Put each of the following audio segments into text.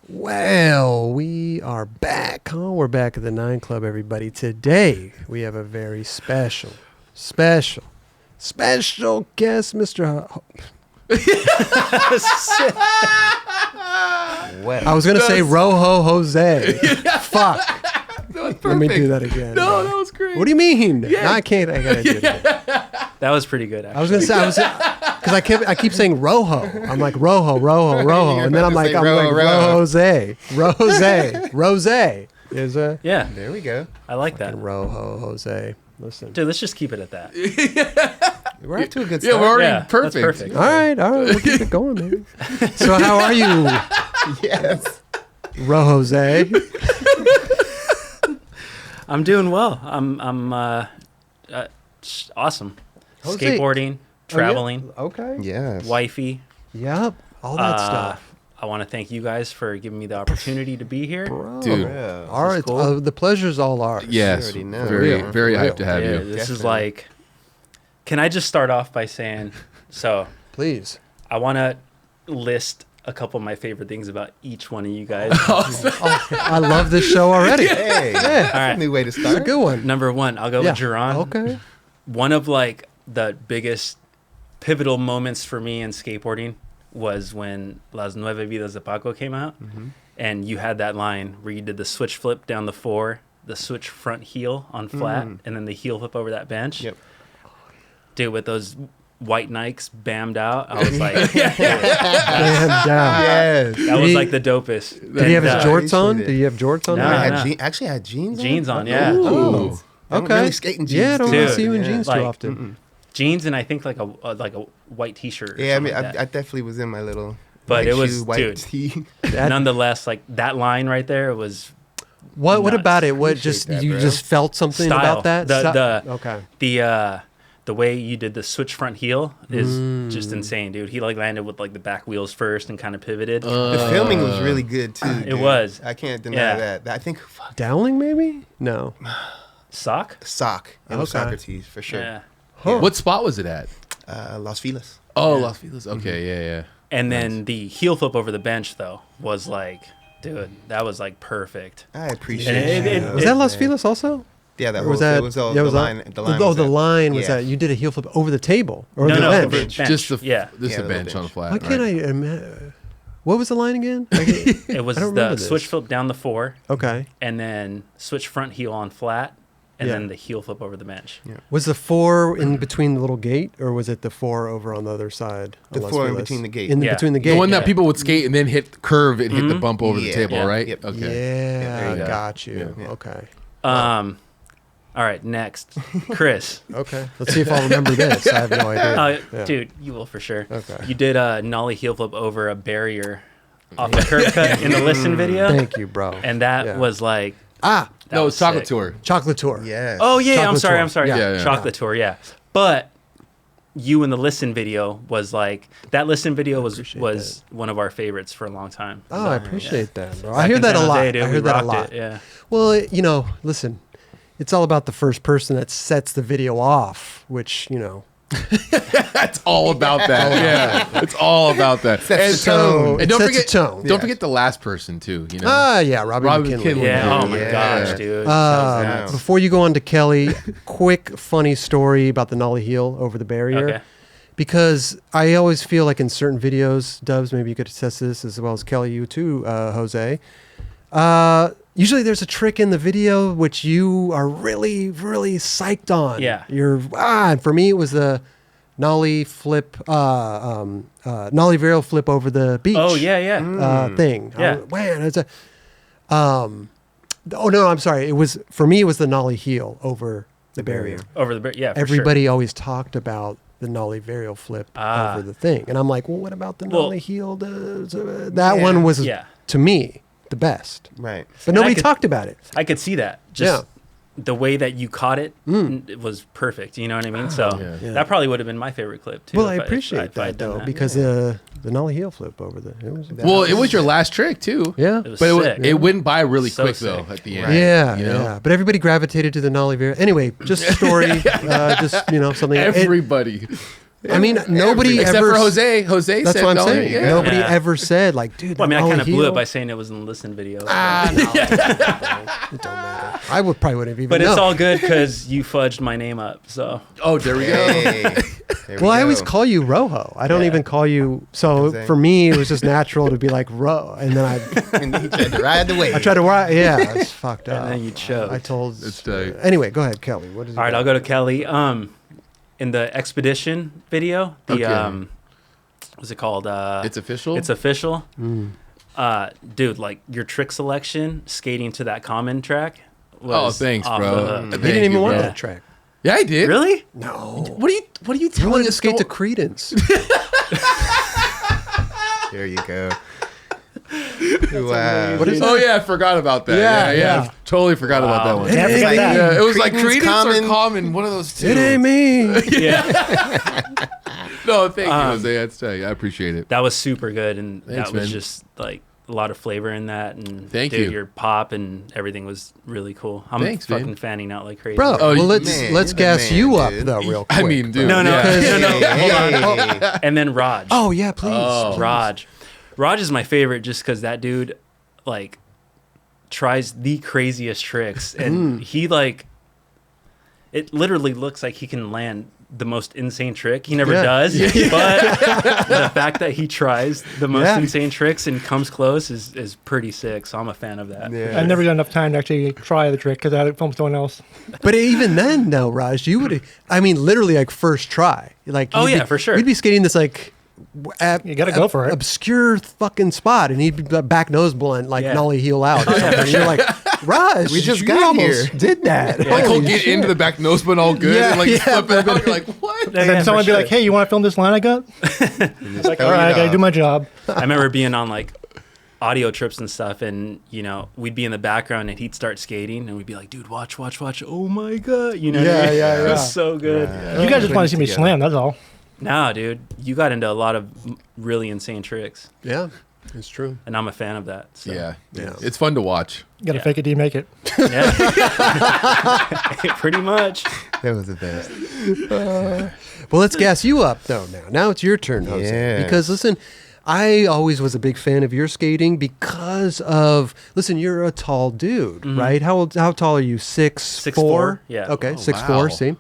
Well, we are back, huh? We're back at the 9 Club, everybody. Today, we have a very special guest, Mr. I was going to say Rojo Jose. Fuck. Let me do that again. No, that was great. What do you mean? Yeah. No, I can't. I got to do it again. That was pretty good, actually. I was going to say, because I keep saying Rojo. I'm like, Rojo. And then I'm like, Rose. Is a Yeah. There we go. I like that. Rojo Jose. Listen. Dude, let's just keep it at that. We're off to a good start. Yeah, we're already Yeah, perfect. that's perfect. All right. We'll keep it going, man. So how are you, Yes. Rojo Jose? I'm doing well. I'm awesome. Jose. Skateboarding, traveling, Okay. Yes. wifey. Yep. All that stuff. I want to thank you guys for giving me the opportunity to be here. Bro. Dude. Yeah. All right. cool. The pleasure's all ours. Yes, already know. very, Real. very Real. hyped to have Yeah, you. this is Definitely. like, can I just start off by saying, so Please. I want to list a couple of my favorite things about each one of you guys. I love this show already. Hey. Yeah. That's All right. a new way to It's a start. good one. Number one, I'll go Yeah. with Geron. Okay. One of like the biggest pivotal moments for me in skateboarding was when Las Nueve Vidas de Paco came out, and you had that line where you did the switch flip down the 4, the switch front heel on flat, and then the heel flip over that bench. Yep. Dude, with those white Nikes bammed out, I was like, Man down. Yes. that was like the dopest. Did he have his And, jorts on? appreciate it. Did he have jorts on? No, I there? had no. actually I had jeans on. Jeans on, yeah. Ooh. I'm Okay. really skating jeans. Yeah, I don't too. really see you in Yeah. jeans Like, too often. Jeans and I think like a white T-shirt. Or Yeah, I something mean, like I definitely was in my little. But white it was- shoe, white dude. tee. that. Nonetheless, like that line right there was What nuts. about it? What Appreciate just that, you bro. just felt something Style. about that? The- Okay. the way you did the switch front heel is just insane, dude. He like landed with like the back wheels first and kind of pivoted. The filming was really good too. It dude. was. I can't deny Yeah. that. I think Dowling maybe? No. Sock? sock. It was Okay. Socrates for sure. Yeah. Huh. What spot was it at? Los Feliz. Oh, Las Feliz. Okay, yeah. And then the heel flip over the bench though was like, dude, that was like perfect. I appreciate it- Was that Los Feliz also? Yeah, that Or was was that? it was all, yeah, the was line. that- The line. Oh, was the that. line was Yeah. that you did a heel flip over the table or over No, the no, bench. over the bench. Just the Yeah. this Yeah, is a the bench on bench. a flat. Why can't right? What was the line again? It was I don't remember the this. switch flip down the 4 Okay. and then switch front heel on flat and Yeah. then the heel flip over the bench. Was the 4 in between the little gate, or was it the 4 over on the other side? The on Los 4 in Feliz? between the gate. In Yeah. between the gate. The one that Yeah. people would skate and then hit curve and hit the bump over the Yeah. table, Yeah. right? Yep. Okay. Yeah, there you go. got you. Yeah. Okay. All right, next. Chris. Okay. Let's see if I'll remember this. I have no idea. Yeah. Dude, you will for sure. Okay. You did a nollie heel flip over a barrier off the curb cut in the Listen video. Thank you, bro. And that Yeah. was like, that No, was it's Chocolate sick. Tour. Chocolate Tour. Yes. Oh yeah, Chocolate Tour. I'm sorry. Yeah, yeah. Chocolate Tour, yeah. But you in the Listen video was like that. Listen video was one of our favorites for a long time. Oh, I appreciate that, bro. Back I hear in that a San lot. Jose, dude, I we hear that a rocked lot. it, yeah. Well, listen, it's all about the first person that sets the video off, which, That's all about that. Yeah, it's all about that. Sets the tone. And don't It sets forget, the tone. don't Yeah. forget the last person too. You know. yeah, Robbie McKinley. Yeah. Oh my Yeah. gosh, dude. down. Before you go on to Kelly, quick funny story about the nollie heel over the barrier. Okay. Because I always feel like in certain videos, Dubs, maybe you could attest to this as well as Kelly, you too, Jose. Usually there's a trick in the video which you are really, really psyched on. Yeah. And for me it was the nollie flip, nollie varial flip over the beach. Oh yeah. Thing. Yeah. Man, it's a. Oh no, I'm sorry. For me. It was the nollie heel over the barrier. Over the yeah. For Everybody always talked about the nollie varial flip over the thing, and I'm like, well, what about the nollie heel? That one was to me the best, Right. but nobody talked about it. I could see that. Just the way that you caught it, it was perfect. You know what I mean? So Yeah. that probably would have been my favorite clip too. Well, I if appreciate if I'd that done though, that. because the nollie heel flip over the. It was, Well, it was your last trick too. yeah. It was But sick. it went by really So quick sick. though at the end. Right. Yeah, You know? yeah. But everybody gravitated to the nollie varial. Anyway, just a story, just something. Everybody. I mean, nobody Except ever. for Jose. Jose That's said what I'm no. saying. Yeah. Nobody Yeah. ever said like, dude. Well, I mean, I that kind of blew heel- it by saying it was in the listen video. so- It don't matter. I would probably wouldn't have even. But it's known. all good because you fudged my name up. So Oh, there we go. Hey, there we Well, I always go. call you Rojo. I don't Yeah. even call you. So Jose. for me, it was just natural to be like Ro, and then And he tried to ride the wave. I tried to write. Yeah, it's fucked up. and then you chose. I told. It's tight. Anyway, go ahead, Kelly. What is it? All right, I'll go to Kelly. In the expedition video, the Okay. what's it called? It's official. It's official. Dude, like your trick selection, skating to that common track. Oh, Was thanks, off bro. the hook. He Thank didn't even you, want bro. that track. Yeah, I did. Really? No. What are you You telling wanted to us? skate to Credence. There you go. Wow. What is Oh yeah, I forgot about that. Yeah, Yeah. yeah. Totally forgot about that one. It It's ain't like- me. Yeah, it was like Credence, Credence or Common. Common, one of those two. It ain't me. Yeah. No, thank you, Jose. That's tight. I appreciate it. That was super good, and Thanks, that was man. just like a lot of flavor in that. And Thank dude, you. your pop and everything was really cool. I'm Thanks, fucking man. fanning out like crazy. Bro, Oh, well, let's man, let's you're the gas man, you up dude. though, real quick. I mean, dude. No, no, yeah. no, Hey, hold on. hey. And then Raj. Oh yeah, please. Oh. Raj is my favorite just because that dude like tries the craziest tricks, and he like it literally looks like he can land the most insane trick. He never Yeah. does, but the fact that he tries the most Yeah. insane tricks and comes close is pretty sick. So I'm a fan of that. Yeah. I never got enough time to actually try the trick because I had to film someone else. But even then, no, Raj, you would. I mean, literally, like first try. Like, Oh, you'd yeah, be- for sure. We'd be skating this like. You gotta go for it. Obscure fucking spot, and he'd be back nose blunt, like Yeah. nollie heel out. And you're like, Raj, We just you got almost here." did that. Like he'll Holy get shit. into the back nose button all good Yeah, and like yeah, flip it out. You're like, what? And then someone would be like, "Hey, you want to film this line I got?" Like, all right, I gotta do my job. I remember being on like audio trips and stuff, and you know we'd be in the background and he'd start skating and we'd be like, dude, watch, oh my god, you know what I Yeah, mean? yeah, It yeah. was so good. You guys just want to see me together. slam. That's all. Nah, dude, you got into a lot of really insane tricks, Yeah, it's true. and I'm a fan of that. So. Yeah. Yeah. It's fun to watch. You gotta Yeah. fake it till you make it. Yeah. Pretty much. That was the best. Well, let's gas you up though. Now it's your turn, Jose. Yeah. Because listen, I always was a big fan of your skating because of you're a tall dude, right? How tall are you? 6'4"? 6'4", yeah. Okay, Oh, 6'4".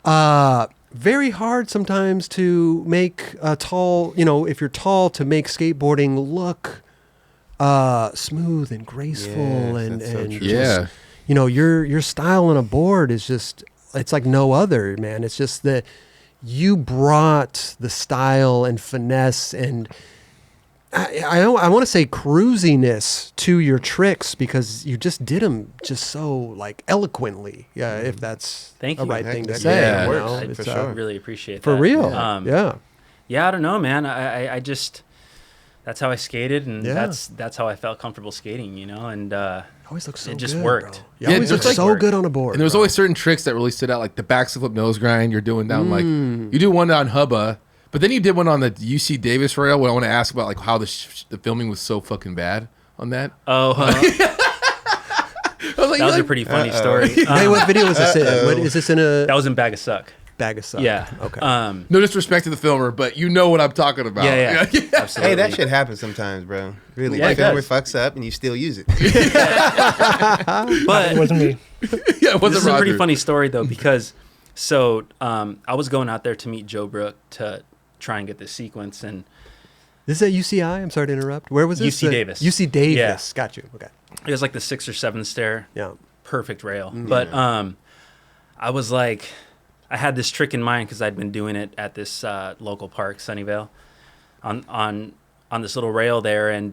wow. See, very hard sometimes to make a tall. You know, if you're tall, to make skateboarding look smooth and graceful Yeah, and that's so and true. just, Yeah. you know, your style on a board is just, it's like no other, man. It's just that you brought the style and finesse and I want to say cruisiness to your tricks because you just did them just so like eloquently. Yeah, if that's Thank a you. right Heck, thing to that- say. yeah, you it know? works, It's, for I sure. really appreciate for that. real. Yeah, Yeah. I don't know, man. I just that's how I skated, and Yeah. that's how I felt comfortable skating, you know. And Always looks so It just good, worked. bro. Yeah, You always it's look like- so good on a board. And there was bro. always certain tricks that really stood out, like the backflip nose grind you're doing down like you do one on Hubba, but then you did one on the UC Davis rail. Where I want to ask about like how the filming was so fucking bad on that. oh, I was like, that was a pretty funny story. Hey, what video was this in? What, is this in a That was in Bag of Suck. bag of suck? Yeah. Okay. no disrespect to the filmer, but you know what I'm talking about. Yeah. Absolutely. Hey, that shit happens sometimes, bro. Really, Yeah, the it filmer does. fucks up and you still use it. But It wasn't me. Yeah, it wasn't this is a pretty Roger. funny story though, because I was going out there to meet Joe Brook to try and get this sequence, and This is at UCI. I'm sorry to interrupt. Where was this? UC Davis. UC Davis. Yeah. Got you. Okay. it was like the 6 or 7 stair, Yeah. perfect rail. But I was like, I had this trick in mind because I'd been doing it at this local park, Sunnyvale, on this little rail there, and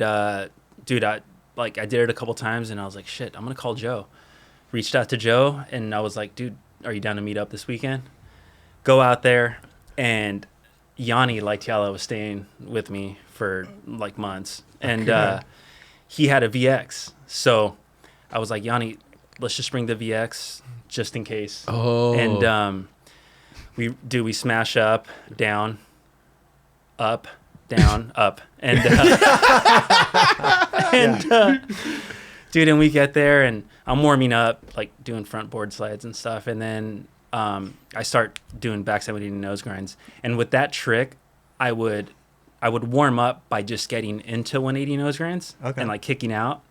dude, I did it a couple times, and I was like, shit, I'm gonna call Joe. Reached out to Joe, and I was like, dude, are you down to meet up this weekend? Go out there, and Yanni Laitiala was staying with me for like months, and he had a VX, so I was like, Yanni, let's just bring the VX just in case. Oh. And we smash up, down, up, down, up, and dude, and we get there, and I'm warming up, like doing front board slides and stuff, and then I start doing backside 180 nose grinds. And with that trick, I would warm up by just getting into 180 nose grinds Okay. and like kicking out.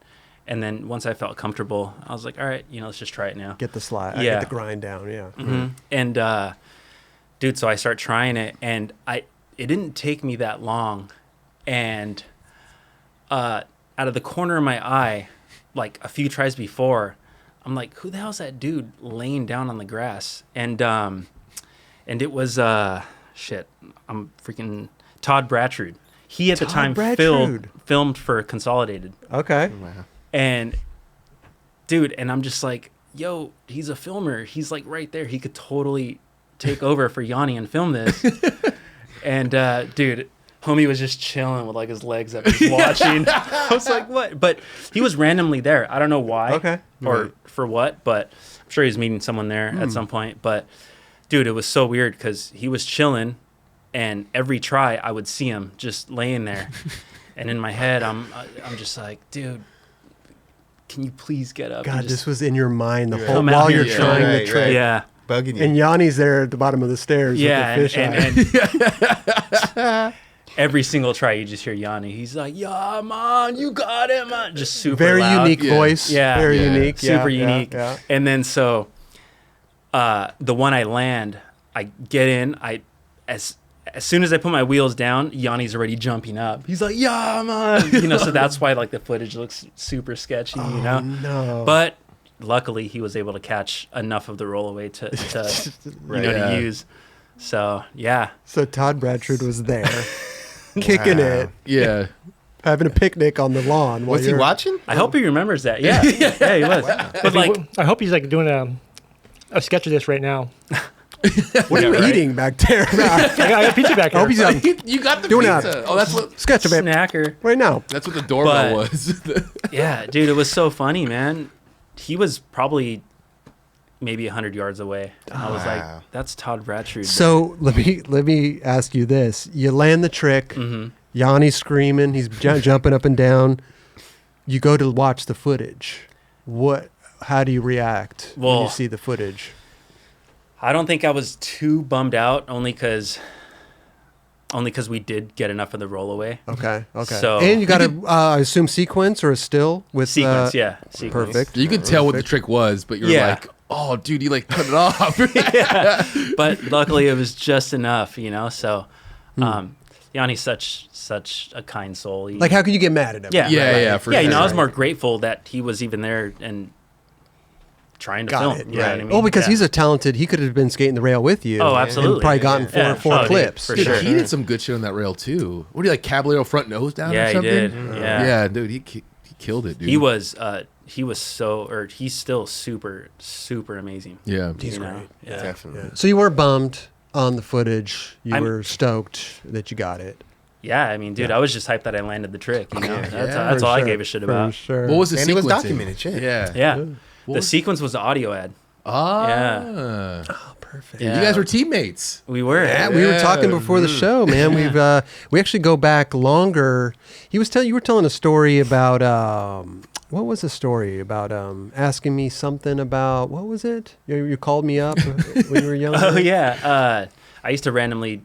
And then once I felt comfortable, I was like, all right, let's just try it now. Get the slide. Yeah. Get the grind down. Yeah. Mm-hmm. And dude, so I start trying it, and it didn't take me that long, and out of the corner of my eye, like a few tries before, I'm like, who the hell's that dude laying down on the grass? And it was shit, I'm freaking Todd Brattrud. He at the Todd time Brattrud. filmed for Consolidated. Okay. Wow. And dude, and I'm just like, yo, he's a filmer. He's like right there. He could totally take over for Yanni and film this. And dude, homie was just chilling with like his legs up, just watching. I was like, what? But he was randomly there. I don't know why. Okay. Or for what, but I'm sure he's meeting someone there at some point. But dude, it was so weird because he was chilling, and every try I would see him just laying there. And in my head, I'm just like, dude, can you please get up? God, and this just, was in your mind the whole Come out while here. you're Yeah. trying Right, the trick. right. yeah. Bugging you. And Yanni's there at the bottom of the stairs Yeah, with the fish eye. and every single try you just hear Yanni. He's like, "Yeah, man, you got it, man." Just super Very loud. unique Yeah. voice. Yeah. Very Yeah. unique. Super Yeah, unique. Yeah. And then so the one I land, I get in. As soon as I put my wheels down, Yanni's already jumping up. He's like, "Yeah, man," So that's why like the footage looks super sketchy, Oh, no. But luckily, he was able to catch enough of the rollaway to Yeah. to use. So yeah, So Todd Brattrud was there, kicking Wow. it, Yeah. having a picnic on the lawn. While Was he you're- watching? I hope he remembers that. Yeah, yeah, he was. But like, I hope he's like doing a sketch of this right now. What are you right. eating back there? I got pizza back I here. hope he's You got the Doing pizza. Oh, that's what sketch of it snacker. right now. that's what the doorbell But- was. Yeah, dude, it was so funny, man. He was probably maybe 100 yards away. And I was Wow. like, that's Todd Brattrud. So let me ask you this: you land the trick. Yanni's screaming. He's jumping up and down. You go to watch the footage. How do you react when you Well, see the footage? I don't think I was too bummed out, only because we did get enough of the rollaway. Okay. So- and you got to, I assume, sequence or a still with Sequence, yeah. Sequence. Perfect. You could tell what the trick was, but you're Yeah. like, oh, dude, you like cut it off. But luckily it was just enough, So Yanni's such a kind soul. He- Like, how can you get mad at him? yeah, Yeah, right. yeah, for yeah, I sure. was more grateful that he was even there and trying to Got film. it. You know what I mean? Oh, because Yeah. he's a talented. He could have been skating the rail with you. Oh, And absolutely. probably gotten Yeah. four Oh, dude, clips. for Dude, sure. he did some good shit on that rail too. What do you like, Caballero front nose down Yeah, or he something? did. Yeah. Yeah, dude, he killed it, dude. He's still super amazing. Yeah. He's you know? great. Yeah. Definitely. So you weren't bummed on the footage. You I'm- were stoked that you got it. Yeah, I mean, dude, I was just hyped that I landed the trick. You know, Yeah. that's For all I sure, gave a shit for about. Sure. What was the And it was sequence? documented, shit. Yeah. Yeah, Yeah. the was- sequence was the audio ad. Ah. Yeah. Oh, perfect. Yeah. You guys were teammates. We were. Yeah, we were talking before the show, man. We actually go back longer. You were telling a story about what was the story about asking me something about what was it? You called me up when you were younger. Oh yeah. I used to randomly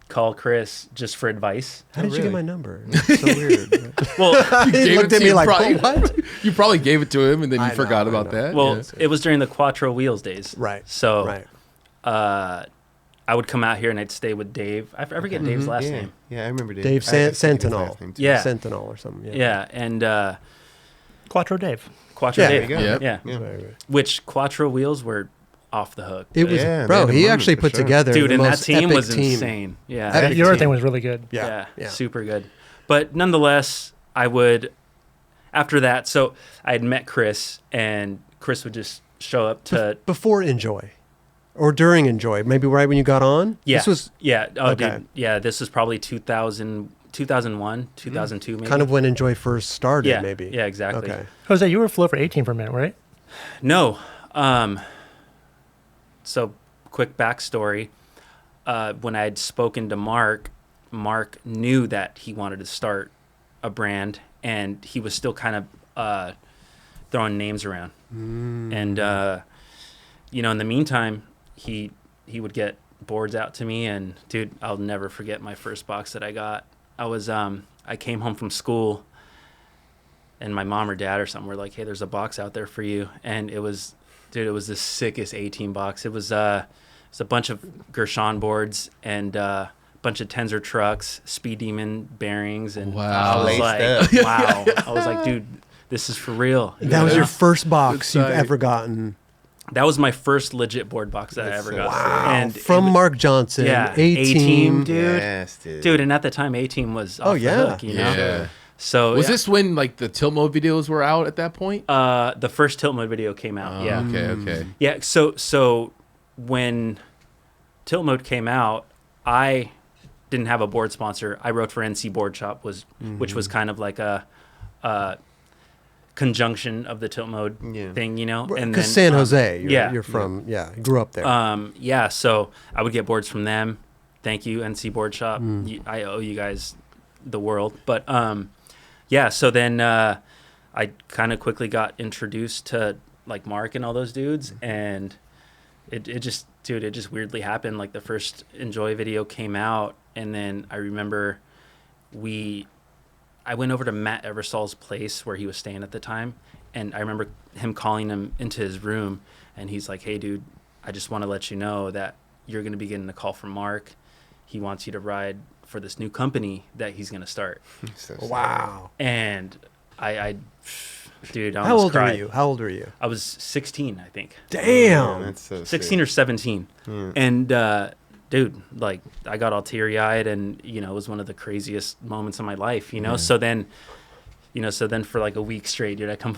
call Chris just for advice. How did you get really? my number? It's so weird. Well, He Gave looked it at to me you like, probably- what? You probably gave it to him and then you I know, forgot I about know. that. well, Yeah. it was during the Quattro Wheels days. Right. So, Right. I would come out here and I'd stay with Dave. I forget Dave's last Yeah. name. Yeah, I remember Dave. Dave I forget his Sentinel. last name, too. Yeah. Sentinel or something. Yeah, and Quattro Dave. Quattro Yeah, Dave. There you go. Yeah. Yeah. Yeah. Which Quattro Wheels were off the hook. It was, Yeah, they bro. had a He moment actually for put sure. together Dude, the and that most team epic was team. insane. Yeah. Epic Your other team. thing was really good. Yeah. Super good. But nonetheless, I would, after that, so I had met Chris, and Chris would just show up to, Before Enjoi, or during Enjoi, maybe right when you got on. yeah. This was yeah. Oh, Okay. dude. Yeah, this was probably 2001, 2002, maybe. kind of when Enjoi first started. yeah, Maybe. Yeah, exactly. Okay. Jose, you were flow for 18 for a minute, right? No. So, quick backstory. When I had spoken to Mark knew that he wanted to start a brand, and he was still kind of throwing names around. And, in the meantime, he would get boards out to me, and dude, I'll never forget my first box that I got. I came home from school, and my mom or dad or something were like, "Hey, there's a box out there for you," and it was the sickest A-Team box. It was a bunch of Gershon boards and bunch of Tenzer trucks, Speed Demon bearings, and Wow. I was Laced like, up. wow. I was like, dude, this is for real. That was Yeah. your first box you've tight. ever gotten. That was my first legit board box that I That's ever so got. sick. And From it- Marc Johnson, Yeah, A-Team. A-Team, dude. Yes, dude. Dude, and at the time, A-Team was off yeah. the hook, you know? Yeah. So Was yeah, this when like the tilt mode videos were out at that point? the first Tilt Mode video came out? Yeah. Okay. Yeah, so when Tilt Mode came out, I didn't have a board sponsor. I wrote for NC Board Shop, which was kind of like a conjunction of the Tilt Mode Yeah. thing, you know? And Because then, San Jose, yeah. you're from, you grew up there. Yeah, so I would get boards from them. Thank you, NC Board Shop. I owe you guys the world. But yeah, so then I kind of quickly got introduced to like Mark and all those dudes, and it just weirdly happened. Like the first Enjoi video came out, and then I remember I went over to Matt Eversol's place where he was staying at the time, and I remember him calling him into his room, and he's like, "Hey, dude, I just want to let you know that you're going to be getting a call from Mark. He wants you to ride for this new company that he's going to start." So sick. Wow. And dude, I How almost old cried. were you? How old were you? I was 16, I think. Damn. That's so 16 sick. or 17. Yeah. And dude, like I got all teary-eyed, and you know, it was one of the craziest moments of my life, you know. So then for like a week straight, dude, I'd come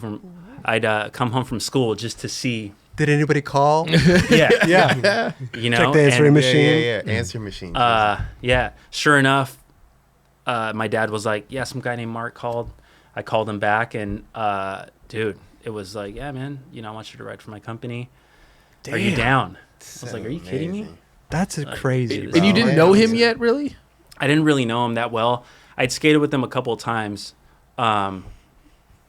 home from school just to see Did anybody call? yeah, you know, Check the answering and, machine. Yeah. Answer machine. yeah, sure enough, my dad was like, yeah, some guy named Mark called. I called him back, and dude, it was like, yeah, man, you know, I want you to ride for my company. Are you Damn. down? I was like, are you kidding me? That's a crazy. And And you bro. didn't know him yet, really? I didn't really know him that well. I'd skated with him a couple of times, and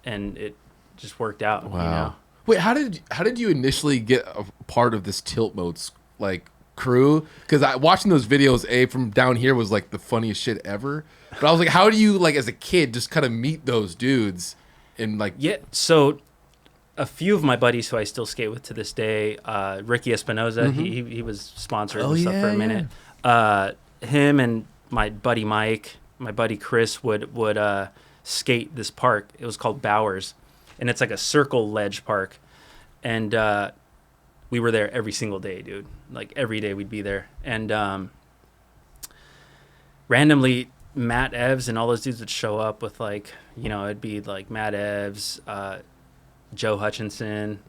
it just worked out. You know? Wait, how did you initially get a part of this tilt modes like crew? Because watching those videos, from down here was like the funniest shit ever. But I was like, how do you like as a kid just kind of meet those dudes and like Yeah. So a few of my buddies who I still skate with to this day, Ricky Espinoza, he was sponsored and stuff for a minute. Him and my buddy Mike, my buddy Chris would skate this park. It was called Bowers, and it's like a circle ledge park, and we were there every single day, dude. Like every day we'd be there, and randomly Matt Evs and all those dudes would show up with like, you know, it'd be like Matt Evs, Joe Hutchinson,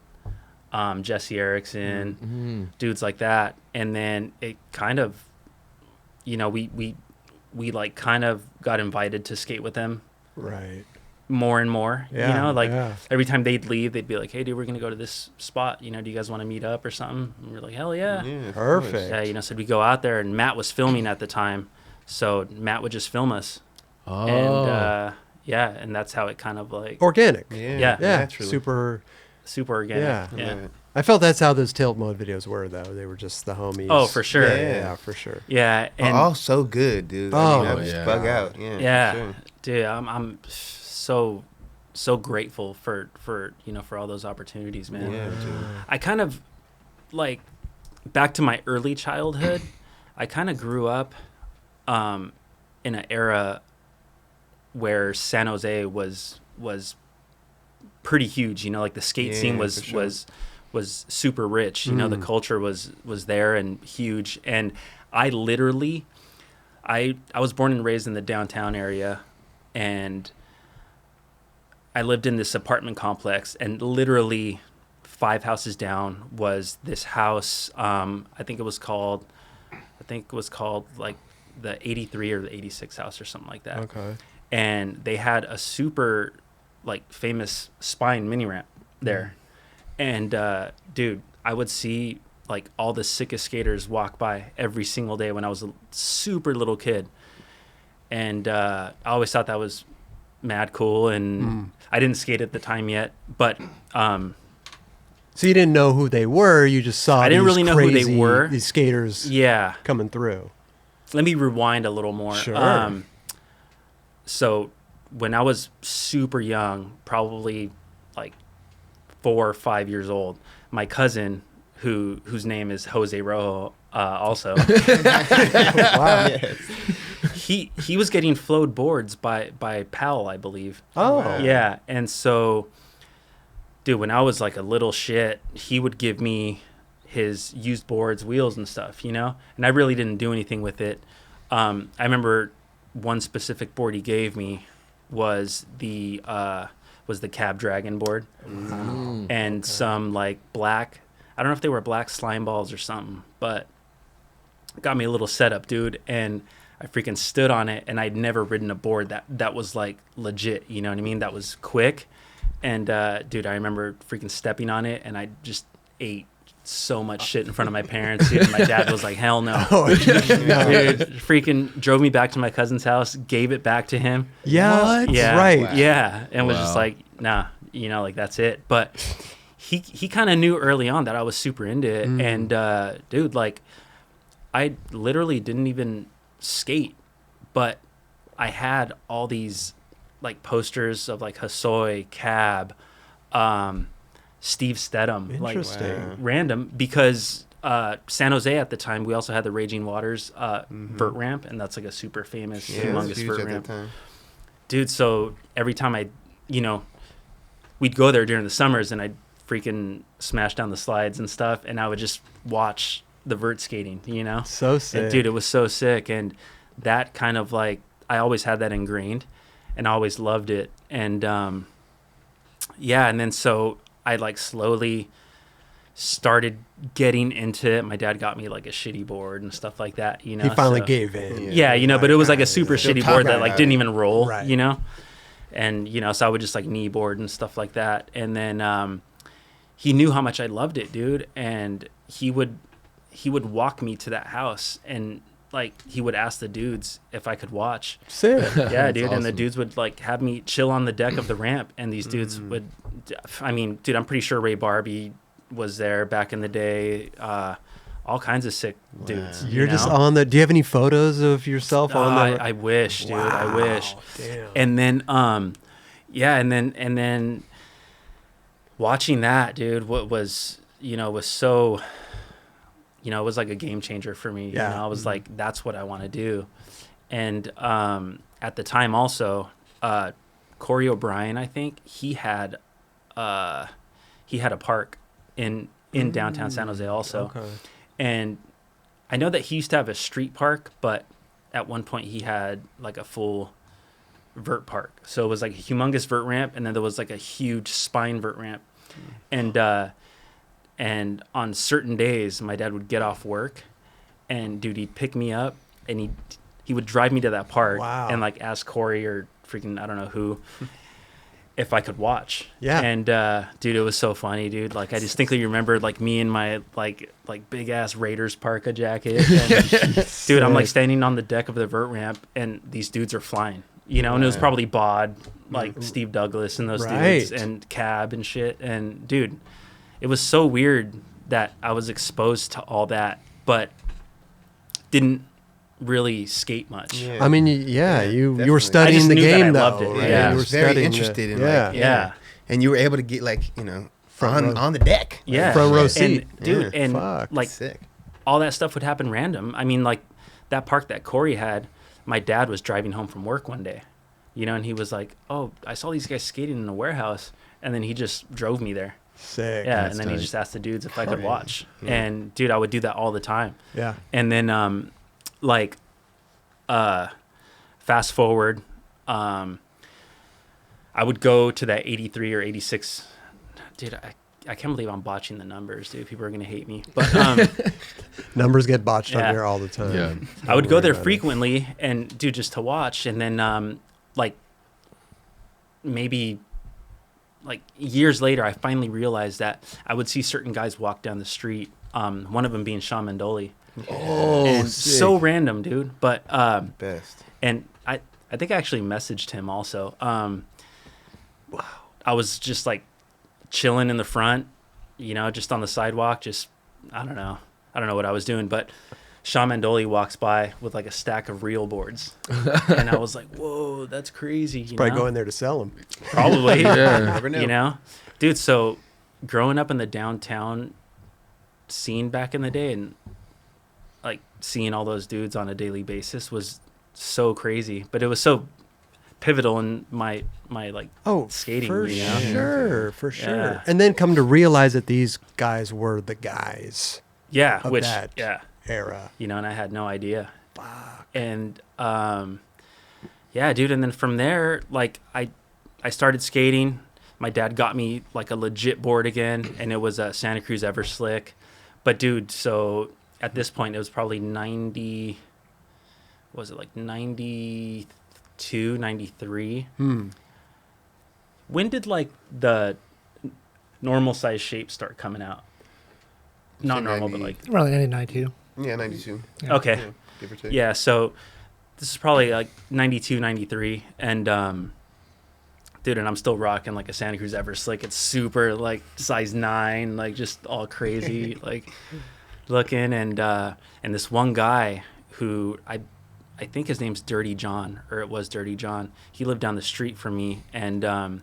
Jesse Erickson, dudes like that. And then it kind of, you know, we like kind of got invited to skate with them Right. more and more, Yeah, you know, like yeah. every time they'd leave, they'd be like, hey dude, we're going to go to this spot. You know, do you guys want to meet up or something? And we're like, hell yeah. Yeah, of Perfect. course. Yeah, you know, so we go out there, and Matt was filming at the time. So Matt would just film us. oh And yeah, and that's how it kind of like Organic. Yeah. Yeah. Yeah. Naturally. Super. super organic. Yeah. I Yeah. love it. I felt that's how those tilt mode videos were, though. They were just the homies. Oh, for sure. Yeah, Yeah. for sure. Yeah, and Oh, so good, dude. Oh, I mean, I was yeah. just bug out. Yeah. yeah, for sure. dude, I'm so grateful for you know, for all those opportunities, man. Yeah, dude. I kind of like back to my early childhood. I kind of grew up in an era where San Jose was pretty huge. You know, like the skate scene Yeah, was for sure. was super rich. You know, the culture was there and huge. And I literally, I was born and raised in the downtown area, and I lived in this apartment complex, and literally 5 houses down was this house. I think it was called like the 83 or the 86 house or something like that. Okay. And they had a super like famous spine mini ramp there. And dude, I would see like all the sickest skaters walk by every single day when I was a super little kid. And I always thought that was mad cool, and I didn't skate at the time yet, but So you didn't know who they were. You just saw. I didn't these really know who they crazy- were. These skaters. Yeah. Coming through. Let me rewind a little more. Sure. So when I was super young, probably like 4 or 5 years old, my cousin, whose name is Jose Rojo, also, Wow. he was getting flowed boards by Powell, I believe. Oh. Yeah, and so, dude, when I was like a little shit, he would give me his used boards, wheels, and stuff, and I really didn't do anything with it. I remember one specific board he gave me was the Cab Dragon board, and some like black. I don't know if they were black slime balls or something, but got me a little setup, dude, and I freaking stood on it, and I'd never ridden a board that was like legit, you know what I mean? That was quick, and dude, I remember freaking stepping on it, and I just ate so much shit in front of my parents, dude. And my dad was like, "Hell no!" Oh, Dude, freaking drove me back to my cousin's house, gave it back to him. Yeah. Yeah, Right. Wow. yeah, and was just Wow. like, "Nah, like that's it." But he kind of knew early on that I was super into it, and dude, like, I literally didn't even skate, but I had all these like posters of like Hosoi, Cab, Steve Stedham, like Interesting. random, because San Jose at the time, we also had the Raging Waters vert ramp, and that's like a super famous, Yeah, it was humongous huge vert at ramp. that time. Dude, so every time we'd go there during the summers, and I'd freaking smash down the slides and stuff, and I would just watch the vert skating, So sick. And dude, it was so sick, and that kind of like, I always had that ingrained, and I always loved it, and yeah, and then so I like slowly started getting into it. My dad got me like a shitty board and stuff like that, He finally so- gave in. Yeah, but it was like a super Still shitty board that tough, like right? didn't even roll, Right. And so I would just like knee board and stuff like that. And then he knew how much I loved it, dude, and he would walk me to that house, and like he would ask the dudes if I could watch. Sick. Yeah, dude, and the awesome. dudes would like have me chill on the deck of the ramp, and these dudes would, I mean, dude, I'm pretty sure Ray Barbie was there back in the day. All kinds of sick dudes. You're just on the. Do you have any photos of yourself on the? I wish, dude. I wish. Damn. And then, and then watching that, dude, what was, was so, it was like a game changer for me. Yeah. I was like, that's what I want to do. And at the time also, Corey O'Brien, I think he had a park in downtown San Jose also. Okay. And I know that he used to have a street park, but at one point he had like a full vert park. So it was like a humongous vert ramp, and then there was like a huge spine vert ramp. And on certain days, my dad would get off work, and dude, he'd pick me up, and he would drive me to that park. Wow. And like ask Corey or freaking I don't know who if I could watch. Yeah. And dude, it was so funny, dude. Like I distinctly remember like me in my like big ass Raiders parka jacket. And, dude, I'm like standing on the deck of the vert ramp, and these dudes are flying. And it was probably Bod, like Steve Douglas and those dudes, Right. and Cab and shit. And dude, it was so weird that I was exposed to all that, but didn't really skate much. Yeah. I mean, you were definitely. studying I just the knew that game I though. loved it, Right? yeah. You were was very studying interested in yeah. like Yeah. and you were able to get like Front row. on the deck. Yeah. Front row And, seat. dude, Yeah. and Fuck. like Sick. all that stuff would happen random. I mean, like that park that Corey had, my dad was driving home from work one day, and he was like, "Oh, I saw these guys skating in a warehouse," and then he just drove me there. Sick. Yeah, That's and then he tight. just asked the dudes if I could Crazy. watch. And dude, I would do that all the time. Yeah. And then fast forward, I would go to that 83 or 86. Dude, I can't believe I'm botching the numbers, dude. People are gonna hate me, but Numbers get botched Yeah. on here all the time. Yeah. I would go there about it. frequently and do just to watch. And then like maybe like years later, I finally realized that I would see certain guys walk down the street. One of them being Sean Mandoli. Oh, And sick. so random, dude. But Best. and I think I actually messaged him also. I was just like chilling in the front, just on the sidewalk, just I don't know what I was doing, but Sean Mandoli walks by with like a stack of reel boards, and I was like, "Whoa, that's crazy!" You Probably know? going there to sell them. Probably, Yeah. Never knew. dude. So growing up in the downtown scene back in the day, and like seeing all those dudes on a daily basis was so crazy, but it was so pivotal in my like skating. For you know? sure, for sure. Yeah. And then come to realize that these guys were the guys Yeah, of which that yeah. era. And I had no idea. And yeah, dude, and then from there, like I started skating. My dad got me like a legit board again, and it was a Santa Cruz Everslick. But dude, so at this point it was probably 90, was it like 92, 93? When did like the normal size shapes start coming out? Not Say normal, 90. but like Around 1992. Yeah, 92. okay. Yeah, give or take. Yeah, so this is probably like 92, 93. And, dude, and I'm still rocking like a Santa Cruz Everslick. It's super like size 9, like just all crazy, like looking. And this one guy who I think his name's Dirty John, or it was Dirty John. He lived down the street from me. And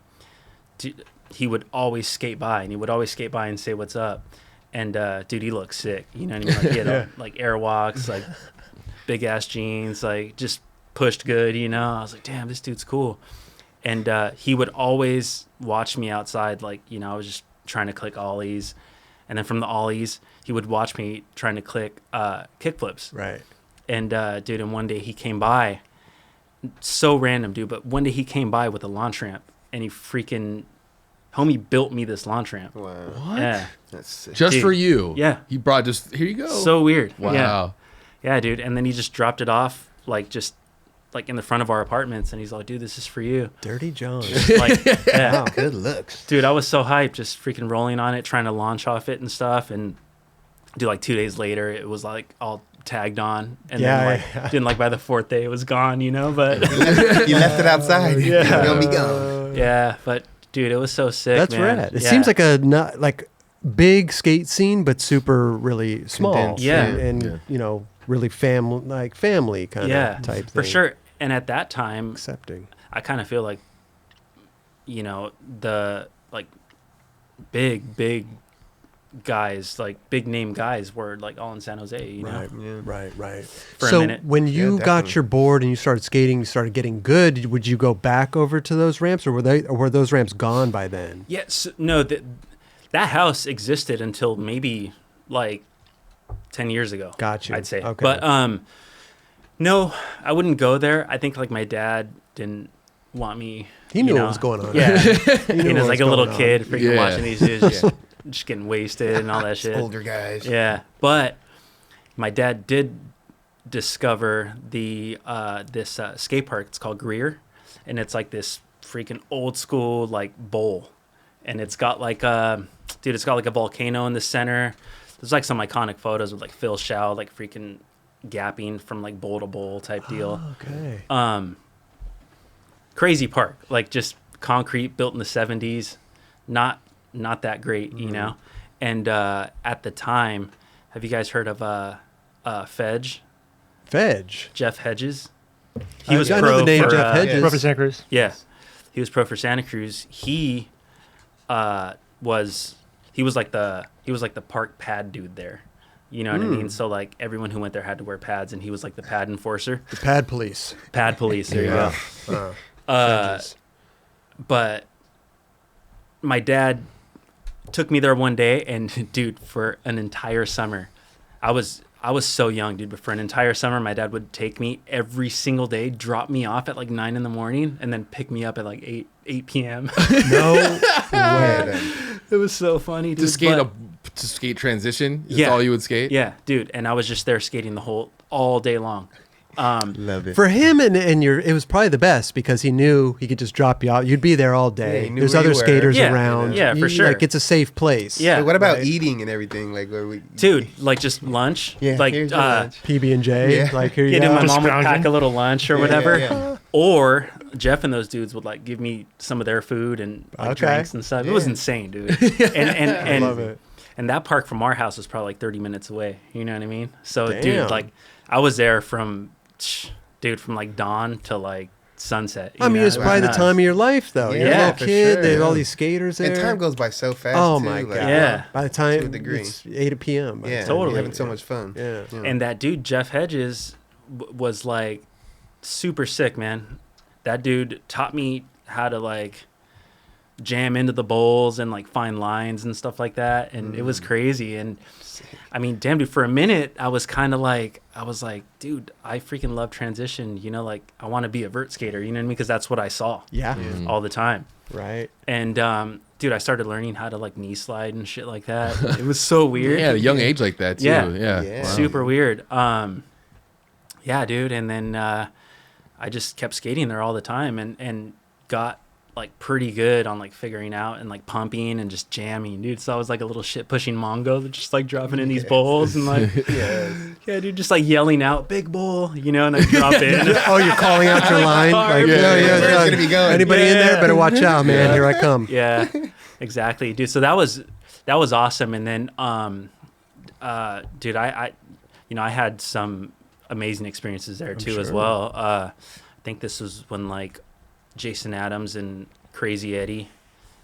he would always skate by, and he would always skate by and say, "What's up?" And dude, he looked sick. You know what I mean? Like, he had like airwalks, like big ass jeans, like just pushed good. I was like, damn, this dude's cool. And he would always watch me outside, like I was just trying to click ollies, and then from the ollies, he would watch me trying to click kickflips. Right. And dude, and one day he came by, so random, dude. But one day he came by with a launch ramp, and he freaking homie built me this launch ramp. Wow. What? Yeah. That's sick. Just Dude. for you? Yeah. He brought just here you go. So weird. Wow. Yeah, dude. And then he just dropped it off, like just like in the front of our apartments, and he's like, "Dude, this is for you." Dirty John. Like, yeah. Wow, good looks. Dude, I was so hyped, just freaking rolling on it, trying to launch off it and stuff. And dude, like 2 days later, it was like all tagged on, and then like by the 4th day, it was gone. But You left it outside. Yeah. It's gonna be gone. yeah, but dude, it was so sick. That's man. rad. It Yeah. seems like a not like big skate scene, but super really small. Condensed. Yeah. And really family kind of type for thing. sure. And at that time, Accepting. I kind of feel like, the like big guys, like big name guys, were like all in San Jose. Right. Yeah. Right. For a So minute. when you got definitely. your board and you started skating, you started getting good. Would you go back over to those ramps, or were those ramps gone by then? Yes, no, that house existed until maybe like 10 years ago. Gotcha. I'd say. Okay. But no, I wouldn't go there. I think like my dad didn't want me. He knew what was going on. Yeah. He knew He what was like was a little going on. kid freaking Yeah. watching these dudes just getting wasted and all that shit. Older guys. Yeah, but my dad did discover this skate park. It's called Greer, and it's like this freaking old school like bowl, and it's got like it's got like a volcano in the center. There's like some iconic photos with like Phil Shaw like freaking gapping from like bowl to bowl type deal. Okay. Crazy park, like just concrete built in the 70s, not that great, And at the time, have you guys heard of Fedge? Jeff Hedges? He was I pro know the name for, Jeff Hedges. Robert Santa Cruz. Yeah, he was pro for Santa Cruz. He was like the park pad dude there. You know what I mean? So like everyone who went there had to wear pads, and he was like the pad enforcer. The pad police. Pad police. There you go. Hedges. But my dad took me there one day, and dude, for an entire summer, I was so young, dude, but for an entire summer, my dad would take me every single day, drop me off at like 9 a.m, and then pick me up at like 8 p.m. No Yeah, way. then. It was so funny, dude. To skate transition. Is Yeah. all you would skate. Yeah, dude, and I was just there skating all day long. Love it. For him and it was probably the best because he knew he could just drop you out. You'd be there all Yeah, day. he knew There's where other you were. skaters Yeah, around. yeah, for sure. Like it's a safe place. Yeah. But what about Right. eating and everything? Like, where we, Dude, like just lunch. Yeah, like here's your lunch. PB&J. Yeah. Like here you my go. Just mom would scrounging. pack a little lunch or Yeah, whatever. yeah. Or Jeff and those dudes would like give me some of their food and like Okay. drinks and stuff. It was insane, dude. I love it. And that park from our house was probably like 30 minutes away. You know what I mean? So, Damn. dude, like I was there from like dawn to like sunset. I mean, it's was probably the nuts. time of your life, though. You're a Yeah, little for kid. sure. They have all these skaters there. And time goes by so fast. Oh too, my like, god! Yeah. By the To a time degree. it's 8 p.m. Yeah, Totally. You're having so much fun. Yeah. And that dude, Jeff Hedges, was like super sick, man. That dude taught me how to like jam into the bowls and like find lines and stuff like that. And it was crazy. And I mean, damn, dude, for a minute, I was like, dude, I freaking love transition. You know, like I want to be a vert skater, you know what I mean? Because that's what I saw Yeah. all the time. Right. And, dude, I started learning how to like knee slide and shit like that. It was so weird. Yeah, at a young age like that too. Yeah. Yeah. Yeah. Wow. Super weird. Yeah, dude. And then I just kept skating there all the time and got like pretty good on like figuring out and like pumping and just jamming, dude. So I was like a little shit pushing Mongo, just like dropping in these bowls and like, yeah, dude, just like yelling out big bowl, you know, and I drop in. Oh, you're calling out your line? Like, Where's it gonna be going? Anybody in there? Better watch out, man. Here I come. Yeah, exactly, dude. So that was awesome. And then, dude, I had some amazing experiences there too as well. I think this was when like Jason Adams and Crazy Eddie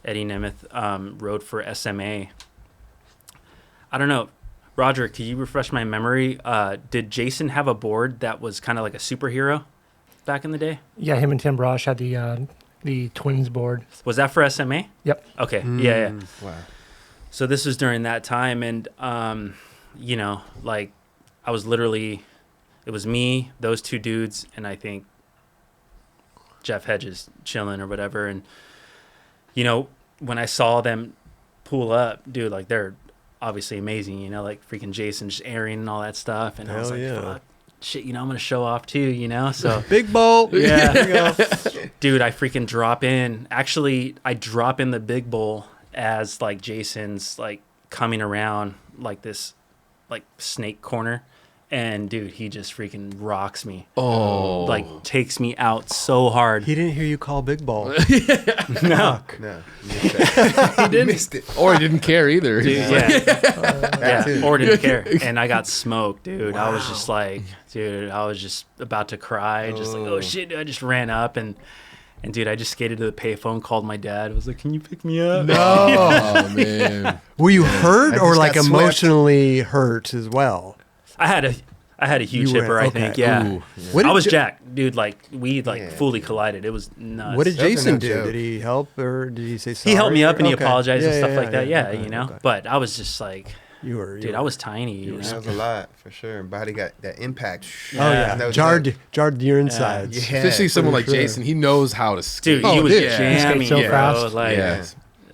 Nemeth rode for SMA. I don't know, Roger, could you refresh my memory? Did Jason have a board that was kind of like a superhero back in the day? Yeah, him and Tim Brosh had the twins board. Was that for SMA? Yep. Okay, yeah. Wow. So this was during that time, and you know, like I was literally, it was me, those two dudes, and I think Jeff Hedges chilling or whatever. And you know, when I saw them pull up, dude, like they're obviously amazing, you know, like freaking Jason just airing and all that stuff. And I was Hell like, yeah. fuck, shit, you know, I'm gonna show off too, you know. So Big bowl. yeah, There you go. dude, I freaking drop in. Actually, I drop in the big bowl as like Jason's like coming around like this like snake corner, and dude, he just freaking rocks me. Oh. Like takes me out so hard. He didn't hear you call big ball. No, No, you missed that. He didn't. Missed it. Or he didn't care either. dude, yeah, too. or didn't care, and I got smoked, dude. I was just like, dude, I was just about to cry, just like, oh shit, dude. I just ran up and dude, I just skated to the payphone, called my dad, was like, can you pick me up? Oh man. Were you hurt I or just like got swept. emotionally hurt as well? I had a huge You were- hipper, I okay. think. Yeah. Ooh, yeah. What I did was Ja- jacked, dude. Like we like Yeah. fully collided. It was nuts. What did That's a Jason no do? joke. Did he help or did he say sorry? he helped me up and he Okay. apologized and Yeah, stuff yeah, like that. Yeah, okay, you know. okay. But I was just like, You were, dude, I was tiny. You That know? was a lot for sure. Body got that impact. Oh yeah, No jarred joke. your insides. Yeah. Especially someone for like sure. Jason, he knows how to skate. Dude, Oh, he was dude. He jamming skates so bro. fast. Like, Yeah.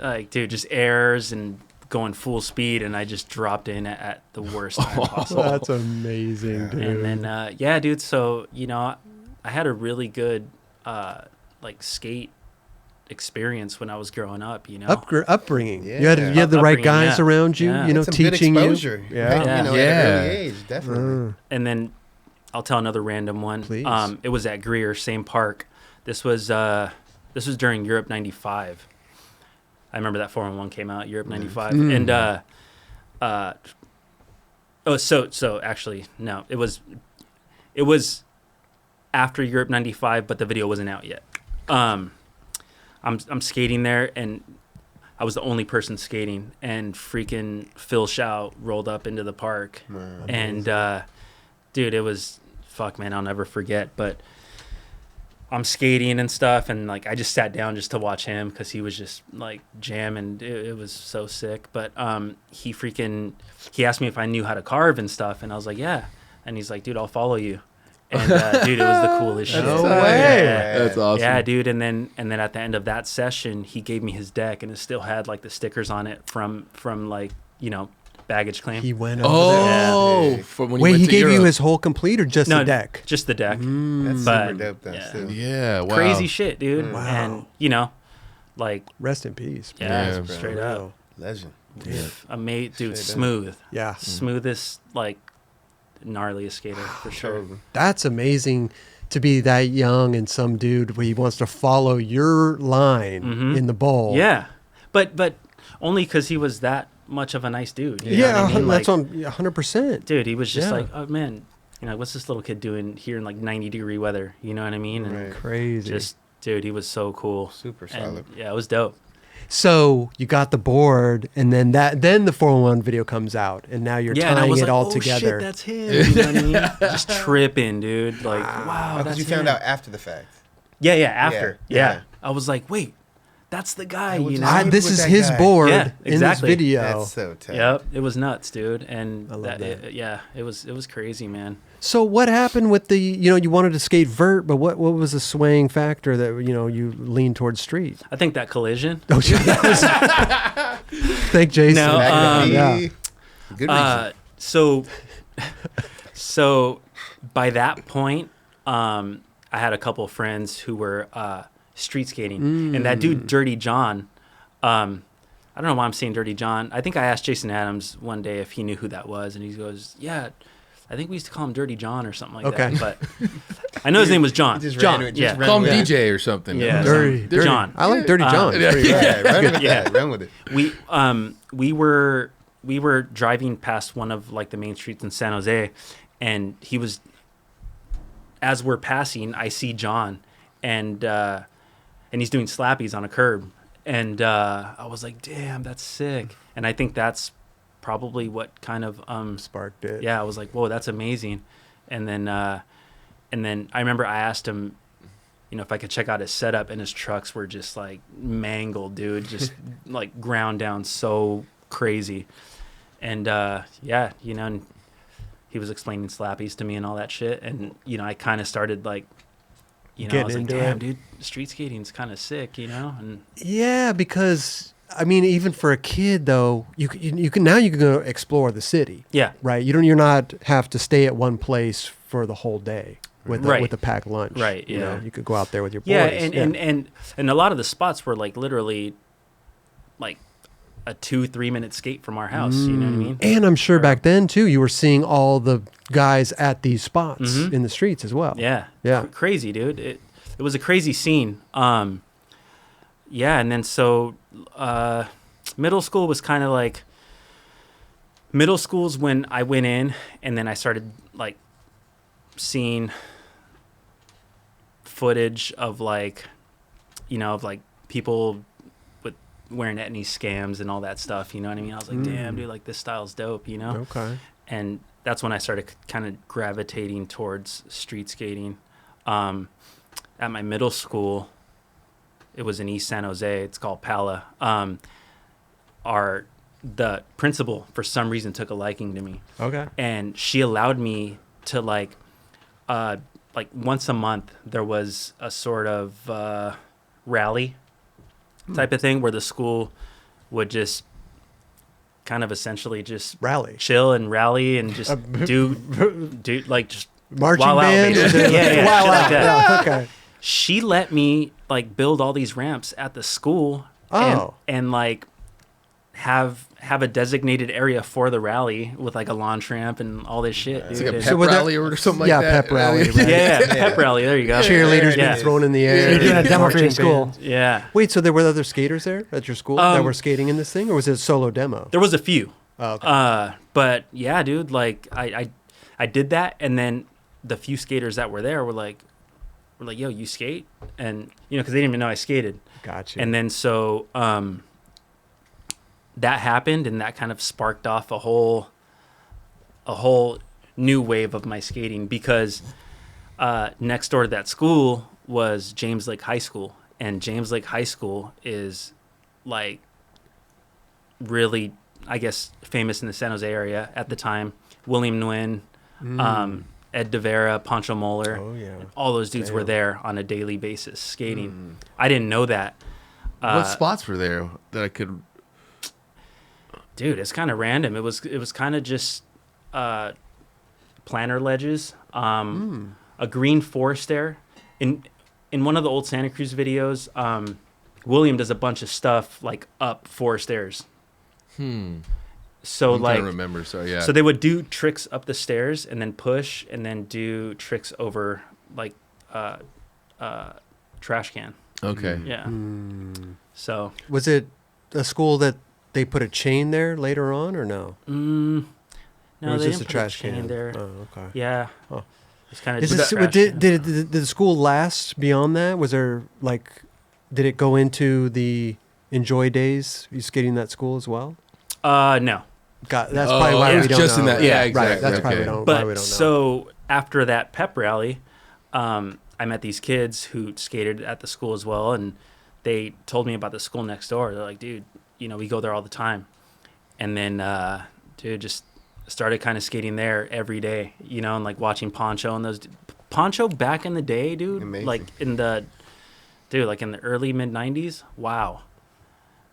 like, dude, just airs and going full speed, and I just dropped in at the worst time possible. That's amazing, dude. And then, yeah, dude. So you know, I had a really good like skate experience when I was growing up. You know, Upbringing. Yeah. You had the right Upbringing, guys yeah. around you. Yeah. You know, That's some good teaching exposure. you. Yeah. Yeah. You know, Yeah. at an early age, definitely. And then I'll tell another random one. Please. It was at Greer, same park. This was during Europe '95. I remember that 411 came out, Europe '95, and so actually no, it was after Europe '95, but the video wasn't out yet. I'm skating there, and I was the only person skating, and freaking Phil Shaw rolled up into the park, and dude, it was fuck, man, I'll never forget. But I'm skating and stuff, and like I just sat down just to watch him because he was just like jamming. It was so sick. But he asked me if I knew how to carve and stuff, and I was like, yeah. And he's like, dude, I'll follow you. And dude, it was the coolest shit. No way. Yeah. That's awesome. Yeah, dude. And then at the end of that session, he gave me his deck, and it still had like the stickers on it from like, you know, baggage claim. He went over Oh, Yeah. from when there. Wait, went he to gave you Europe. his whole complete or just the deck? Just the deck. That's But, super dope, though. yeah. Still. Yeah, wow. Crazy shit, dude. Wow. And you know, like, Rest in peace. yeah, Yeah, straight bro. up. Legend. Dude, Straight up. smooth. Yeah. Smoothest, like, gnarliest skater for sure. Totally. That's amazing to be that young and some dude where he wants to follow your line in the bowl. Yeah, but only because he was that much of a nice dude. You know Yeah, what I mean? that's Like, on 100%. dude, he was just Yeah. like, oh man, what's this little kid doing here in like 90-degree weather? You know what I mean? And Right. Crazy. just, dude, he was so cool. Super And, solid. yeah, it was dope. So you got the board, and then the 411 video comes out, and now you're Yeah, and I tying was it like, all oh together. shit, that's him. You know what I mean? Just tripping, dude. Like, wow, Because that's you found him. out after the fact. Yeah, after. Yeah. Yeah. I was like, wait, that's the guy, I was you know? just- This with is that his guy. board Yeah, in exactly. this video. That's so tight. Yep, it was nuts, dude. And I love that. it was crazy, man. So what happened with the, you wanted to skate vert, but what was the swaying factor that, you leaned towards street? I think that collision. Oh, yeah, that was, thank Jason. No, Back in the yeah. knee. Good reason. So by that point, I had a couple friends who were street skating, and that dude Dirty John, I don't know why I'm saying Dirty John. I think I asked Jason Adams one day if he knew who that was, and he goes, yeah, I think we used to call him Dirty John or something like Okay. that, but I know his name was John. Just John, ran with, yeah. just ran Call him with it. DJ or something. Yeah. Dirty, Dirty John. I like Dirty John. Yeah. Pretty good. Yeah, run with Yeah. that. Run with it. We were driving past one of like the main streets in San Jose, and he was, as we're passing, I see John, and he's doing slappies on a curb, and I was like, damn, that's sick. And I think that's probably what kind of Sparked it. yeah, I was like, whoa, that's amazing. And then I remember I asked him, if I could check out his setup, and his trucks were just like mangled, dude, just like ground down so crazy. And and he was explaining slappies to me and all that shit. And, I kind of started like, I Getting was like, into damn, it. dude, street skating's kind of sick, And Yeah, because even for a kid though, you can go explore the city, yeah, right? You're not have to stay at one place for the whole day with Right. with a packed lunch, Right, You yeah. you could go out there with your boys. yeah. And a lot of the spots were like literally like a 2-3 minute skate from our house. You know what I mean? And I'm sure back then too, you were seeing all the guys at these spots in the streets as well. Yeah. Yeah. Crazy, dude. It was a crazy scene. Yeah, and then so middle school was kind of like, middle school's when I went in, and then I started like seeing footage of like, of like people with wearing Etnies scams and all that stuff. You know what I mean? I was like, damn, dude, like this style's dope, Okay. And that's when I started kind of gravitating towards street skating. At my middle school, it was in East San Jose. It's called Pala. The principal, for some reason, took a liking to me, Okay. and she allowed me to like once a month there was a sort of rally type of thing where the school would just kind of essentially just Rally. chill and rally and just do like just Marching wild out, band. basically. Yeah, Wow, shit like that. yeah, okay. She let me like build all these ramps at the school Oh. and like have a designated area for the rally with like a launch ramp and all this shit. It's dude. like a And- pep So with that- rally or something like Yeah, that. pep rally, right. yeah, pep rally. There you go. Cheerleaders Yeah. being thrown in the air. So you're doing a demo for your Marching school. band. Yeah, Wait, so there were other skaters there at your school that Um, were skating in this thing, or was it a solo demo? there was a few. Oh, okay. But yeah, dude, like I did that, and then the few skaters that were there were like, yo, you skate? And because they didn't even know I skated. Gotcha. And then so that happened, and that kind of sparked off a whole new wave of my skating, because next door to that school was James Lake High School, and James Lake High School is like really, I guess, famous in the San Jose area at the time. William Nguyen, Ed DeVera, Pancho Moller, Oh, yeah. all those dudes were Damn. there on a daily basis skating. I didn't know that. What spots were there that I could? Dude, it's kind of random. It was kind of just planter ledges, a green forest there. In one of the old Santa Cruz videos, William does a bunch of stuff like up four stairs. So I'm like trying to remember. So yeah. so they would do tricks up the stairs and then push and then do tricks over like trash can. Okay. Yeah. So Was it a school that they put a chain there later on, or no? no, Or was they just didn't a put trash chain can there. Oh, okay. Yeah. Oh. It's kind of Is this, did the school last beyond that? Was there did it go into the Enjoi days? You skating that school as well? No. That's probably why we don't just know. in that. Yeah, Right. exactly. That's probably Okay. why we But don't know. so after that pep rally, I met these kids who skated at the school as well, and they told me about the school next door. They're like, dude, we go there all the time. And then, dude, just started kind of skating there every day, and like watching Poncho and those. Poncho back in the day, dude, Amazing. like in the early mid 90s. Wow.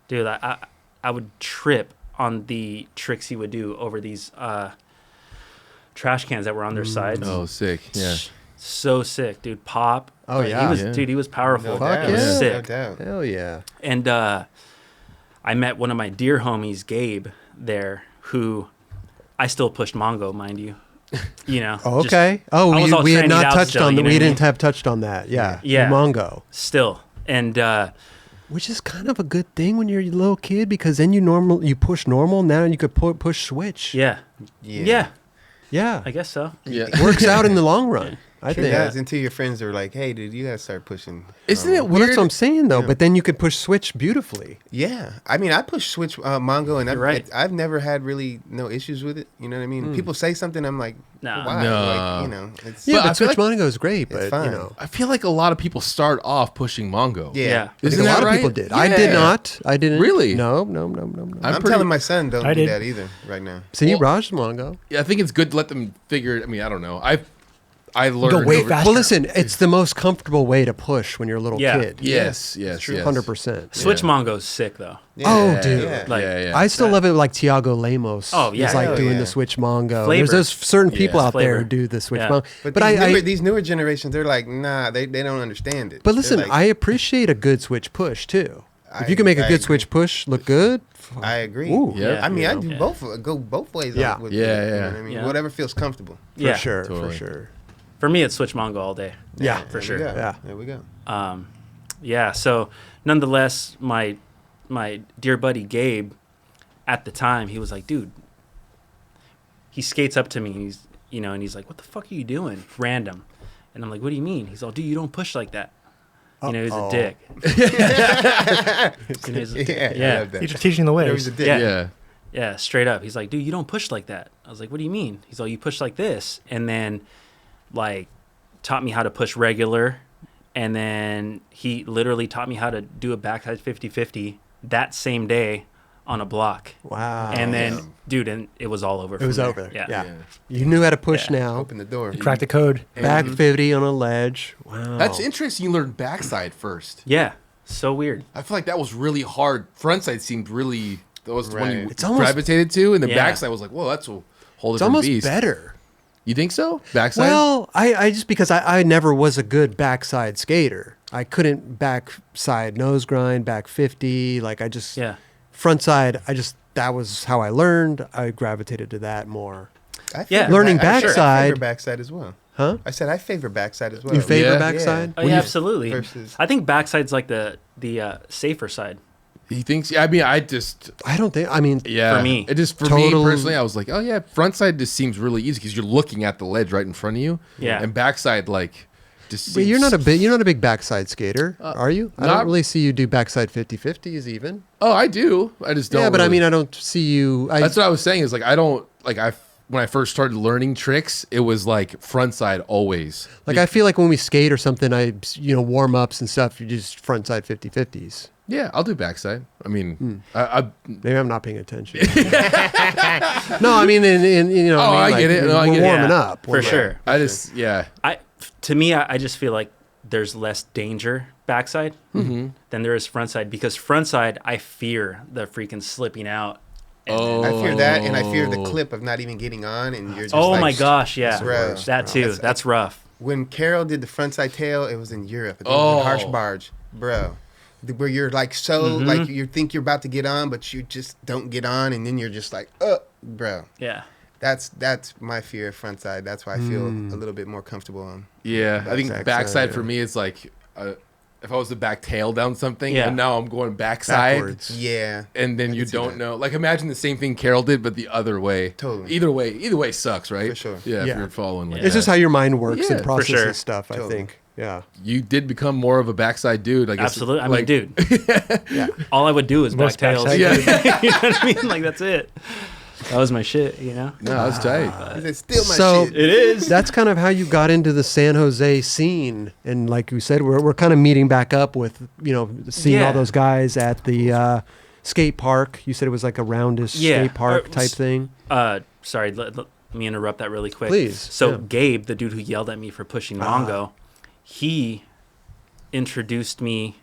Dude, I would trip on the tricks he would do over these trash cans that were on their sides. Oh, sick. Yeah. So sick, dude. Pop. Oh, Like, yeah. Dude, he was powerful. No Fuck doubt. It was yeah. sick. No doubt. Hell yeah. And I met one of my dear homies, Gabe, there, who I still pushed Mongo, mind you. Oh, okay. I was all we had trannied not out touched still, on that. you know We what I didn't mean? have touched on that. Yeah. Yeah. Mongo. Still. And Which is kind of a good thing when you're a little kid, because then you push normal. Now you could push switch. yeah. Yeah. Yeah. I guess so. Yeah. Works out in the long run. I It think. does, until your friends are like, "Hey, dude, you gotta start pushing." Isn't it Well, weird? that's what I'm saying, though. Yeah. But then you could push switch beautifully. Yeah, I mean, I push switch Mongo, and You're right. I've never had really no issues with it. You know what I mean? People say something, I'm like, Nah. why? No. Like, it's Yeah, But I but feel switch like Mongo is great. it's But fine. I feel like a lot of people start off pushing Mongo. yeah. Yeah. I think Isn't a that lot right? of people did. I did Yeah. not. I didn't. Really? No. I'm I'm pretty- telling my son don't I do did. that either right now. See, Well- Raj Mongo. Yeah, I think it's good to let them figure it. I mean, I don't know. I learned. way over- faster. Well, listen, it's the most comfortable way to push when you're a little Yeah. kid. Yes, yes, yes. 100%. Switch Yeah. Mongo's sick, though. Oh, Yeah, dude. Yeah. Like, yeah. I still love it like Tiago Lemos. Oh, yeah. He's like Hell doing yeah. the switch Mongo. Flavor. There's those certain people Yeah. out there Flavor. who do the switch Yeah. Mongo. But these newer generations, they're like, nah, they don't understand it. But They're listen, like, I appreciate a good switch push too. If you can make a I good agree. switch push look good, I agree. Ooh. Yeah. I mean, I Yeah. do Yeah. go both ways. Yeah. With Yeah, it, you know yeah. what I mean, Yeah. whatever feels comfortable. for Yeah. sure, Totally. for sure. For me, it's Switch Mongo all day. Yeah, for There sure. we go. Yeah. There we go. Yeah. So, nonetheless, my dear buddy Gabe, at the time, he was like, dude, he skates up to me. And he's like, what the fuck are you doing? Random. And I'm like, what do you mean? He's all, dude, you don't push like that. He's a dick. He's a- Yeah, I yeah. love that. He's just teaching the There ways. was a dick. Yeah. Yeah. Yeah, straight up. He's like, dude, you don't push like that. I was like, what do you mean? He's like, you push like this. And then, like, taught me how to push regular. And then he literally taught me how to do a backside 50-50 that same day on a block. Wow. And then, dude, and it was all over. it was from over. there. Yeah. Yeah. You knew how to push Yeah. now. Open the door. Crack the code. Back 50 on a ledge. Wow. That's interesting. You learned backside first. Yeah. So weird. I feel like that was really hard. Frontside seemed really. That was the one you Right. It's almost- gravitated to, and the Yeah. backside was like, whoa, that's a whole It's different almost beast. better. You think so? Backside? Well, I just because I never was a good backside skater. I couldn't backside nose grind, back 50. Like I just Yeah. front side. That was how I learned. I gravitated to that more. I Yeah. favor Learning I favor backside. backside as well. Huh? I said I favor backside as well. You favor Yeah. backside? Oh, When yeah, you- absolutely. versus- I think backside's like the safer side. He thinks. I mean, I just. I don't think. I mean, Yeah. For me. It just for Total- me personally, I was like, oh yeah, frontside just seems really easy because you're looking at the ledge right in front of you. Yeah. And backside like just. but you're seems- not a big backside skater, are you? I not- don't really see you do backside 50-50s even. Oh, I do. I just don't. Yeah, but I really- mean, I don't see you. That's what I was saying. Is like I don't like when I first started learning tricks, it was like frontside always. Like I feel like when we skate or something, warm ups and stuff. You just frontside 50-50s. Yeah, I'll do backside. I mean, I Maybe I'm not paying attention. No, I mean, Oh, I get it. No, I we're get it. warming Yeah, up for sure. I just yeah. To me, I just feel like there's less danger backside than there is frontside, because frontside, I fear the freaking slipping out. And I fear that, and I fear the clip of not even getting on, and you're just oh like, my gosh, yeah, Bro. that too. That's rough. When Carol did the frontside tail, it was in Europe. It was Oh. in Harsh Barge, bro. Where you're like like you think you're about to get on, but you just don't get on, and then you're just like, bro. Yeah, That's my fear of front side. That's why I feel a little bit more comfortable on. Yeah, I think Backside, backside for yeah. me is like if I was to back tail down something, Yeah. and now I'm going backside, Backwards. Yeah. and then I you can see don't that. know. Like imagine the same thing Carol did, but the other way. Totally. Either way sucks, right? For sure. Yeah, Yeah. if you're following. Like It's just that. how your mind works Yeah, and for processes sure. stuff, I Totally. think. Yeah. You did become more of a backside dude. I guess. Absolutely. I like, mean, dude, Yeah. all I would do is back Most tails. backside You know what I mean? Like, that's it. That was my shit, you know? No, that's tight. It's still my So- shit. It is. That's kind of how you got into the San Jose scene. And like you said, we're kind of meeting back up with, seeing Yeah. all those guys at the skate park. You said it was like a roundish Yeah. skate park Or- type thing. Sorry, let me interrupt that really quick. Please, So yeah. Gabe, the dude who yelled at me for pushing Mongo, he introduced me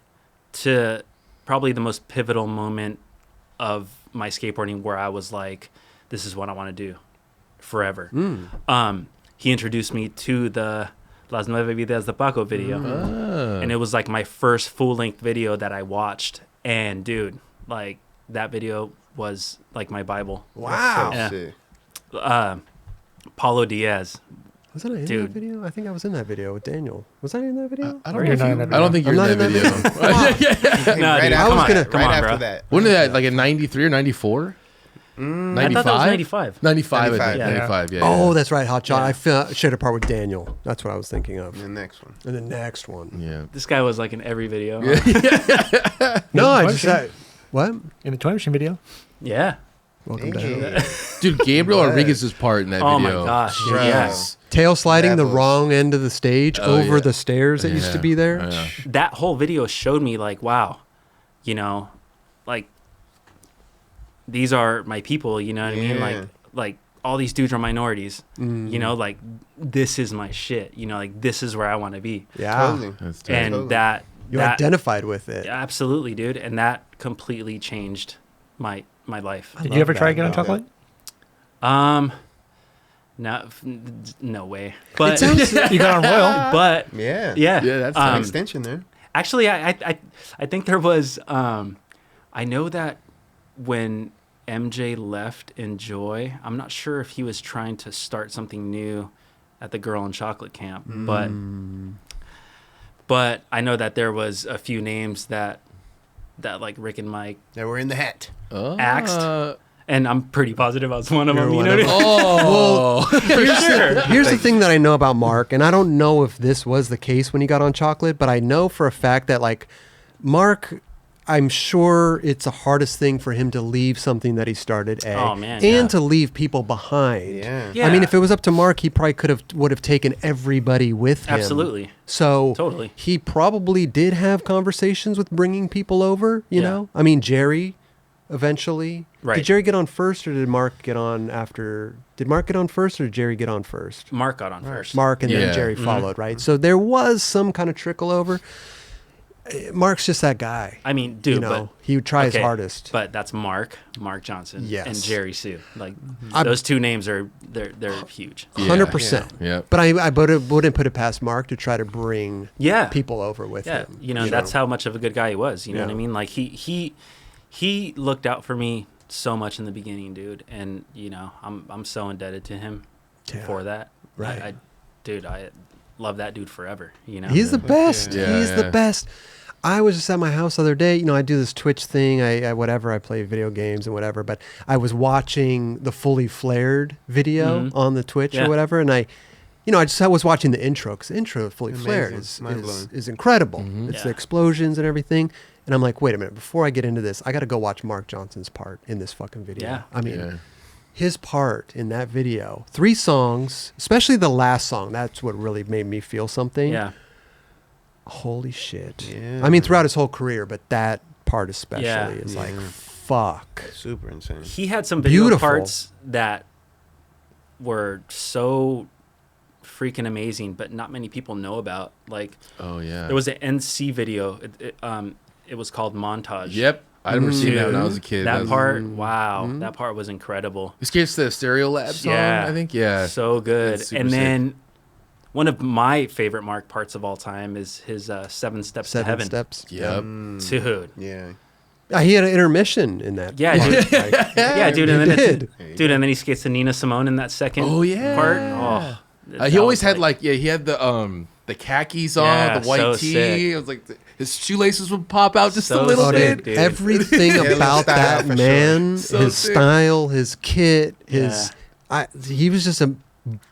to probably the most pivotal moment of my skateboarding where I was like, this is what I want to do forever. He introduced me to the Las Nueve Vidas de Paco video. And it was like my first full-length video that I watched. And dude, like that video was like my Bible. Wow. Yeah. Shit. Paulo Diaz. Was I in that Dude. video? I think I was in that video with Daniel. Was I in that video? I You're don't, not in that I don't think you're I'm in not that in video. Hey, No, dude, after, I was gonna- come right on, after bro. that. When did that? Like in '93 or '94? I thought that was 95. 95, I think. 95, yeah. 95, yeah. Oh, yeah. that's right, Hot Shot. Yeah. I shared a part with Daniel. That's what I was thinking of. The next one. And the next one. Yeah. This guy was like in every video. No, I What? just what? In the Toy Machine video. Yeah. Welcome to Hey. Dude, Gabriel What? Rodriguez's part in that Oh my video. gosh. Bro. Yes. tail sliding the Levels. wrong end of the stage Oh, over yeah. the stairs that used to Yeah. be there. Yeah. That whole video showed me like, wow, like these are my people, you know what I mean? Yeah. Like all these dudes are minorities. Mm. Like this is my shit. Like this is where I want to be. Yeah. Totally. That's tight. And Totally. that You that identified with it. absolutely, dude, and that completely changed my life. I Did love you ever try that, again on though. chocolate? No way. But You got on Royal. but Yeah. yeah, Yeah, that's An um, extension there. actually, I think there was. I know that when MJ left Enjoi, I'm not sure if he was trying to start something new at the Girl in Chocolate camp, but I know that there was a few names that like Rick and Mike That we're in the hat. axed. And I'm pretty positive I was one of You're them. You one know of what I mean? Oh. Here's the thing that I know about Mark, and I don't know if this was the case when he got on chocolate, but I know for a fact that like Mark, I'm sure it's the hardest thing for him to leave something that he started, Oh, man, and yeah. to leave people behind. Yeah. Yeah. I mean, if it was up to Mark, he probably would have taken everybody with him. Absolutely. So Totally. he probably did have conversations with bringing people over. You Yeah. know, I mean, Jerry, eventually. Right. Did Jerry get on first, or did Mark get on after? Did Mark get on first, or did Jerry get on first? Mark got on first. Mark and Yeah. then Jerry followed, right? So there was some kind of trickle over. Mark's just that guy. I mean, dude, you know, he would try his okay, hardest. But that's Mark Johnson, Yes. and Jerry Sue. Like I- those two names are they're huge. 100%. Yeah. But I wouldn't put it past Mark to try to bring Yeah. people over with Yeah, him. that's how much of a good guy he was. You know what I Yeah. mean? Like he looked out for me so much in the beginning, dude. And I'm so indebted to him Yeah. for that. Right. I love that dude forever. You know. He's the best. Yeah, He's the yeah. best. I was just at my house the other day. You know, I do this Twitch thing. I play video games and whatever. But I was watching the fully flared video on the Twitch Yeah. or whatever, and I was watching the intro because the intro of fully Amazing. flared Mind-blowing. is incredible. It's the Yeah. explosions and everything. And I'm like, wait a minute, before I get into this, I got to go watch Mark Johnson's part in this fucking video. Yeah. I mean, Yeah. his part in that video, 3 songs, especially the last song, that's what really made me feel something. Yeah. Holy shit. Yeah. I mean, throughout his whole career, but that part especially Yeah. is like, Yeah. fuck. Super insane. He had some video Beautiful. parts that were so freaking amazing, but not many people know about. Like Oh yeah. there was an NC video. It was called Montage. Yep. I remember seeing that when I Dude, was a kid. That was- part, wow, that part was incredible. This gets the Stereo Lab song, Yeah. I think. Yeah. So good. That's super And sick. then one of my favorite Mark parts of all time is his 7 Steps to 7 Heaven. steps. Yep. Dude, Yeah. He had an intermission in that. Yeah, part. dude. Yeah, dude. And He then did. and then he skates to Nina Simone in that second Oh, yeah. part. Oh, He that always was had he had the khakis on, Yeah, the white so tee. sick. It was like his shoelaces would pop out just a So little Oh, sick, dude, dude. everything Yeah, about style that for man, So his sick. style, his kit, he was just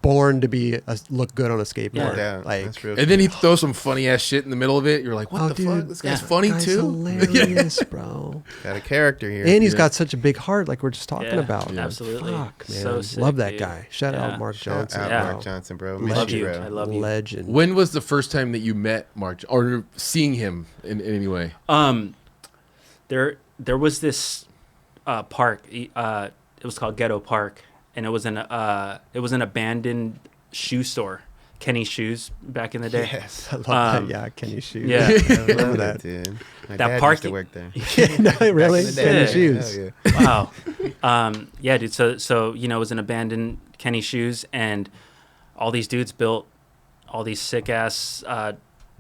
born to look good on a skateboard. No doubt. Like, That's real. And then he throws some funny ass shit in the middle of it. You're like, what oh, the dude, fuck? This guy's yeah. funny guy's too. hilarious, bro. got a character here. And he's got such a big heart, like we're just talking Yeah, about. Yeah. absolutely. Fuck, man. So sick, Love that dude. guy. Shout Yeah. out Marc Shout Johnson. out Yeah. Marc Johnson, bro. Love Miss you, you. bro. I love you. Legend. When was the first time that you met Mark or seeing him in any way? There was this park. It was called Ghetto Park, and it was an abandoned shoe store, Kenny's Shoes back in the day. Yes. I love that. Yeah, Kenny Shoes. Yeah. I Remember love that. it, dude. My That dad park- used to work there. No, really? Back in the Kenny day. Shoes. Hell yeah. Wow. Yeah, dude. So it was an abandoned Kenny Shoes, and all these dudes built all these sick ass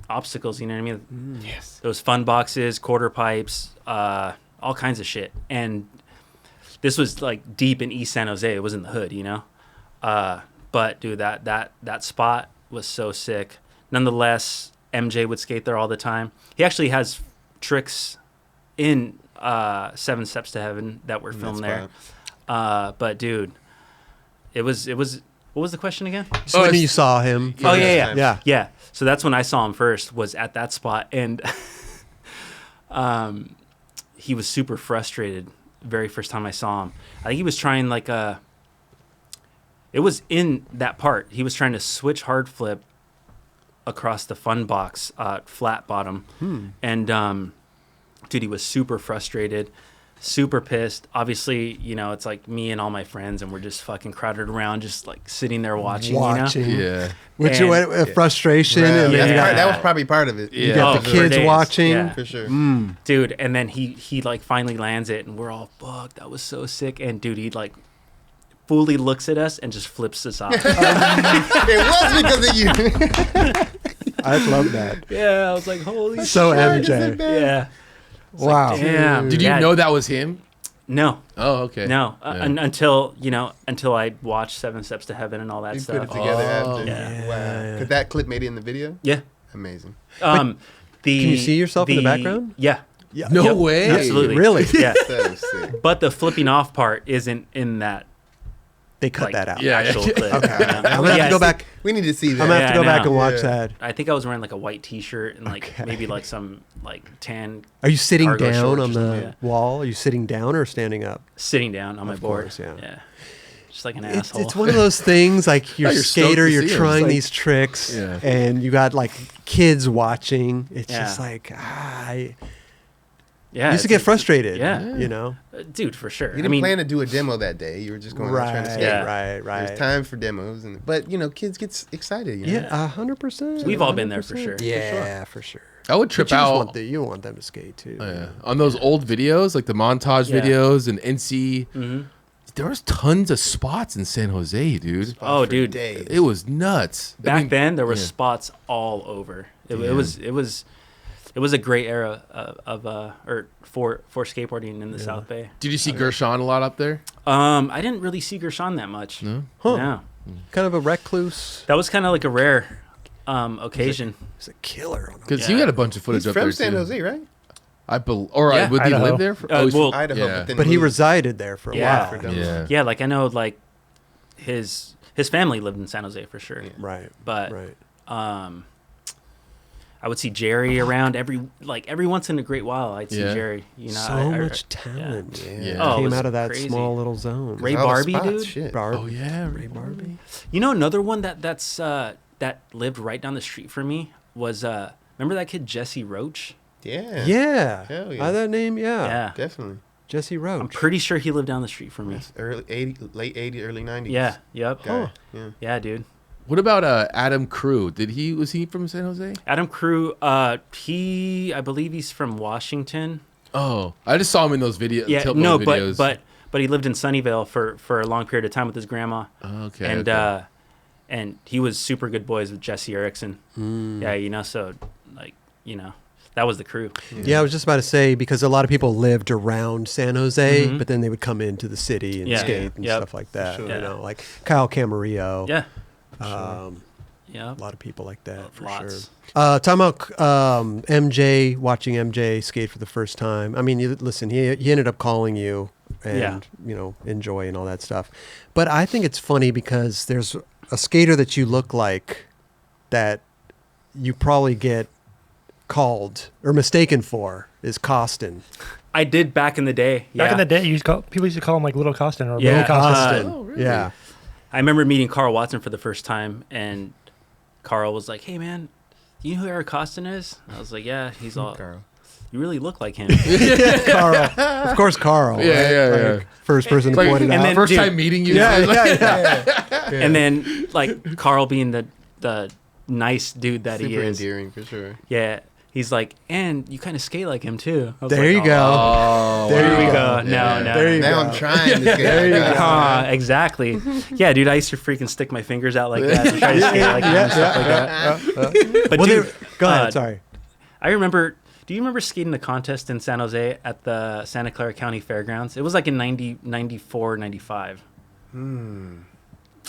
obstacles. You know what I mean? Yes. Those fun boxes, quarter pipes, all kinds of shit. And this was like deep in East San Jose. It was in the hood, you know. But dude, that spot was so sick. Nonetheless, MJ would skate there all the time. He actually has tricks in 7 Steps to Heaven that were filmed there. But dude, it was. What was the question again? So when you saw him. Oh yeah. Yeah. Yeah. So that's when I saw him first, was at that spot, and he was super frustrated. Very first time I saw him, I think he was trying it was in that part. He was trying to switch hard flip across the fun box, flat bottom, and dude, he was super frustrated, super pissed. Obviously, it's like me and all my friends, and we're just fucking crowded around, just like sitting there watching. Yeah. Which And- went frustration. Right. And then Yeah. you got, That was probably part of it. you Yeah. got Oh, the for kids days. watching. Yeah. For sure. Dude, and then he like finally lands it, and we're all, fuck, that was so sick. And dude, he like fully looks at us and just flips us off. It was because of you. I love that. Yeah, I was like, holy So shit. MJ. Yeah. Wow. Damn. Did you Yeah. know that was him? No, Oh, okay. no. Yeah. Until I watched 7 Steps to Heaven and all that You put stuff. it together Oh. after. Yeah. Wow. Because that clip made it in the video? Yeah. Amazing. Can you see yourself in the background? Yeah. Yeah. No Yep, way. Absolutely. Really? Yeah. So sick. But the flipping off part isn't in that They cut like, that out. Yeah. actual clip. Okay. you know? I'm going to have Yeah, to go back. We need to see that. I'm going to have to Yeah, go back I know. and watch Yeah. that. I think I was wearing like a white T-shirt and like Okay. maybe like some like tan, Are you sitting cargo down shorts on or the something, yeah. wall? Are you sitting down or standing up? sitting down on my Of board. course, yeah. Just like an It's, asshole. it's one of those things like you're a You're stoked skater, to you're see 'em. trying It's like- these tricks, Yeah. and you got like kids watching. It's Yeah. just like, I yeah, used to get frustrated. yeah. You know? dude, for sure. You didn't plan to do a demo that day. You were just going out trying to skate. Yeah. right. There's time for demos, but kids get excited. You know? Yeah, 100%. We've all been there for 100%. sure. Yeah, for sure. I would But trip you just out. want you want them to skate too. Oh, yeah. On those old videos, like the montage Yeah. videos and NC, Mm-hmm. there was tons of spots in San Jose, dude. Oh, For dude. days. It was nuts. Back then, there were yeah. spots all over. It Yeah. was a great era for skateboarding in the South Bay. Did you see Gershon a lot up there? I didn't really see Gershon that much. No. Huh. No. Kind of a recluse. That was kind of like a rare occasion. He's a killer. On Because Yeah. you had a bunch of footage He's up from there San too. Jose, right? Yeah, would he Idaho. live there? For, Uh, he's well, Idaho. Yeah. But, then but he moved. resided there for a Yeah. while. For yeah. Yeah, like I know, like his family lived in San Jose for sure. Yeah. Right. But Right. I would see Jerry around every once in a great while. I'd see Yeah. Jerry. You know, So much talent. Yeah. Yeah. Oh, it Came was out of that crazy. small little zone. Ray All the Barbie, spots, dude? Shit. Oh yeah, Ray Barbie. You know, another one that lived right down the street from me was remember that kid Jesse Roach? Yeah. Yeah. Hell yeah. By that name, yeah. Yeah. Definitely. Jesse Roach. I'm pretty sure he lived down the street from me. That's late 80s, early 90s. Yeah. Yep. Guy. Yeah. Yeah, dude. What about Adam Crew? Was he from San Jose? Adam Crew, I believe he's from Washington. Oh, I just saw him in those videos. Yeah, Tilt no, Mode videos. but he lived in Sunnyvale for a long period of time with his grandma. Okay. And okay. and he was super good boys with Jesse Erickson. Yeah, so like, That was the crew. Yeah, I was just about to say, because a lot of people lived around San Jose, Mhm. but then they would come into the city and Yeah. skate and Yep. stuff like that. sure. You Yeah. know, like Kyle Camarillo. Yeah. A lot of people like that for Lots. sure. Talking about MJ, watching MJ skate for the first time. I mean, listen, he ended up calling you and, Enjoi and all that stuff. But I think it's funny because there's a skater that you look like that you probably get called or mistaken for is Costin. I did back in the day. Back in yeah. the day, people used to call him like Little Costin or Yeah. Little Costin. Costin. Yeah. I remember meeting Carl Watson for the first time, and Carl was like, "Hey, man, do you know who Eric Costin is?" I was like, "Yeah." He's all, Carl. "You really look like him." Carl. Of course, Carl. Yeah, right? yeah, Like, first person to Like, point it and out. then- First dude. time meeting you. yeah. And then, like, Carl being the nice dude that he Super is. endearing for sure. Yeah. He's like, "And you kind of skate like him, too." I was There like, you go. Oh, There Here you we go. go. No, no. There you Now go. I'm trying to skate. There you like go. that. Exactly. Yeah, dude, I used to freaking stick my fingers out like that and try to skate like him and stuff like that. But Well, dude, go ahead. Sorry. I remember. Do you remember skating the contest in San Jose at the Santa Clara County Fairgrounds? It was like in 94, 95.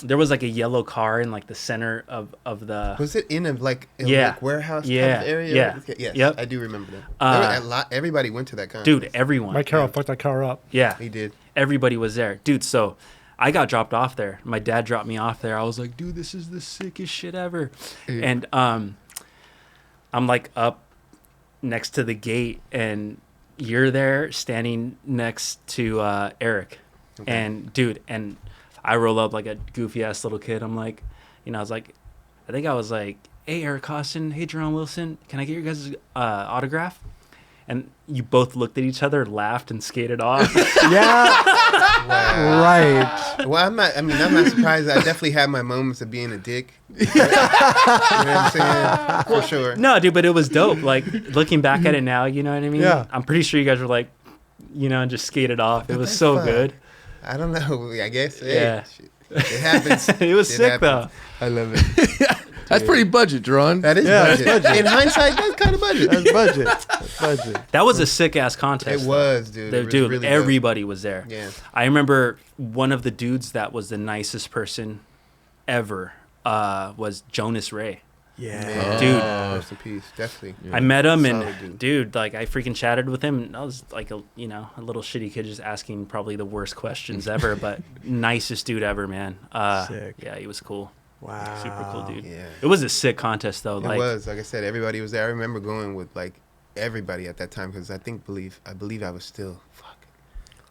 There was like a yellow car in like the center of the. Was it in a Yeah. warehouse Yeah. type of area? Yeah. Yes, Yep. I do remember that. Everybody went to that contest. Dude, everyone. Mike Carroll fucked that car up. Yeah, He did. everybody was there, dude. So I got dropped off there. My dad dropped me off there. I was like, dude, this is the sickest shit ever. And I'm like up next to the gate, and you're there standing next to Eric. And dude, and I roll up like a goofy ass little kid. I'm like, I was like, I was like, "Hey, Eric Costin, hey, Jerome Wilson, can I get your guys' autograph?" And you both looked at each other, laughed, and skated off. Yeah. Right. Well, I'm not surprised. I definitely had my moments of being a dick. You know what I'm saying? For sure. No, dude, but it was dope. Like, looking back at it now, you know what I mean? Yeah. I'm pretty sure you guys were like, and just skated off. It was that's so fun. good. I don't know. I guess. Yeah. Shit. It happens. It was It sick, happens. I love it. That's pretty budget, Dron. That is Yeah, budget. In hindsight, that's kind of budget. That's budget. That's budget. That was a sick ass contest. It was, dude. It was Dude, really dope. everybody was there. Yeah. I remember one of the dudes that was the nicest person ever was Jonas Ray. Yeah. Man. Dude. Rest in peace. Definitely. I met him, Solid and dude. like, I freaking chatted with him, and I was like a little shitty kid just asking probably the worst questions ever, but nicest dude ever, man. Sick. Yeah, he was cool. Wow. Super cool dude. Yeah. It was a sick contest though. It was. Like I said, everybody was there. I remember going with like everybody at that time because I believe I was still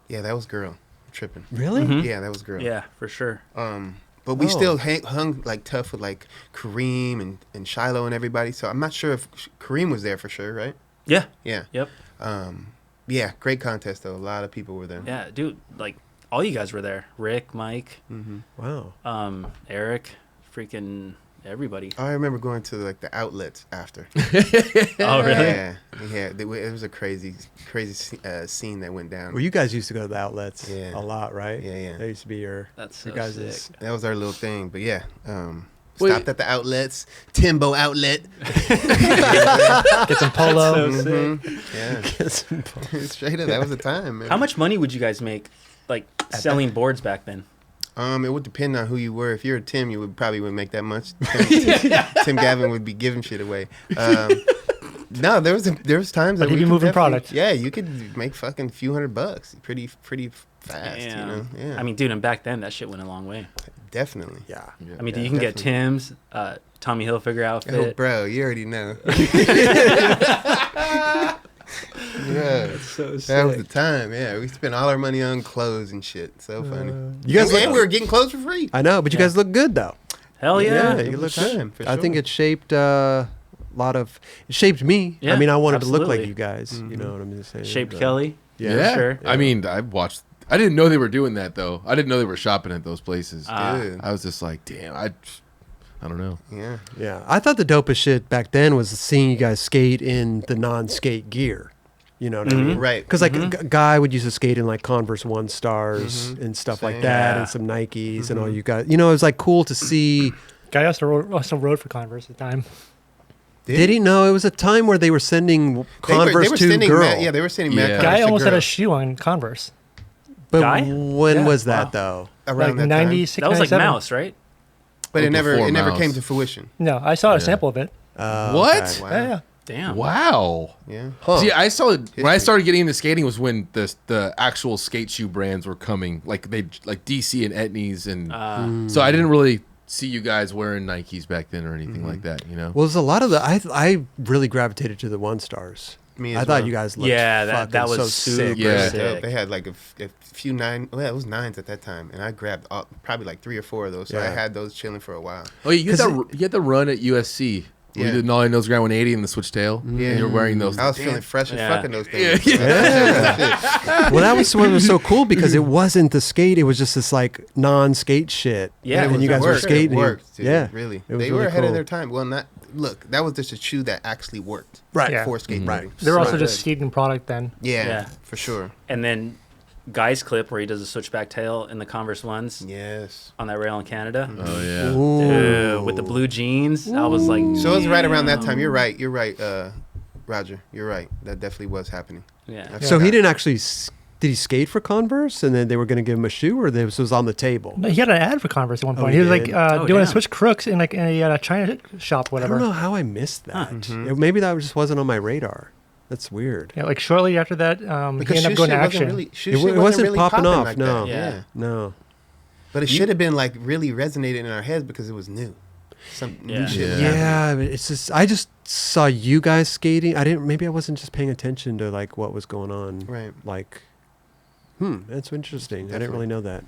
Yeah, that was girl. I'm tripping. Really? Mhm. Yeah, that was girl. Yeah, for sure. But we Oh. still hung like tough with like Kareem and Shiloh and everybody. So I'm not sure if Kareem was there for sure, right? Yeah. Yeah. Yep. Yeah, great contest though. A lot of people were there. Yeah, dude. Like, all you guys were there. Rick, Mike, Wow. Eric, freaking everybody. I remember going to like the outlets after. Oh, really? Yeah, yeah. It was a crazy scene that went down. Well, you guys used to go to the outlets Yeah. a lot, right? Yeah, yeah. That used to be your That's your so guys' sick. That was our little thing. But yeah, Wait. stopped at the outlets, Timbo outlet. Get some polo. So sick. Yeah, straight up. That was the time, man. How much money would you guys make, like, selling boards back then? It would depend on who you were. If you're a Tim, you probably wouldn't make that much. Tim Gavin would be giving shit away. No, there was times that But he'd we be could moving definitely- product. Yeah, you could make fucking few $100, pretty fast. Damn. You know, yeah. I mean, dude, and back then that shit went a long way. definitely. Yeah. I mean, Yeah, you can get definitely. Tim's, Tommy Hilfiger Oh, outfit. bro, you already know. Yeah, So that was the time. Yeah, we spent all our money on clothes and shit. So funny. You guys and we were getting clothes for free. I know, but you guys look good though. Hell yeah. you look time, good. for I think sure. it shaped it shaped me. Yeah, I mean, I wanted to look like absolutely. you guys. You know what I'm saying? Shaped But- Kelly. Yeah. sure. I mean, I watched. I didn't know they were doing that though. I didn't know they were shopping at those places. Dude. I was just like, damn. I don't know. Yeah. Yeah. I thought the dopest shit back then was seeing you guys skate in the non-skate gear. You know what I mean? Right. Because like a guy would used to skate in like Converse One Stars and stuff like Same. that, Yeah. and some Nikes and all you guys. You know, it was like cool to see. Guy also rode for Converse at the time. Did he? No, it was a time where they were sending Converse to sending girl. they were sending Yeah. mad Converse Guy to almost had girl. a shoe on Converse. But Guy? when Yeah. was that Wow. though? around Like that time. 96, That was like 97. Mouse, right? But it Before never Mouse. came to fruition. No, I saw a Yeah. sample of it. What? Okay. Wow. Yeah. Damn. Wow. Yeah. Huh. See, I saw it when I History. started getting into skating was when the actual skate shoe brands were coming, like DC and Etnies, and so I didn't really see you guys wearing Nikes back then or anything like that. You know. Well, there's a lot of the. I really gravitated to the One Stars. Me I as thought well. you guys looked Yeah, fucking that was so super sick. Yeah. sick. They had like a few nine. Well, it was nines at that time, and I grabbed probably like 3 or 4 of those. So I Yeah. had those chilling for a while. Oh, you had 'Cause you had the run at USC. Yeah. Yeah. You did nollie nose ground 180 and the switch tail. Yeah. And you're wearing those. I was feeling fresh as Yeah. fucking those things. Yeah. Well, that was what was so cool because it wasn't the skate; it was just this like non-skate shit. Yeah, and it you guys were worked. skating. It worked, dude. Yeah, Really. It was They really were ahead cool. of their time. Well, not look. That was just a shoe that actually worked. Right. Yeah. For skateboarding. Right. They were also So just good. skating product then. Yeah, Yeah. for sure. And then Guy's clip where he does a switchback tail in the Converse ones Yes. on that rail in Canada. Oh yeah. Dude, with the blue jeans, I was like, So it was right around that time. You're right. You're right, Roger. You're right. That definitely was happening. yeah. I So he forgot. didn't actually. Did he skate for Converse, and then they were going to give him a shoe, or this was on the table? No, he had an ad for Converse at one Oh, point. he he was did? like Oh, doing a damn. switch crooks in like in a China shop, I whatever. don't know how I missed that. Maybe that just wasn't on my radar. That's weird. Yeah, like shortly after that, he Because ended up shoe going to shit wasn't action. really. Shoe It shit wasn't wasn't really popping off, like no. that. Yeah. No. But it should have been like really resonated in our heads because it was new. Some Yeah. new shit. was Yeah. happening. Yeah, but it's just I just saw you guys skating. I didn't. Maybe I wasn't just paying attention to like what was going on. Right. Like, that's interesting. I didn't Definitely. really know that.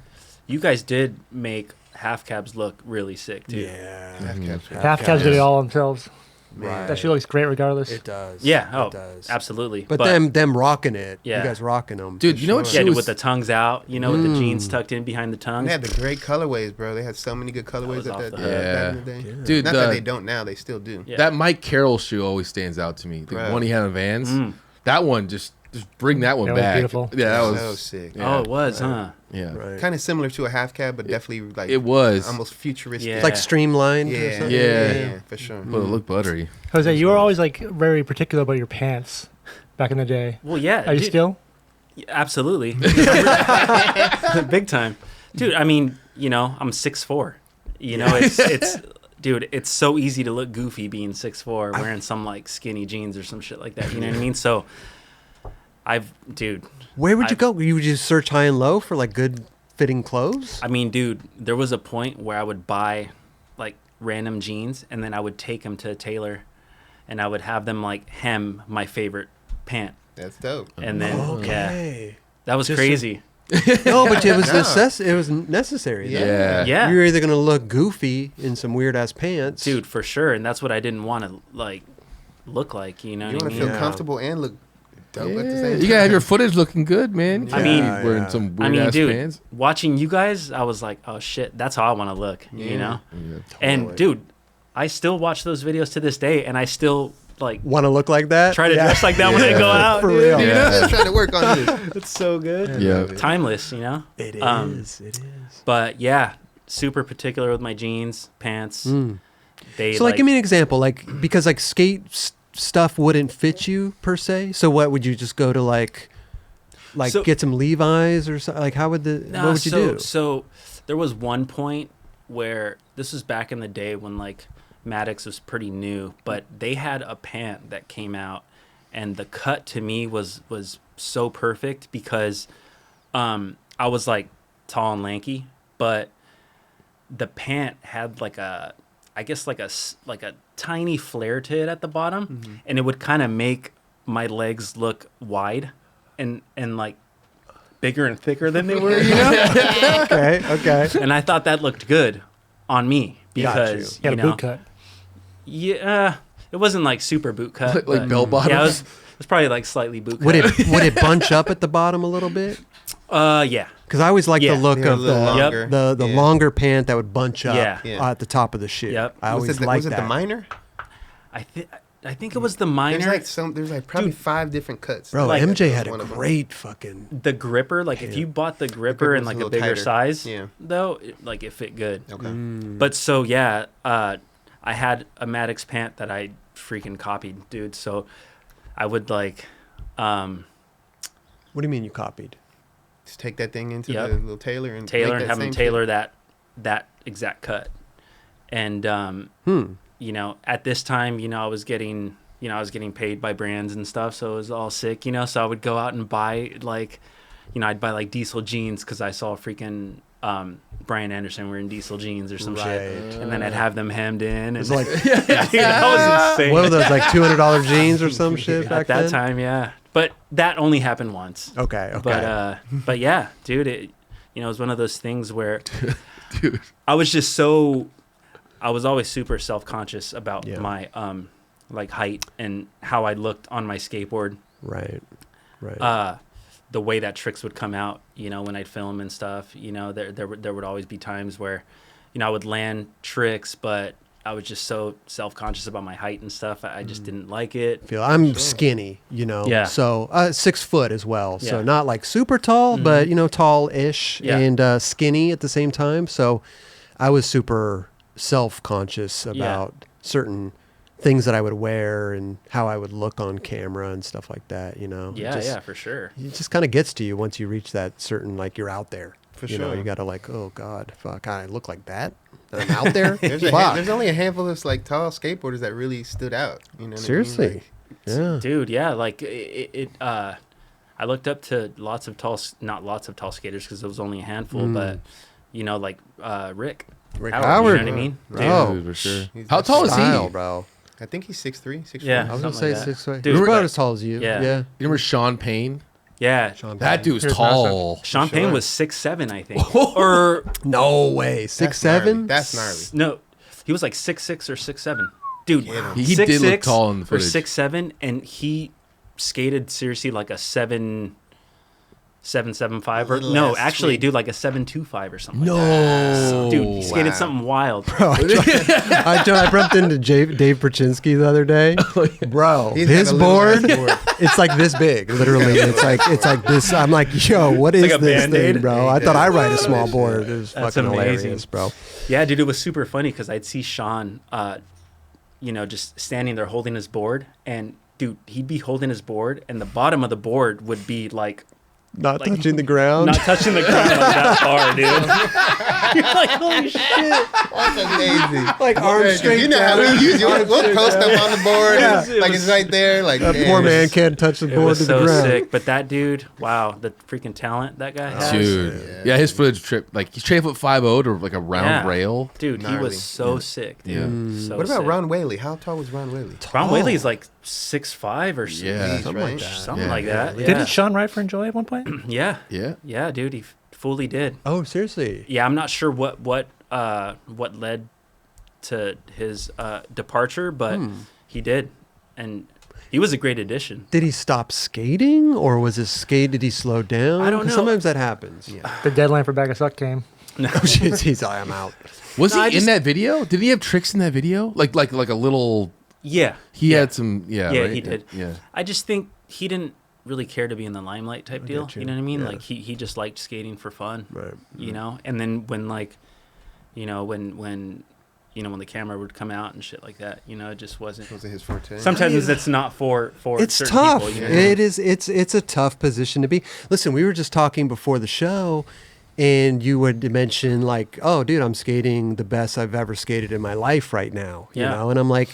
You guys did make half cabs look really sick too. Yeah. Half caps. Half cabs did it all themselves. Man. That shoe looks great regardless. It does. Yeah. Oh, it does. absolutely. But them rocking it. Yeah. You guys rocking them, Dude, you know what Yeah, shoe dude, was- with the tongues out, with the jeans tucked in behind the tongues. They had the great colorways, bro. They had so many good colorways was at off that the back hook. in the day. Yeah. Dude, Not the- that they don't now. They still do. Yeah. That Mike Carroll shoe always stands out to me. The Right. one he had on Vans. Mm. That one just bring that one That was back. beautiful. Yeah, that was so sick. Yeah. Oh, it was, huh? Yeah. Right. Kind of similar to a half cab, but definitely like It was. almost futuristic. Yeah. Like streamlined. or Yeah, something? Yeah. for sure. But it looked buttery. Jose, you were always like very particular about your pants back in the day. Well, yeah. Are you dude, still? Absolutely. Big time. Dude, I mean, I'm 6'4". It's dude, it's so easy to look goofy being 6'4", wearing some like skinny jeans or some shit like that. You know what I mean? So Where would you go? You would just search high and low for like good fitting clothes? I mean, dude, there was a point where I would buy like random jeans and then I would take them to a tailor and I would have them like hem my favorite pant. That's dope. And then, Okay. that was Just crazy. No, but it was No. it was necessary. though. Yeah. Yeah. You're either gonna look goofy in some weird ass pants, Dude, for sure. And that's what I didn't want to like look like, you know You what I want to mean? feel Yeah. comfortable and look dope at the Yeah. same time. You gotta have your footage looking good, man. I mean- Can't be wearing some weird I mean, ass dude, pants. watching you guys, I was like, oh shit, that's how I want to look, you Yeah. know? Yeah. And dude, I still watch those videos to this day and I still like want to look like that. try to dress like that when I go out. For dude. real. Yeah. I'm trying to work on this. It's so good. Yeah. Timeless, you know? It is. It is. But yeah, super particular with my jeans, pants. They So, like, give me an example, like because like stuff wouldn't fit you per se. So, what would you just go to like So- get some Levi's or something? Like, how would Nah, what would you do? So there was one point where this was back in the day when like Maddox was pretty new, but they had a pant that came out, and the cut to me was so perfect because I was like tall and lanky, but the pant had like a tiny flare to it at the bottom, and it would kind of make my legs look wide and like bigger and thicker than they were, you know? Okay. And I thought that looked good on me because You had you a know, boot cut. yeah, it wasn't like super boot cut, Like but- bell bottoms. Yeah, it was probably like slightly boot cut. Would it bunch up at the bottom a little bit? Yeah, Because I always like Yeah. the look Yeah, a of little the longer. the Yeah. longer pant that would bunch up Yeah. Yeah. at the top of the shoe. Yep. I Was always it like the that. minor? I think it was the minor. There's like probably 5 different cuts. Bro, Like- MJ had a One of them. great fucking. The gripper, like if you bought the gripper gripper in was like a a little bigger tighter. size, Yeah. though, it fit good. Okay. But so yeah, I had a Maddox pant that I freaking copied, dude. So I would like, What do you mean you copied? Just take that thing into Yep. the little tailor and tailor make and that have them same tailor shit. that exact cut. And Hmm. you know, at this time, you know, I was getting paid by brands and stuff, so it was all sick, you know. So I would go out and buy like, you know, I'd buy like Diesel jeans because I saw freaking Brian Anderson wearing Diesel jeans or some shit, Right. and then I'd have them hemmed in. And It's like dude, that was insane. what were those, like $200 jeans or some shit back At that then? time, yeah. But that only happened once. Okay. Okay. But yeah, dude, it, you know, it was one of those things where Dude. I was always super self-conscious about Yeah. my like height and how I looked on my skateboard. Right. Right. The way that tricks would come out, you know, when I'd film and stuff, you know, there would always be times where, you know, I would land tricks, but I was just so self-conscious about my height and stuff. I just didn't like it. I'm skinny, you know. Yeah. So 6 foot as well. So Yeah. not like super tall, but you know, tall-ish Yeah. and skinny at the same time. So I was super self-conscious about certain things that I would wear and how I would look on camera and stuff like that. You know. Yeah, Just- yeah, for sure. It just kind of gets to you once you reach that certain, like, you're out there. For you know, sure. you got to like, oh God, fuck, I look like that. And I'm out there. There's Fuck. only a handful of like tall skateboarders that really stood out. You know what Seriously. I mean? Yeah. Dude, yeah, like I looked up to not lots of tall skaters because there was only a handful, but you know, like Rick Rick Howard, Howard. you know what I mean? Like, oh, Dude, for sure. He's How like tall is he? style, bro. I think he's 6'3", 6'4". Yeah. I was going to Something say like that. 6 foot. Dude, He's about but- as tall as you. Yeah. Yeah. You remember Sean Payne? Yeah. Sean That Payne. dude's Here's tall. Sean sure. Payne was 6'7", I think. Or No way. That's 6'7"? gnarly. That's gnarly. no, he was like 6'6" or 6'7". Dude, Get him. He did look 6'6" tall in the or footage. 6'7", and he skated seriously like a 7.75 or Little no, ass actually, tweak. dude, like a 7.25 or something. No. Like that. Dude, he skated Wow. something wild. Bro, I bumped into Dave Perchinsky the other day. Bro, He's his got a little board, ass board. it's like this big, literally. It's like this. I'm like, yo, what is like a this Band-Aid. thing, bro? I thought I ride a small board. It was That's fucking amazing. hilarious, bro. Yeah, dude, it was super funny because I'd see Sean, you know, just standing there holding his board, and dude, he'd be holding his board, and the bottom of the board would be like Not touching the ground. not touching the ground like that far, dude. You're like, holy shit! That's amazing. Like arms Yeah, 'cause straight you know how down. we use you. We'll post up on the board. Yeah. Like it's right there. Like That damn. poor man can't touch the It board was to the so ground. sick. But that dude, wow, the freaking talent that guy has. Dude. Yeah, his footage trip. Like, he's training foot 5'0" to like a round Yeah. rail. Dude, he Gnarly. was so sick, dude. Yeah. So What about sick. Ron Whaley? How tall was Ron Whaley? Ron Oh. Whaley's like 6'5" or something. Yeah. Something like right? that. Something Yeah. like that. Yeah. Didn't Sean ride for Enjoi at one point? Yeah. Yeah. Yeah, dude, he fully did. Oh, seriously? Yeah, I'm not sure what led to his departure, but he did, and he was a great addition. Did he stop skating, or was his skate? Did he slow down? I don't 'Cause know. Sometimes that happens. The deadline for Bag of Suck came. No, Oh, shit, I'm out. Was No, I he in just- that video? Did he have tricks in that video? Like a little. yeah, He yeah. had some. Yeah. Yeah, right? he did. Yeah. I just think he didn't really care to be in the limelight type deal. get you. You know what I mean? Yeah. Like he just liked skating for fun. Right. You know, and then when like, you know, when the camera would come out and shit like that, you know, it just wasn't. Was it his forte? Sometimes it's not for It's certain tough. people. You know? It is. It's a tough position to be. Listen, we were just talking before the show, and you would mention like, "Oh, dude, I'm skating the best I've ever skated in my life right now." You Yeah. know, and I'm like,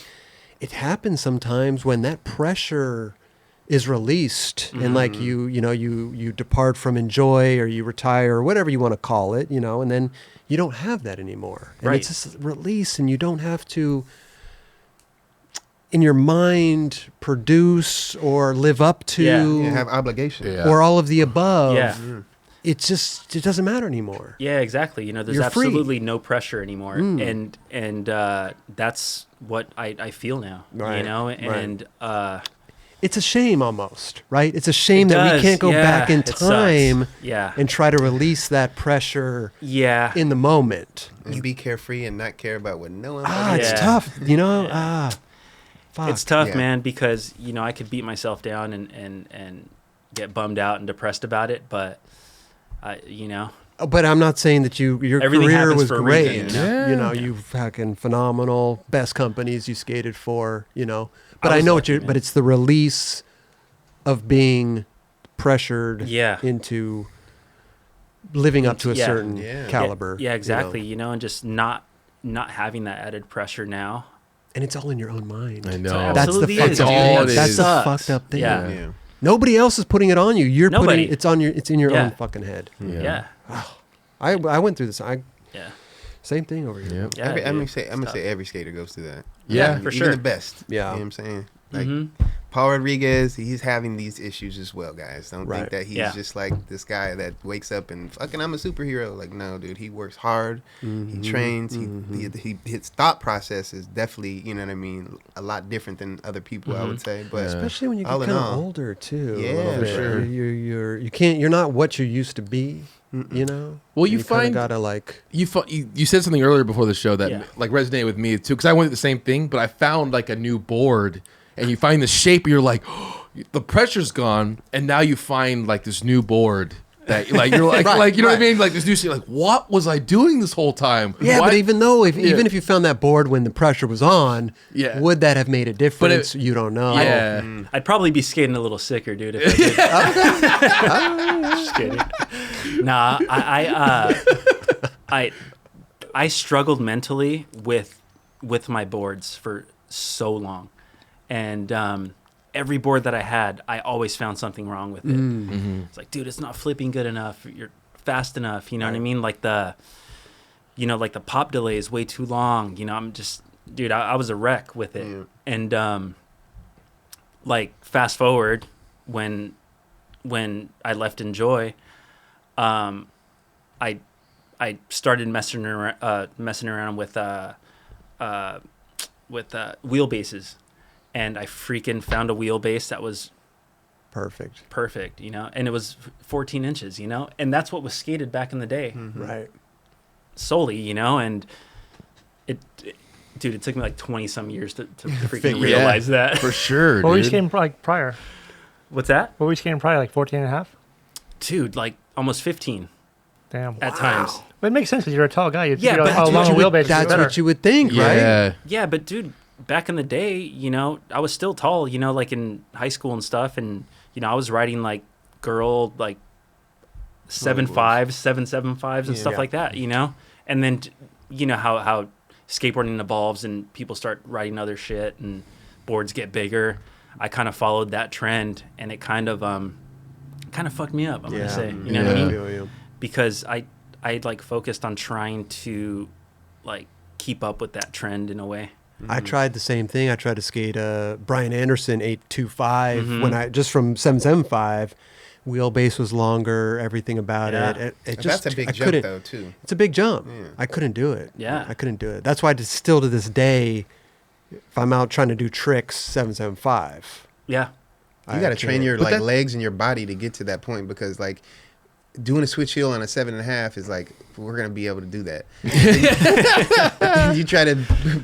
it happens sometimes when that pressure is released, and like you depart from Enjoi, or you retire, or whatever you want to call it, you know, and then you don't have that anymore, and Right. it's just release, and you don't have to in your mind produce or live up to You have obligation. Yeah. or all of the above. Yeah. It doesn't matter anymore. Yeah, exactly. You know, there's You're free. absolutely no pressure anymore, and that's what I feel now. Right, You know, right. and It's a shame almost, right? It's a shame It that we does, can't go yeah, back in it sucks. time Yeah. and try to release that pressure yeah, in the moment. And be carefree and not care about what no one. It's Yeah. tough, you know? Yeah. Fuck. it's tough, Yeah. man, because you know I could beat myself down and get bummed out and depressed about it, but you know, But I'm not saying that your Everything career happens was for a great. reason, you know? You know, Yeah. you fucking phenomenal, best companies you skated for. You know, but I I, was know lucky, what you. man. But it's the release of being pressured Yeah. into living up to a Yeah. certain Yeah. caliber. Yeah, exactly. You know? You know, and just not having that added pressure now. And it's all in your own mind. I know. So That's the absolutely fucked is, up. dude. all That it That's is. the sucks. fucked up thing. Yeah. Yeah. Nobody else is putting it on you. You're Nobody. putting it's on your. It's in your Yeah. own fucking head. Yeah. I went through this. Yeah. Same thing over here. Yep. Yeah. I'm gonna dude. say It's tough. every skater goes through that. Yeah, for Even sure. the best. Yeah. You know what I'm saying? Like Mhm. Paul Rodriguez, he's having these issues as well, guys. Don't Right. think that he's Yeah. just like this guy that wakes up and fucking I'm a superhero. Like, no, dude, he works hard. He trains. He his thought process is definitely, you know what I mean, a lot different than other people, I would say. But Especially when you get all in kind of all, older too. Yeah, a little for bit. sure. You can't. You're not what you used to be. You know. Well, And you kinda find- gotta like. You said something earlier before the show that Yeah. like resonated with me too, because I went through the same thing, but I found like a new board, and you find the shape, and you're like, the pressure's gone, and now you find like this new board that like you're like Right, like you know what I right. mean, like this new shape, like what was I doing this whole time? Yeah, Why- but even though Yeah. even if you found that board when the pressure was on, Yeah. would that have made a difference? You don't know. yeah. I'd probably be skating a little sicker, dude. If I did. Just kidding. Nah, I struggled mentally with my boards for so long, and every board that I had, I always found something wrong with it. It's like, dude, it's not flipping good enough. You're fast enough. You know what I mean? Like the pop delay is way too long. You know, I'm just, dude, I was a wreck with it. Yeah. And like fast forward when I left Enjoi, I started messing around with wheelbases, and I freaking found a wheelbase that was Perfect. you know, and it was 14 inches, you know, and that's what was skated back in the day Right. solely, you know, and dude, it took me like 20 some years to freaking Figure- realize that. For sure, What were you dude. skating like prior? What's that? What were you skating prior? Like 14 and a half? Dude, like almost 15 Damn. at times. But it makes sense because you're a tall guy. You'd Yeah, figure but out how that's long a what you wheelbase is That's better. what you would think, right? Yeah. Yeah, but dude, back in the day, you know, I was still tall, you know, like in high school and stuff, and you know, I was riding like girl like 7.5s, 7.75s and stuff Yeah. like that, you know. And then you know how skateboarding evolves and people start riding other shit and boards get bigger. I kind of followed that trend, and it kind of fucked me up. I'm gonna say, you know what I Yeah. mean? Feel you. Because I like focused on trying to like keep up with that trend in a way. I tried the same thing. I tried to skate Brian Anderson 825 Mm-hmm. when I just from 775. Wheelbase was longer. Everything about Yeah. it just That's a big I jump couldn't- though too. It's a big jump. Yeah. I couldn't do it. Yeah. I couldn't do it. That's why still to this day, if I'm out trying to do tricks, 775. Yeah. You got to train your But like that- legs and your body to get to that point, because like doing a switch heel on a 7.5 is like, we're gonna be able to do that. You try to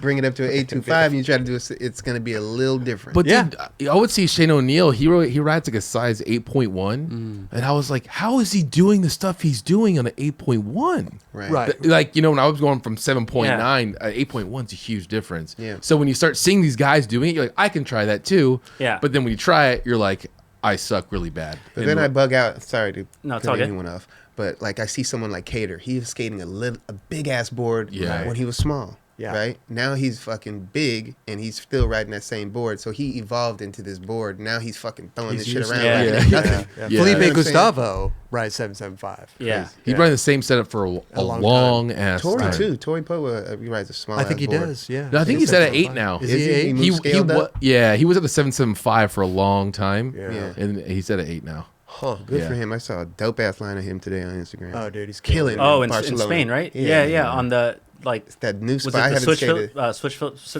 bring it up to an 825, and you try to do it's gonna be a little different. But Yeah. dude, I would see Shane O'Neill. He rides like a size 8.1, and I was like, how is he doing the stuff he's doing on an 8.1? Right. Like, you know, when I was going from 7.9, 8.1 is a huge difference. Yeah. So when you start seeing these guys doing it, you're like, I can try that too. Yeah. But then when you try it, you're like, I suck really bad. But And then I bug out. Sorry to No, it's cut all good. anyone off, but like I see someone like Cater. He was skating a big ass board Yeah. when he was small. Yeah. Right now he's fucking big, and he's still riding that same board. So he evolved into this board. Now he's fucking throwing He's this shit used around to like it. it's Yeah. nothing. Yeah. Yeah. Felipe You know what I'm saying? Gustavo rides 775. Yeah. He's Yeah. running the same setup for a long long ass Tori time. too. Tori Poa, he rides a small. I think ass he board. does. Yeah. No, I think he's at 8 now. Is Is he he? 8? He scaled up? He was at the 775 for a long time. Yeah. And he's at an 8 now. Huh. Good Yeah. for him. I saw a dope ass line of him today on Instagram. Oh, dude, he's Killing killing. it. Oh, in Barcelona. Spain, right? Yeah, Yeah. On the like, that new was spot. it I the haven't switch skated.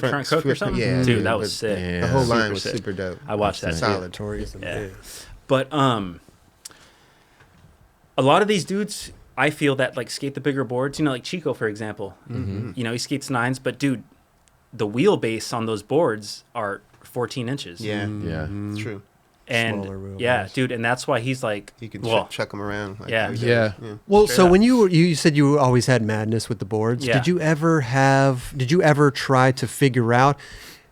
front crook or something? Yeah, dude, dude, that was but sick. Yeah. The whole Super line was sick. super dope. I watched that. Solid. Tori's Yeah. amazing. But a lot of these dudes, I feel that like skate the bigger boards. You know, like Chico, for example. Mm-hmm. You know, he skates 9s, but dude, the wheelbase on those boards are 14 inches. Yeah, Yeah. it's true. And Smaller wheelbase. yeah, dude, and that's why he's like, You can well, chuck them around. Like Yeah. how he Yeah. does. Well, Straight so up. when you said you always had madness with the boards, Yeah. did you ever try to figure out?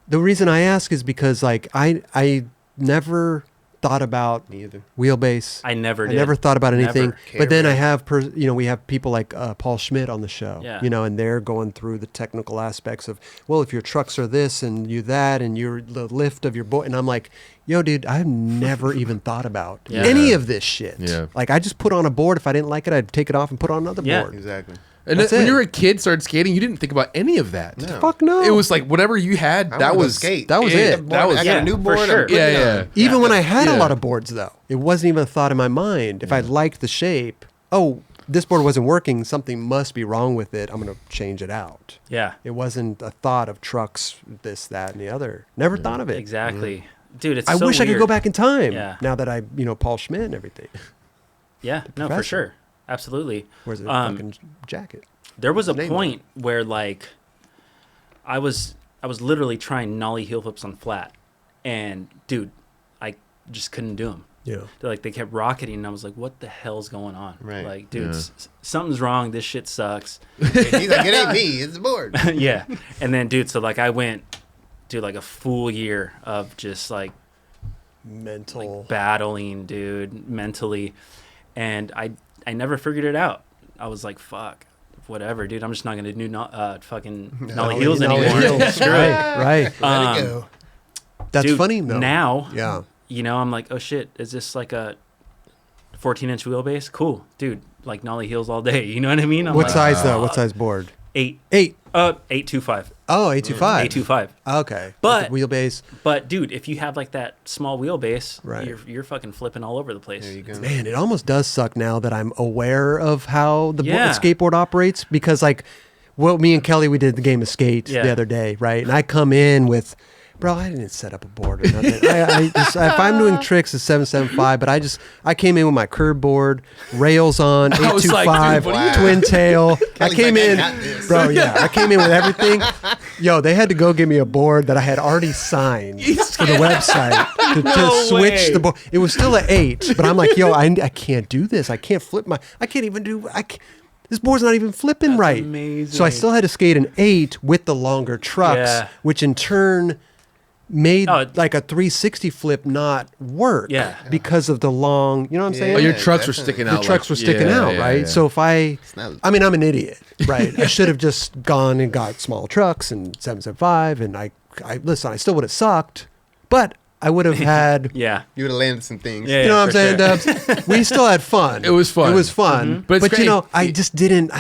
The reason I ask is because like I never thought about Me either. wheelbase. I never I did. never thought about anything. Never. But then I Caravan. have, we have people like Paul Schmidt on the show, Yeah. and they're going through the technical aspects of, well, if your trucks are this and you that and your the lift of your board. And I'm like, yo, dude, I've never even thought about Yeah. any of this shit. Yeah. Like I just put on a board. If I didn't like it, I'd take it off and put on another Yeah. board. Exactly. And That's then, when it. you were a kid, started skating, you didn't think about any of that. No. Fuck no. It was like whatever you had. I that wanna go was skate. that was it. Board, That was I got yeah, a new for board. I'm sure. putting Yeah, it yeah. on. Even when I had Yeah. a lot of boards, though, it wasn't even a thought in my mind. If I liked the shape, oh, this board wasn't working, something must be wrong with it. I'm going to change it out. Yeah, It wasn't a thought of trucks, this, that, and the other. Never thought of it. exactly. Dude, it's I so wish I could weird. go back in time. Yeah. Now that I, Paul Schmidt and everything. Yeah, no, for professor. sure. Absolutely. Where's the Um, fucking jacket? There was a Name on point where like I was literally trying nollie heel flips on flat, and dude, I just couldn't do them. Yeah. They kept rocketing, and I was like, "What the hell's going on?" Right. Like, dude, Yeah. something's wrong. This shit sucks. He's like, it ain't me. It's the board. Yeah, and then dude, so like I went, dude, like a full year of just like Mental. battling, dude, mentally, and I never figured it out. I was like, fuck, whatever, dude. I'm just not gonna do fucking nollie heels Nollie anymore. heels. Screw it. Right. Let it go. That's Dude, funny, though. Now, Yeah. I'm like, oh shit, is this like a 14-inch wheelbase? Cool, dude. Like nollie heels all day. You know what I mean? I'm What like, size, though? What size board? 8. 825. Oh, 825. 825. Okay. But- With the wheelbase. But dude, if you have like that small wheelbase, Right. you're fucking flipping all over the place. There you go. Man, it almost does suck now that I'm aware of how the Yeah. skateboard operates, because like what me and Kelly, we did the game of skate Yeah. the other day, right? And I come in with, bro, I didn't set up a board or nothing. If I'm doing tricks, it's 775, but I came in with my curb board, rails on, I was like, 825, dude, what are you twin tail. I Kelly's came like, I in, got this. bro, yeah, I came in with everything. Yo, they had to go give me a board that I had already signed for the website to No switch way. the board. It was still an 8, but I'm like, yo, I can't do this. I can't flip this board's not even flipping That's right. amazing. So I still had to skate an 8 with the longer trucks, Yeah. which in turn made Oh, like a 360 flip not work Yeah. because of the long, you know what I'm Yeah. saying? Oh, your Yeah, trucks were definitely. sticking The out. trucks were sticking out, right? So if not- I mean, I'm an idiot, right? I should have just gone and got small trucks and 775, and I listen, I still would have sucked, but I would have had, Yeah. You would have landed some things. Yeah. you know what I'm for saying, sure. Dubs? We still had fun. It was fun. It was fun. Mm-hmm. But But, it's you know, great. I just didn't,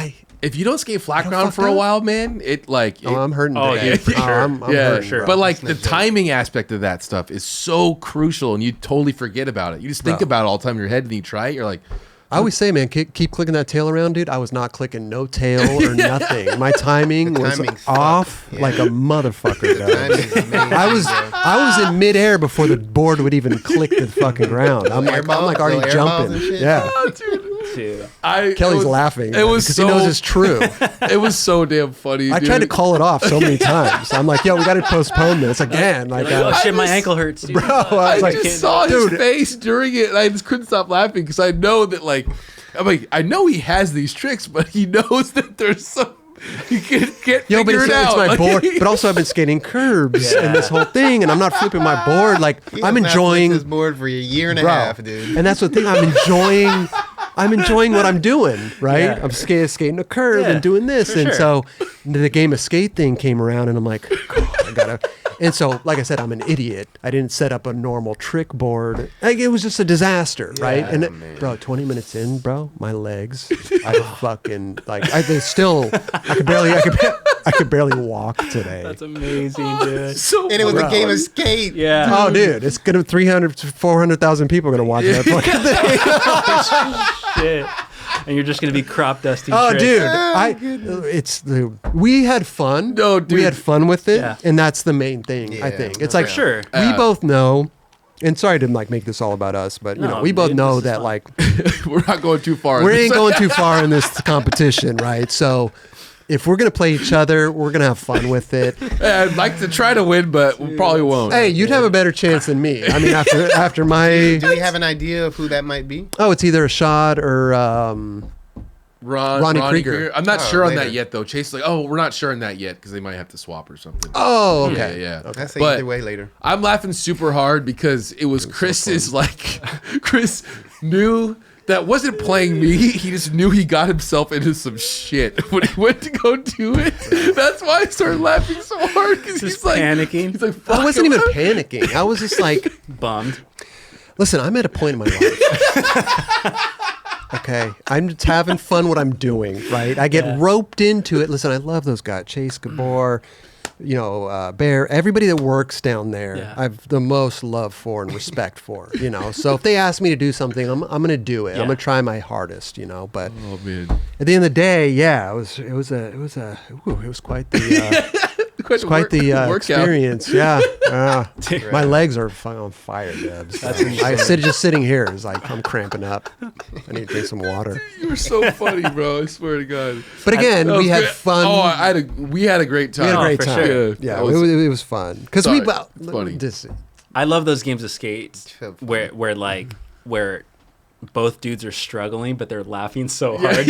if you don't skate flat I ground fucked for a up. while, man, it like oh, I'm hurting Oh, today. dude, for Oh, sure. I'm yeah, hurting, sure. bro. But like It's no the joke. timing aspect of that stuff is so crucial, and you totally forget about it. You just think Bro. about it all the time in your head, and you try it. You're like, I always say, man, keep clicking that tail around, dude. I was not clicking no tail or nothing. My timing The was timing's off fucked. like a motherfucker. Dog. Timing's amazing, I was in midair before the board would even click the fucking ground. I'm like already Little air balls jumping. and shit? Yeah, Dude. Kelly's laughing. It was because so he knows it's true. it was so damn funny. I dude. tried to call it off so many times. I'm like, yo, we got to postpone this again. Like, Oh shit, my just- ankle hurts, dude. bro, I was I like, just saw his dude. face during it, and I just couldn't stop laughing because I know that, like, I'm like, I know he has these tricks, but he knows that there's some he can't Yo, but figure it's it out. my Like, board. But also, I've been skating curbs and this whole thing, and I'm not flipping my board. Like, He I'm has not flipped enjoying. this board for a year and a Bro. half, dude. And that's the thing. I'm enjoying what I'm doing, right? Yeah. I'm skating a curve Yeah, and doing this. for And sure. so the game of skate thing came around, and I'm like, God, I gotta. And so, like I said, I'm an idiot. I didn't set up a normal trick board. Like, it was just a disaster, right? Yeah, And man. bro, 20 minutes in, bro, my legs, I fucking like. I could barely walk today. That's amazing, dude. so And it was Bro. a game of skate. Yeah. Oh, dude, it's gonna 300 to 400,000 people are gonna watch that fucking thing. Shit. And you're just gonna be crop dusting. Oh, tricks. dude, we had fun. No, dude. We had fun with it, Yeah. and that's the main thing. I Yeah, think it's for like sure. we both know. And sorry to like make this all about us, but No, we both dude, know this is that fun. like we're not going too far. we ain't going too far in this competition, right? So if we're gonna play each other, we're gonna have fun with it. I'd like to try to win, but we probably won't. Hey, you'd have a better chance than me. I mean, after my Do we have an idea of who that might be? it's either a shot or Ronnie Krieger. I'm not sure on later. that yet, though. Chase like, we're not sure on that yet because they might have to swap or something. oh, okay. Yeah. I say But- either way later. I'm laughing super hard because it was Chris's like Chris knew that wasn't playing me. He just knew he got himself into some shit when he went to go do it. That's why I started laughing so hard because he's like panicking. He's like, I "Fuck, wasn't even am I-" panicking. I was just like, Bummed. listen, I'm at a point in my life. Okay, I'm just having fun what I'm doing, right? I get roped into it. Listen, I love those guys, Chase Gabor, Bear, everybody that works down there. Yeah. I've the most love for and respect for, So if they ask me to do something, I'm going to do it. Yeah. I'm going to try my hardest, But Oh man, at the end of the day, it was quite the. Quite the workout. experience, yeah. My legs are on fire, Debs. Just sitting here is like I'm cramping up. I need to drink some water. You were so funny, bro. I swear to God. But again, That we was had great. fun. Oh, we had a great time. We had a great for time. sure. Yeah, that was- it was fun because Sorry, we funny. Just, I love those games of skates So funny. where both dudes are struggling, but they're laughing so hard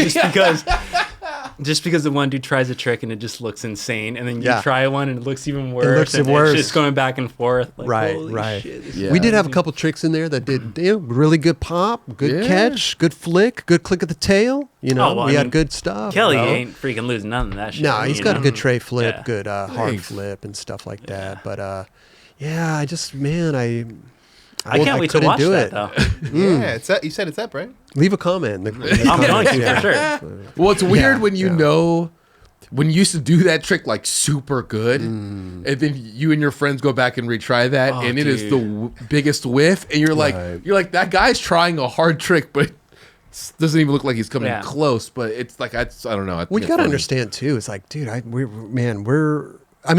just because the one dude tries a trick and it just looks insane, and then you try one and it looks even worse. looks and worse. It's just going back and forth. Like, Right, holy right. shit, this Yeah. is we did have a amazing. couple tricks in there that did really good pop, good Yeah. catch, good flick, good click of the tail. well, we I had mean, good stuff. Kelly bro. ain't freaking losing none of that shit. No, he's you got a know? good tray flip, Yeah. good hard Thanks. flip and stuff like that. But I just I can't wait to couldn't watch do that it. though. Yeah, it's up. You said it's up, right? Leave a comment. in the I'm going comments, to yeah. for sure. Well, it's weird Yeah, when you yeah. know when you used to do that trick like super good, and then you and your friends go back and retry that, Oh, and it is dude. the biggest whiff, and you're Right. like that guy's trying a hard trick, but it doesn't even look like he's coming Yeah. close. But it's like I don't know. I think Well, you it's got to funny. understand too. It's like, dude,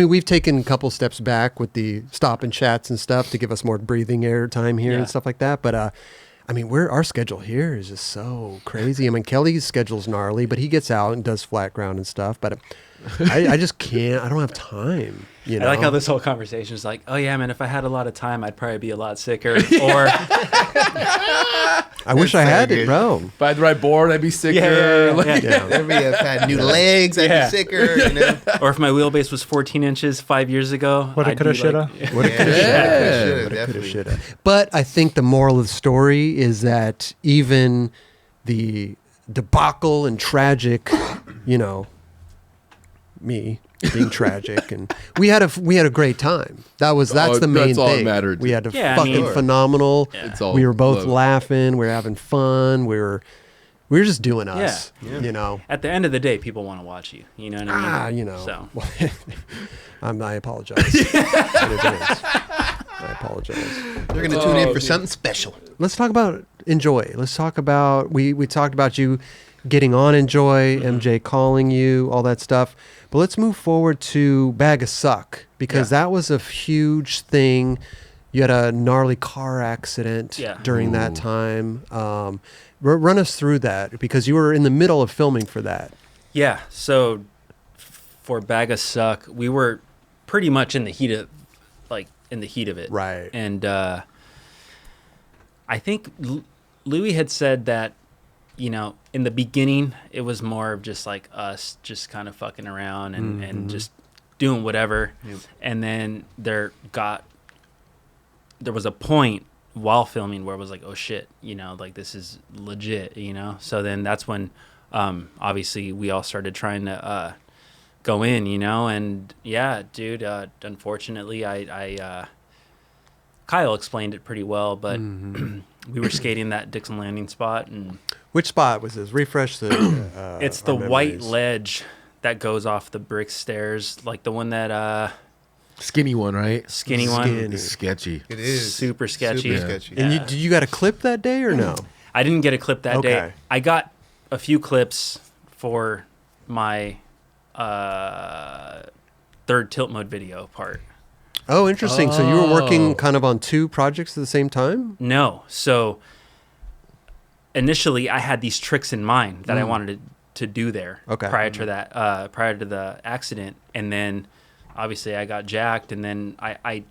we've taken a couple steps back with the stop and chats and stuff to give us more breathing air time here Yeah. and stuff like that. But our schedule here is just so crazy. I mean, Kelly's schedule's gnarly, but he gets out and does flat ground and stuff. But I just can't. I don't have time. I like how this whole conversation is like, oh yeah, man, if I had a lot of time, I'd probably be a lot sicker. Or I wish I so had good. it, bro. If I had the right board, I'd be sicker. yeah. Yeah. Every if I had new legs, I'd Yeah. be sicker. or if my wheelbase was 14 inches 5 years ago, Woulda, I'd coulda, be shoulda. like- What a Yeah, Yeah. Coulda, definitely. shoulda. But I think the moral of the story is that even the debacle and tragic, me being tragic, and we had a great time. That's the main that's all that thing. mattered. We had a Yeah, I fucking mean- phenomenal. Yeah. It's all We were both love. laughing. We were having fun. We were just doing us. Yeah. At the end of the day, people want to watch you. You know what I mean? So I apologize. in advance. I apologize. They're gonna tune in for something special. Let's talk about Enjoi. Let's talk about we talked about you getting on Enjoi, MJ calling you, all that stuff. But let's move forward to Bag of Suck because that was a huge thing. You had a gnarly car accident during that time. Run us through that because you were in the middle of filming for that. yeah. So for Bag of Suck, we were pretty much in the heat of it. Right. And I think Louis had said that, in the beginning, it was more of just like us just kind of fucking around and just doing whatever. Yep. And then there was a point while filming where it was like, oh shit, like this is legit, So then that's when obviously we all started trying to go in, and yeah, dude, unfortunately I Kyle explained it pretty well, but we were skating that Dixon Landing spot, and Which spot was this? Refresh the. it's the our white memories. ledge that goes off the brick stairs, like the one that Skinny one, right? skinny one. Skinny. It's sketchy. It is Super sketchy. Super sketchy. And Yeah. did you got a clip that day or no? I didn't get a clip that day. Okay. I got a few clips for my third tilt mode video part. Oh, interesting. So you were working kind of on two projects at the same time? No. So initially I had these tricks in mind that I wanted to do there prior to that, prior to the accident. And then obviously I got jacked, and then I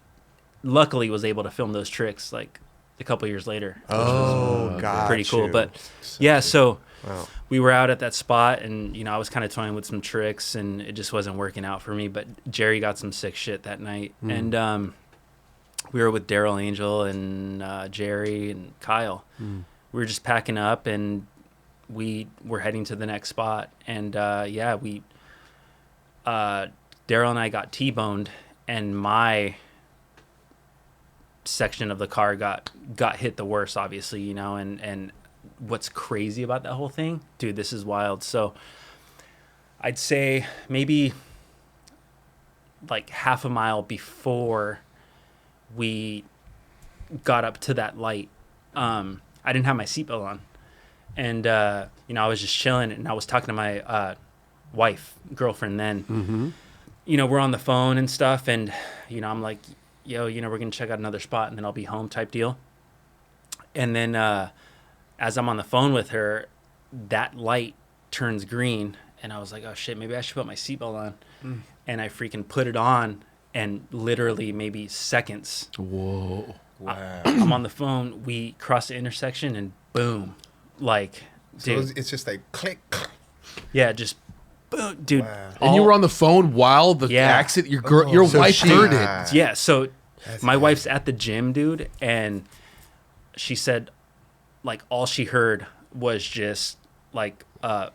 luckily was able to film those tricks like a couple years later. Oh, God. Pretty cool. But so we were out at that spot, and, you know, I was kind of toying with some tricks, and it just wasn't working out for me. But Jerry got some sick shit that night. And we were with Daryl Angel and Jerry and Kyle. We were just packing up, and we were heading to the next spot. And Daryl and I got T-boned, and my section of the car got hit the worst, obviously, you know. And what's crazy about that whole thing, dude, this is wild. So I'd say maybe like half a mile before we got up to that light, I didn't have my seatbelt on, and you know, I was just chilling, and I was talking to my girlfriend then. You know, we're on the phone and stuff, and, you know, I'm like, yo, you know, we're gonna check out another spot and then I'll be home type deal. And then as I'm on the phone with her, that light turns green, and I was like, oh shit, maybe I should put my seatbelt on. And I freaking put it on, and literally maybe seconds. Whoa. Wow. I'm on the phone, we cross the intersection, and boom. Like, So dude. it's just like click. Yeah, just boom, dude. Wow. And you were on the phone while the accident. Your So wife she- heard it. Yeah, so That's my crazy. wife's at the gym, dude, and she said, like, all she heard was just like a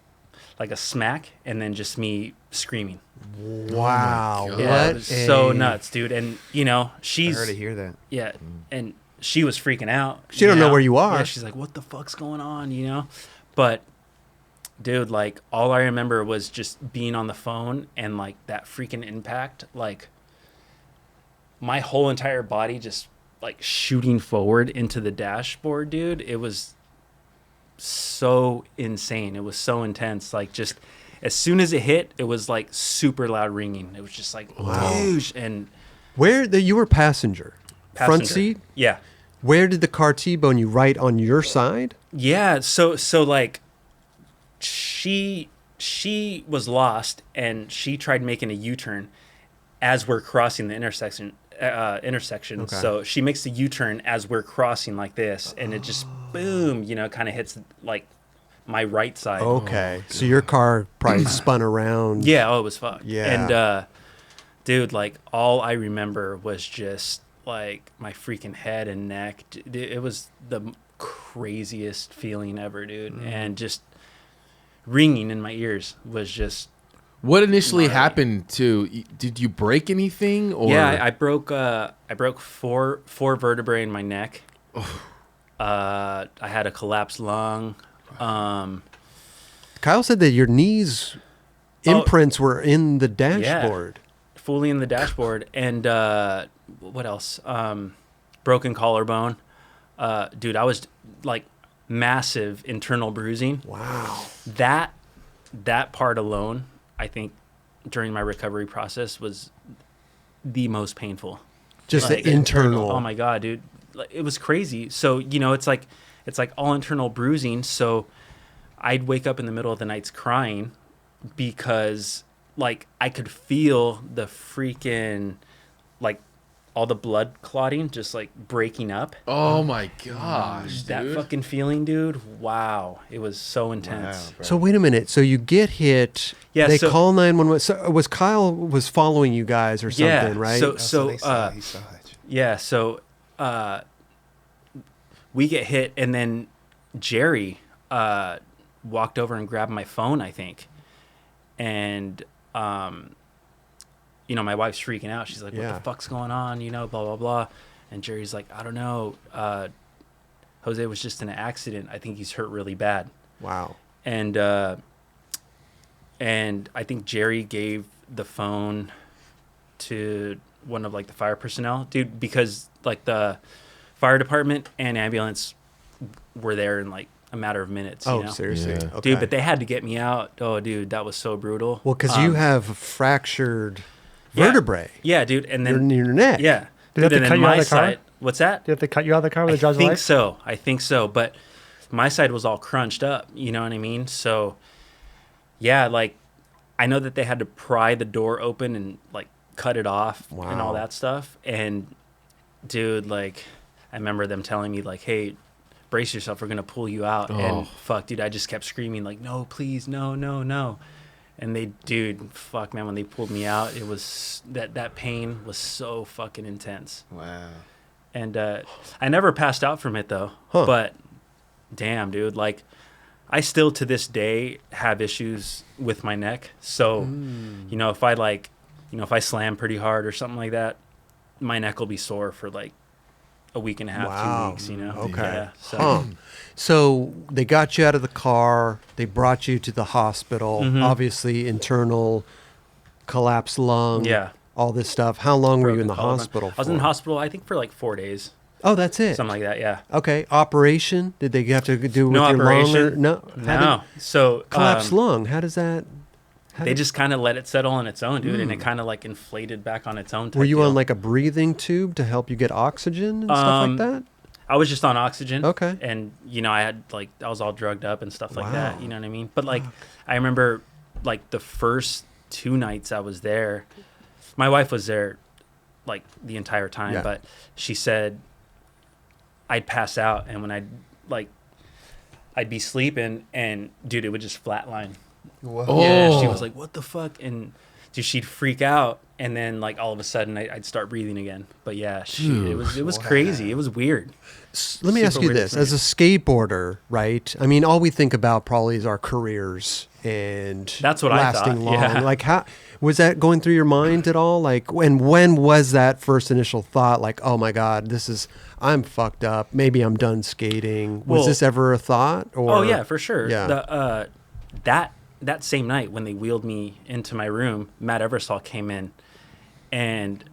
smack, and then just me screaming. Wow. God. Yeah, it What was so a- nuts, dude. And, you know, I she's heard to hear that. yeah, and she was freaking out. She don't know where you are. Yeah, she's like, what the fuck's going on, you know? But dude, like, all I remember was just being on the phone, and like that freaking impact, like my whole entire body just like shooting forward into the dashboard, dude. It was so insane. It was so intense. Like, just as soon as it hit, it was like super loud ringing. It was just like whoosh, and You were passenger. Front passenger. seat? Yeah. Where did the car T-bone you? Right on your side? Yeah, so like she was lost, and she tried making a U-turn as we're crossing the intersection. Okay. So she makes the U-turn as we're crossing like this, and it just boom, you know, kind of hits like my right side. Okay. So your car probably spun around. Yeah, oh, it was fucked. Yeah. And dude, like, all I remember was just like my freaking head and neck. It was the craziest feeling ever, dude. And just ringing in my ears was just What initially gnarly. happened to? Did you break anything? Or Yeah, I broke four vertebrae in my neck. I had a collapsed lung. Kyle said that your knees imprints were in the dashboard. Fully in the dashboard. And what else? Broken collarbone. Dude, I was like massive internal bruising. Wow. That part alone, I think, during my recovery process was the most painful. Just Like, the internal. Oh my god, dude, like, it was crazy. So, you know, it's like all internal bruising. So I'd wake up in the middle of the nights crying because, like, I could feel the freaking, like, all the blood clotting just like breaking up. Oh my gosh, That dude. fucking feeling, dude. Wow, it was so intense. Wow, bro. So wait a minute. So you get hit. Yeah, They so- call 911. So was Kyle was following you guys or something, Yeah, right? so- they saw, he saw it. Yeah, so we get hit, and then Jerry walked over and grabbed my phone, I think. And, you know, my wife's freaking out. She's like, what Yeah. the fuck's going on? You know, blah, blah, blah. And Jerry's like, I don't know. Jose was just in an accident. I think he's hurt really bad. Wow. And I think Jerry gave the phone to one of like the fire personnel, dude, because like the fire department and ambulance were there in like a matter of minutes. Oh, you know? seriously. Yeah. Okay. Dude, but they had to get me out. Oh, dude, that was so brutal. Well, because you have fractured yeah. vertebrae. Yeah, dude, and in then your neck. yeah, Did they have dude, to and cut then you out my of the car? side. What's that? Do you have to cut you out of the car with I the jaw's think life? so. I think so. But my side was all crunched up. You know what I mean? So yeah, like I know that they had to pry the door open and like cut it off and all Wow. that stuff. And dude, like I remember them telling me like, hey, brace yourself, we're gonna pull you out. And fuck, dude, I just kept screaming like, no, please, no, no, no. And they, dude, fuck, man, when they pulled me out, it was that pain was so fucking intense. Wow. And I never passed out from it though. Huh. But damn, dude, like I still to this day have issues with my neck. So, you know, if I like, you know, if I slam pretty hard or something like that, my neck will be sore for like a week and a half, Wow. 2 weeks, you know? Okay. Yeah, so, Huh. So they got you out of the car. They brought you to the hospital. Mhm. Obviously, internal collapsed lung. Yeah. All this stuff. How long were you broken in the collarbone. hospital I was in for? the hospital, I think, for like 4 days, Oh, that's it. something like that. Yeah. Okay. Operation? Did they have to do with No your lung? Or, operation. no. How No. did- So collapsed lung. How does that? How they did- just kind of let it settle on its own, dude, and it kind of like inflated back on its own. Were type you deal. on like a breathing tube to help you get oxygen and stuff like that? I was just on oxygen. Okay. And, you know, I had like, I was all drugged up and stuff like Wow. that. You know what I mean? But like, I remember like the first 2 nights I was there, my wife was there like the entire time, Yeah. but she said I'd pass out. And when I'd be sleeping and dude, it would just flatline. Whoa. Oh. Yeah. She was like, what the fuck? And dude, she'd freak out. And then like all of a sudden I'd start breathing again. But yeah, it was crazy. It was weird. Let me Super ask you weird this: as a skateboarder, right? I mean, all we think about probably is our careers and That's what I thought, lasting long. yeah. Like, how was that going through your mind at all? Like, when was that first initial thought? Like, oh my God, I'm fucked up. Maybe I'm done skating. Was Well- this ever a thought? Or Oh yeah, for sure. Yeah. The that same night when they wheeled me into my room, Matt Eversall came in, and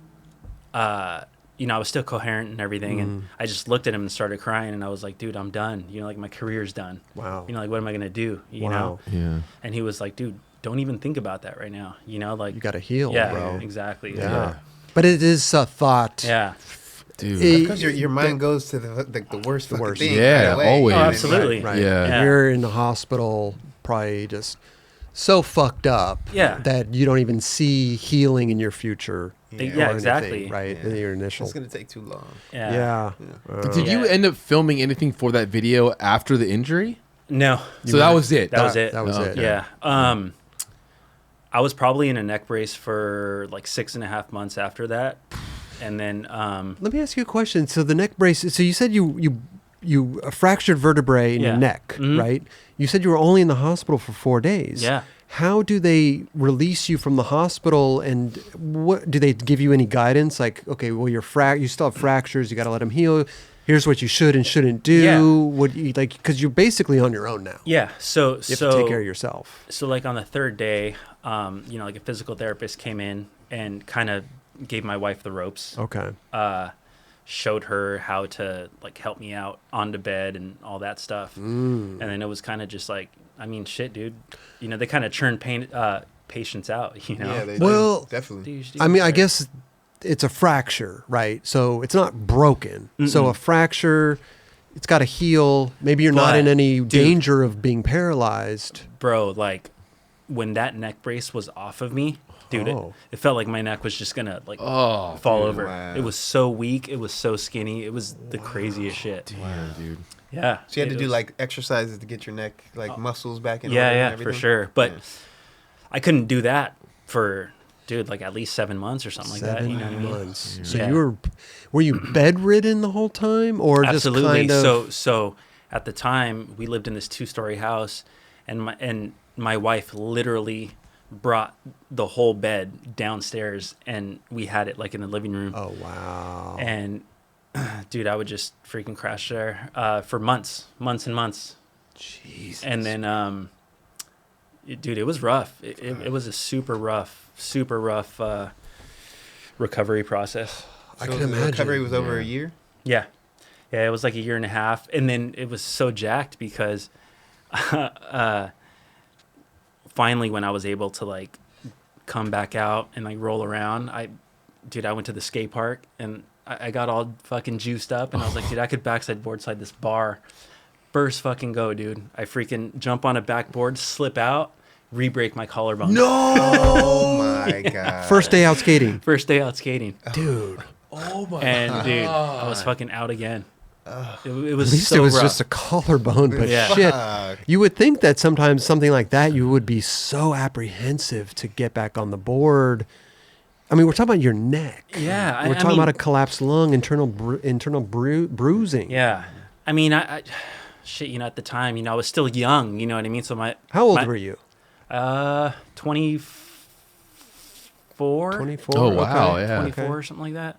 you know, I was still coherent and everything, and I just looked at him and started crying, and I was like, dude, I'm done. You know, like my career's done. Wow. You know, like what am I gonna do? You Wow. know? Yeah. And he was like, dude, don't even think about that right now. You know, like You got to heal, yeah, bro. exactly. Yeah. But it is a thought. Yeah. Dude. It- Because your mind goes to the worst fucking worst. thing. Yeah, right away. always. Oh, absolutely. Right. Yeah. Yeah. You're in the hospital, probably just so fucked up Yeah. that you don't even see healing in your future. Yeah, or anything, exactly. right? Yeah. In your initial. It's gonna take too long. Yeah. Yeah. Did you Yeah. end up filming anything for that video after the injury? No. So that was it. That was it. That was Oh, it. okay. Yeah. I was probably in a neck brace for like 6.5 months after that. And then, Let me ask you a question. So the neck brace. So you said you fractured vertebrae in your Yeah. neck, Mhm. right? You said you were only in the hospital for 4 days. Yeah. How do they release you from the hospital, and what do they give you any guidance? Like, okay, well, you still have fractures. You got to let them heal. Here's what you should and shouldn't do. Yeah. What you like? Because you're basically on your own now. yeah. So, You have to take care of yourself. So like on the third day, you know, like a physical therapist came in and kind of gave my wife the ropes, Okay. showed her how to like help me out onto bed and all that stuff. And then it was kind of just like, I mean, shit, dude, you know, they kind of churn patients out, you know? Yeah, they Well, do. Definitely. Dude, I mean, I like- guess it's a fracture, right? So it's not broken. So a fracture, it's got to heal. Maybe you're not But, in any dude- danger of being paralyzed. bro, like when that neck brace was off of me, dude, Oh. it felt like my neck was just gonna like Oh, fall dude. over. wow. It was so weak. It was so skinny. It was the craziest shit. Damn, dude. Yeah. So you had it to do was- like exercises to get your neck like muscles back in order yeah, and yeah, for everything? sure. But Yeah. I couldn't do that for, dude, like at least 7 months or something like that. You know what I 7 mean? months. So Yeah. were you bedridden the whole time, or Absolutely. just kind of? So at the time we lived in this 2-story house, and my wife literally brought the whole bed downstairs, and we had it like in the living room. Oh wow. And dude, I would just freaking crash there for months and months. Jesus. And then, dude, it was rough. It was a super rough recovery process. I So can the imagine. recovery was over a year. Yeah. Yeah, it was like a year and a half. And then it was so jacked because finally when I was able to like come back out and like roll around, I went to the skate park and I got all fucking juiced up and I was like, dude, I could backside boardside this bar. First fucking go, dude. I freaking jump on a backboard, slip out, re-break my collarbone. Oh my god. First day out skating. First day out skating. Dude. Oh my And dude, I was fucking out again. It At was least so it was rough. just a collarbone, but Yeah. shit. Fuck. You would think that sometimes something like that, you would be so apprehensive to get back on the board. I mean, we're talking about your neck. Yeah, We're I talking mean- about a collapsed lung, internal bruising. Yeah. I mean, shit, at the time, I was still young, you know what I mean? So How old were you? 24. 24. Oh, wow, Okay. yeah. 24 Okay. or something like that.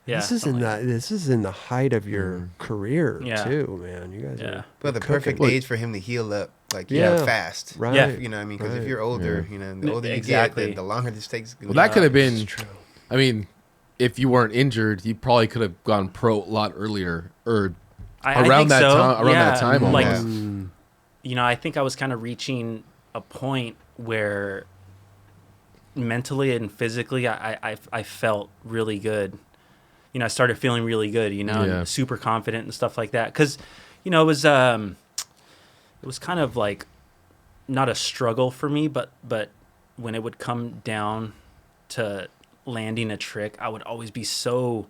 Yeah. This is in something like this is in the height of your career Yeah. too, man. You guys Yeah. are But the cooking. perfect age for him to heal up, like Yeah. fast. right. Yeah. You know what I mean? Because Right. if you're older, the older you Exactly. get, the longer this takes. Well, that could have been. It's true. I mean, if you weren't injured, you probably could have gone pro a lot earlier, or I around think that so. time. Around that Yeah, time, like, almost. Yeah. I think I was kind of reaching a point where mentally and physically I felt really good. I started feeling really good, Yeah. and super confident and stuff like that. Because, it was kind of like not a struggle for me, but when it would come down to landing a trick, I would always be so.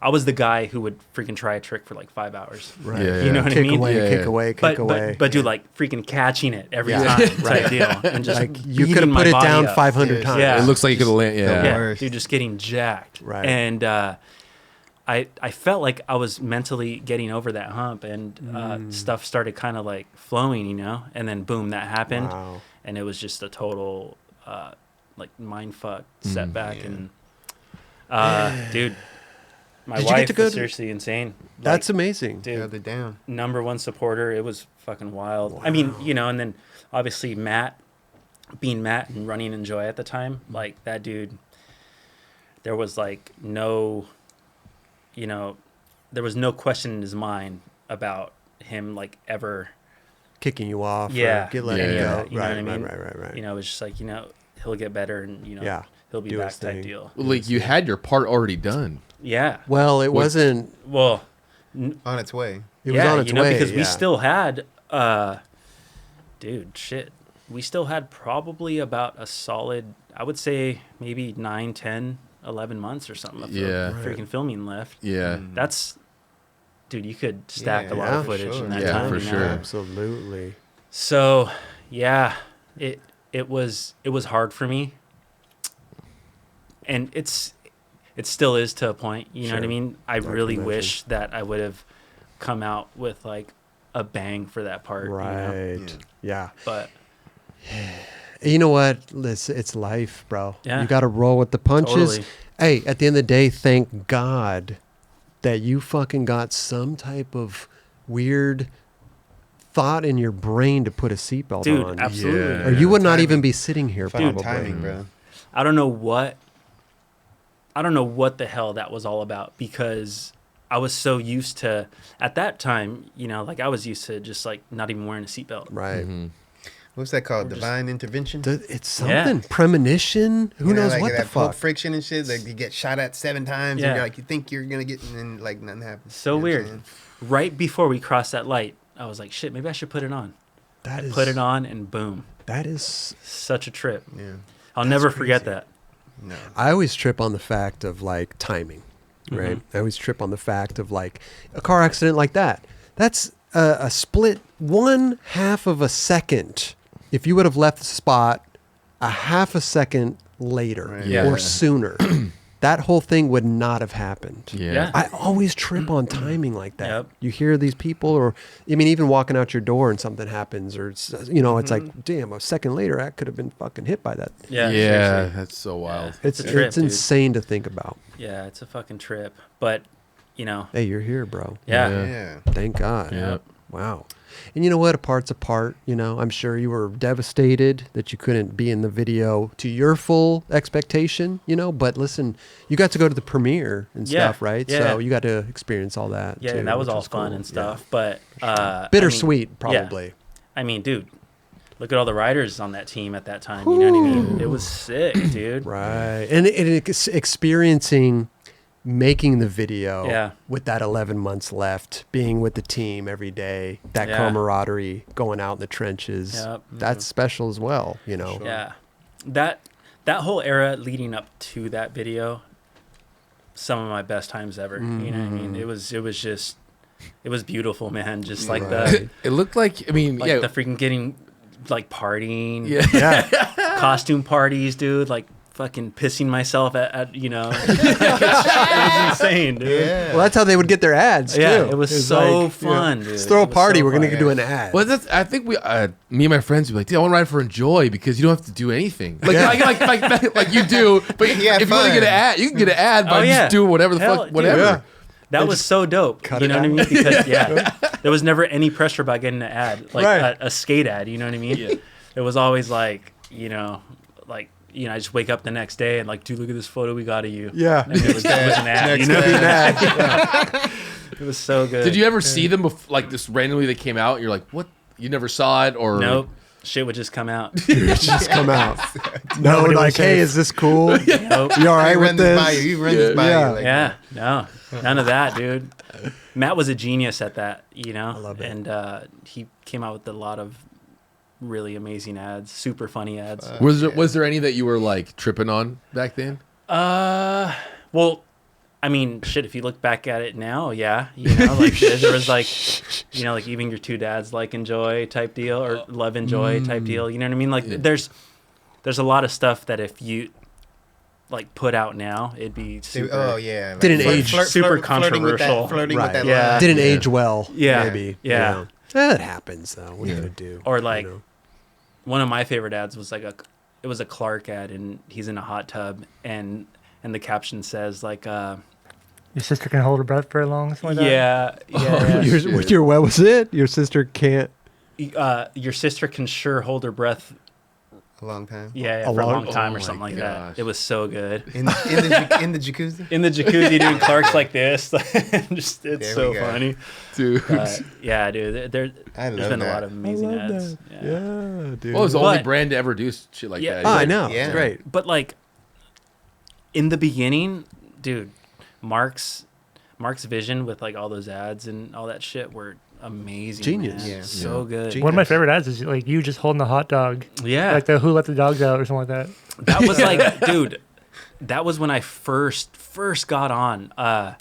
I was the guy who would freaking try a trick for like 5 hours. Right. Yeah, You know what I kick mean? away, Yeah, kick yeah. away, kick But, away. but dude, like freaking catching it every Yeah. time, type deal, and just like you beating could have my put it body down up. 500 times. Yeah. It looks like you could have landed. Yeah. Yeah, worst. dude, just getting jacked. Right. And I felt like I was mentally getting over that hump, and stuff started kind of like flowing, and then boom, that happened, Wow. and it was just a total like mind fuck setback, yeah. and dude, my Did you get wife to go was to- seriously insane. That's Like, amazing. dude, Held it down. number one supporter. It was fucking wild. I mean, and then obviously Matt, being Matt and running Enjoi at the time, like that dude, there was like no, there was no question in his mind about him like ever, Kicking you off. Yeah. Or letting Yeah. you go. You know right, what I mean? right. it was just like, he'll get better and, Yeah. he'll be Do back his type thing. deal. Like you had your part already done. Yeah. Well, it wasn't. Well, On its way. It was on its way. because we yeah. still had, dude, shit. We still had probably about a solid, I would say maybe 9, 10, 11 months or something of Yeah. freaking filming left. Yeah. That's, dude, you could stack Yeah, a lot yeah, of for footage sure. in that Yeah, time. for you know? sure. Absolutely. So, yeah, it was hard for me. And it still is to a point, you know what I Sure. mean? I can really imagine. wish that I would have come out with like a bang for that part. You know? Right. Yeah. But You know what? It's life, bro. Yeah. You got to roll with the punches. Totally. Hey, at the end of the day, thank God that you fucking got some type of weird thought in your brain to put a seatbelt dude, on. absolutely. Yeah. Or you would not Timing. even be sitting here Fucking probably. timing, bro. I don't know what the hell that was all about, because I was so used to, at that time, like I was used to just like not even wearing a seatbelt. Right. Mhm. What's that called? Or just- Divine intervention? It's Yeah. something. Premonition. Who You know, knows like what the that Pulp fuck? friction and shit. Like you get shot at 7 times, Yeah. and you're like, you think you're gonna get, and then like nothing happens. So You know what I'm weird. saying? Right before we crossed that light, I was like, shit, maybe I should put it on. That is, Put it on, and boom. That is. Such a trip. Yeah. I'll never forget crazy. that. No. I always trip on the fact of like timing, right? I always trip on the fact of like a car accident like that. That's a split 1/2 of a second. If you would have left the spot a half a second later Right. Yeah. or sooner, that whole thing would not have happened. Yeah. I always trip on timing like that. Yep. You hear these people, or I mean, even walking out your door and something happens, or it's like, damn, a second later, I could have been fucking hit by that. Yeah. Yeah. seriously. That's so wild. It's a trip, dude. insane to think about. Yeah, it's a fucking trip. But, Hey, you're here, bro. yeah. Yeah. Yeah. Thank God. Yeah. Wow. And you know what? A part's a part. I'm sure you were devastated that you couldn't be in the video to your full expectation, but listen, you got to go to the premiere and Yeah, stuff, right? yeah. So you got to experience all that. Yeah, too, and that was which all fun cool. and Yeah. stuff. But, Bittersweet, I mean, yeah. probably. I mean, dude, look at all the riders on that team at that time. You know what I mean? It was sick, dude. Right. And experiencing making the video Yeah. with that 11 months left, being with the team every day, that Yeah. camaraderie, going out in the trenches, Yep. that's special as well, you know. Yeah, that whole era leading up to that video, some of my best times ever. You know what I mean? It was just, it was beautiful, man. Just like the It looked like, I mean, like the freaking getting like partying, yeah. costume parties, dude. Like fucking pissing myself at it was insane, dude. Yeah. Well, that's how they would get their ads, too. Yeah, it was so like, fun, dude. Let's throw a It was party. so We're going to fun. do an ad. Well, that's. I think me and my friends would be like, "Dude, I want to ride for Enjoi because you don't have to do anything. Like, like you do. But if you want to fun. get an ad, you can get an ad by Oh, yeah. just doing whatever the Hell, fuck, dude. whatever." Yeah. That was so dope. cut You it know what I out. mean? Because there was never any pressure about getting an ad, like Right. a skate ad. You know what I mean? Yeah. It was always like, I just wake up the next day and like, dude, look at this photo we got of you. Yeah. And it was an ad. You know? It was so good. Did you ever see them like this randomly? They came out. And you're like, "What? You never saw it?" Or Nope. Shit would just come out. Just come out. No, Nobody like, was hey, safe. is this cool? Nope. You all I right run with this by you. this? You run this by Yeah. you. Like, Yeah, no, none of that, dude. Matt was a genius at that, you know. I love it. And he came out with a lot of really amazing ads, super funny ads. was there any that you were like tripping on back then? Well, I mean, shit. If you look back at it now, yeah, you know, like there was like, you know, like even your two dads like Enjoi type deal or love Enjoi type deal. You know what I mean? Like there's a lot of stuff that if you like put out now, it'd be super. Oh yeah. Like, Didn't age super controversial. Flirting with Right. that Yeah. line. Didn't age well, Yeah. maybe. Yeah. You know. That happens, though. What are you going to do? Or like You know? one of my favorite ads was like it was a Clark ad and he's in a hot tub and the caption says like Your sister can hold her breath very long, something like What was it? Your sister can't. your sister can sure hold her breath A long time. for a long- long time oh or something my like gosh. that. It was so good. In the jacuzzi. In the jacuzzi, dude, Clark's like this. Just it's There so we go. funny. Dude. Yeah, dude. There's love been a that. lot of amazing ads. Yeah. Yeah, dude. What was the only But- brand to ever do shit like Yeah. that? Oh, I know. Yeah. It's great. But like in the beginning, dude, Mark's vision with like all those ads and all that shit were amazing. Genius. Man. Yeah. So good. Genius. One of my favorite ads is like you just holding a hot dog, Yeah. like the Who Let the Dogs Out or something like that. That was like, dude, that was when I first got on.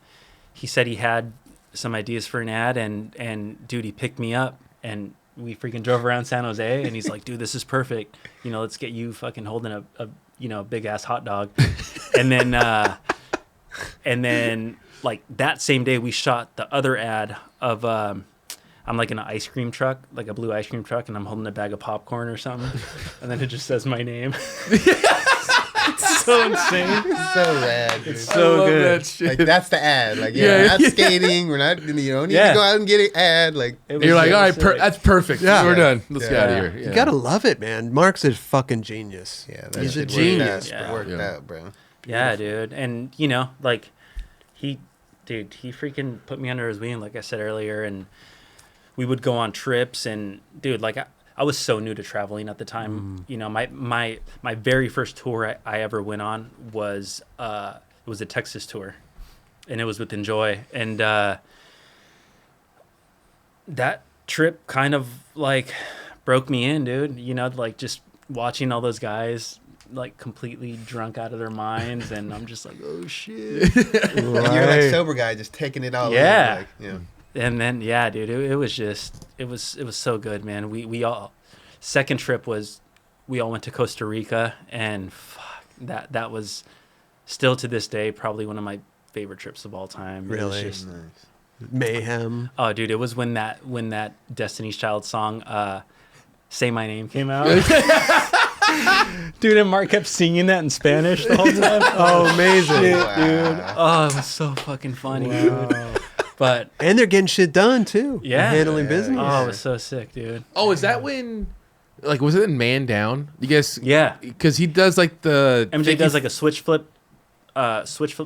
He said he had some ideas for an ad, and dude, he picked me up, and we freaking drove around San Jose, and he's like, dude, this is perfect. You know, let's get you fucking holding a big ass hot dog, and then like that same day we shot the other ad of. I'm like in an ice cream truck, like a blue ice cream truck, and I'm holding a bag of popcorn or something, and then it just says my name. It's so insane. So rad. Dude. So love good. that shit. Like that's the ad. Like Yeah. we're not skating. We're not. You don't need Yeah. to go out and get an ad. Like It was You're like, so all right, sick. that's perfect. Yeah. We're done. Let's get out Yeah. of here. You got to love it, man. Mark's a fucking genius. yeah, that He's a shit genius. Yeah. Worked Yeah. out, bro. Yeah, dude. And, you know, like, he freaking put me under his wing, like I said earlier. And we would go on trips. And, dude, like, I was so new to traveling at the time. You know, my very first tour I ever went on was it was a Texas tour. And it was with Enjoi. And that trip kind of, like, broke me in, dude. You know, like, just watching all those guys like completely drunk out of their minds, and I'm just like, oh shit. And you're like sober guy, just taking it all. Yeah. In, like, yeah. And then yeah, dude, it was so good, man. We all second trip was we all went to Costa Rica, and fuck, that was still to this day probably one of my favorite trips of all time. It was Really? just- Nice. Mayhem. oh, dude, it was when that Destiny's Child song Say My Name came out. Dude, and Mark kept singing that in Spanish the whole time. Oh, amazing. Dude, Wow. oh, it was so fucking funny, dude. But And they're getting shit done, too. Yeah. Handling Yeah. business. oh, it was so sick, dude. Oh, is that when, like, was it in Man Down? You guys, Yeah, because he does like the MJ does like a switch flip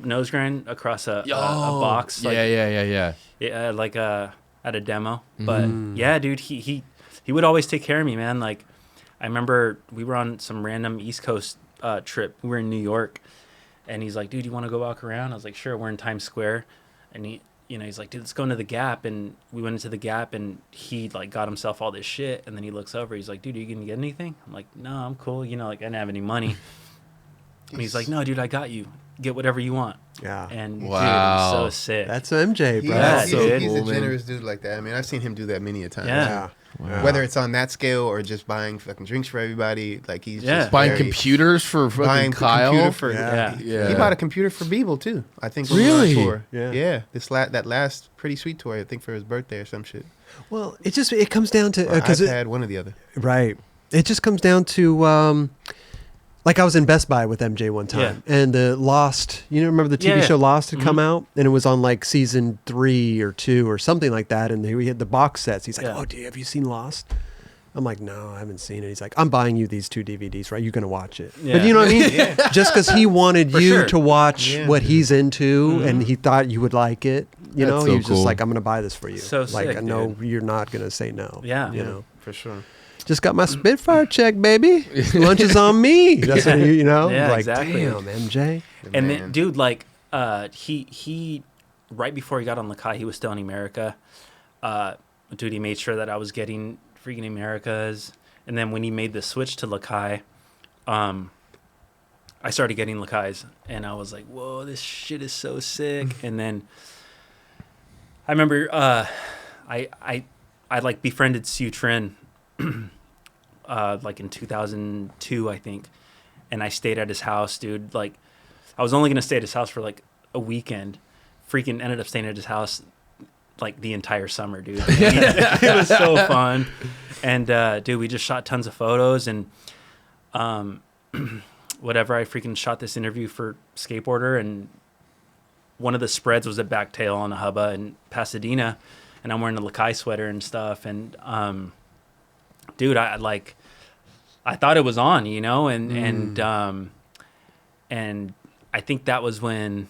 nose grind across a box. Like, yeah. like at a demo. But yeah, dude, he would always take care of me, man. Like, I remember we were on some random East Coast trip. We were in New York, And he's like, dude, you want to go walk around? I was like, sure. We're in Times Square. And he's like, dude, let's go into the Gap. And we went into the Gap, and he like got himself all this shit. And then he looks over. He's like, dude, are you going to get anything? I'm like, no, I'm cool. Like I didn't have any money. And he's like, no, dude, I got you. Get whatever you want. Yeah. And Wow. dude, it was so sick. That's MJ, bro. Yeah, He's, so he's cool, a man. generous dude like that. I mean, I've seen him do that many a time. Yeah. Wow. Whether it's on that scale or just buying fucking drinks for everybody, like he's Yeah. just Buying very- computers for fucking buying Kyle. computer for Yeah. Yeah. He bought a computer for Beeble too. I think when Really? we were on tour. Yeah. Yeah. That last Pretty Sweet tour, I think for his birthday or some shit. Well, it comes down to Or because iPad, one or the other. right. It just comes down to like I was in Best Buy with MJ one time, and the Lost. Remember the TV Yeah. show Lost had come Mhm. out, and it was on like season 3 or 2 or something like that, and we had the box sets. He's like, Yeah. "Oh, have you seen Lost?" I'm like, "No, I haven't seen it." He's like, "I'm buying you these 2 DVDs, right? You're gonna watch it." Yeah. But you know what I mean? Just because he wanted For you sure. to watch Yeah. what he's into, Mhm. and he thought you would like it. You That's know, so he was cool. just like, "I'm gonna buy this for you." So like, sick, I know dude. you're not gonna say no. Yeah. You know. For sure. Just got my Spitfire check, baby. Lunch is on me. That's what you know. Yeah, like, exactly. damn, MJ. And Man. then, dude, like, he right before he got on Lakai, he was still in America. Dude, he made sure that I was getting freaking Americas. And then when he made the switch to Lakai, I started getting Lakais, and I was like, whoa, this shit is so sick. And then I remember I like befriended Siu Trin like in 2002, I think. And I stayed at his house, dude. Like, I was only going to stay at his house for like a weekend. Freaking ended up staying at his house like the entire summer, dude. It was so fun. And dude, we just shot tons of photos, and whatever. I freaking shot this interview for Skateboarder, and one of the spreads was a backtail on a hubba in Pasadena, and I'm wearing a Lakai sweater and stuff. And dude, I thought it was on, and I think that was when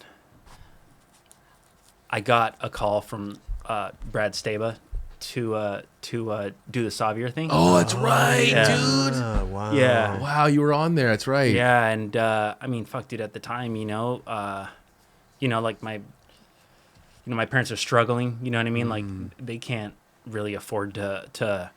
I got a call from Brad Staba to do the Savier thing. Oh, that's right, Yeah. dude. Ah, wow. Yeah. Wow, you were on there. That's right. Yeah, and I mean, fuck, dude. At the time, like my parents are struggling. You know what I mean? Like they can't really afford to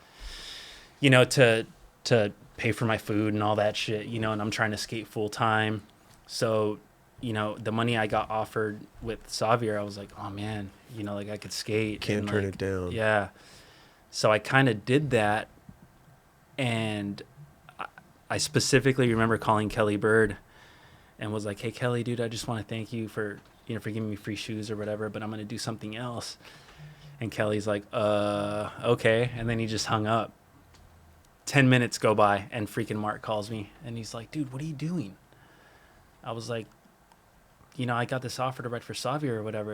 pay for my food and all that shit. And I'm trying to skate full time, so the money I got offered with Savier, I was like, oh man, like I could skate. Can't and, turn like, it down. Yeah, so I kind of did that, and I specifically remember calling Kelly Bird and was like, hey Kelly, dude, I just want to thank you for for giving me free shoes or whatever, but I'm gonna do something else. And Kelly's like, okay, and then he just hung up. 10 minutes go by and freaking Marc calls me and he's like, dude, what are you doing? I was like, I got this offer to write for Savier or whatever.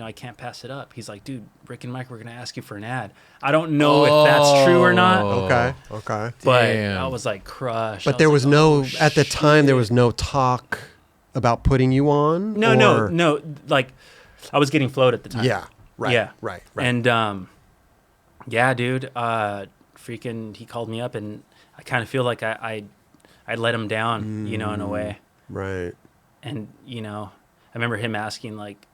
I can't pass it up. He's like, dude, Rick and Mike, we're going to ask you for an ad. I don't know if that's true or not, Okay. but Damn. I was like crushed. But I there like, was no, oh, at the time, there shit. was no talk about putting you on? No. Like, I was getting float at the time. Yeah. Right. Yeah. Right. And, yeah, dude, freaking, he called me up and I kind of feel like I let him down, in a way. Right. And, I remember him asking, like,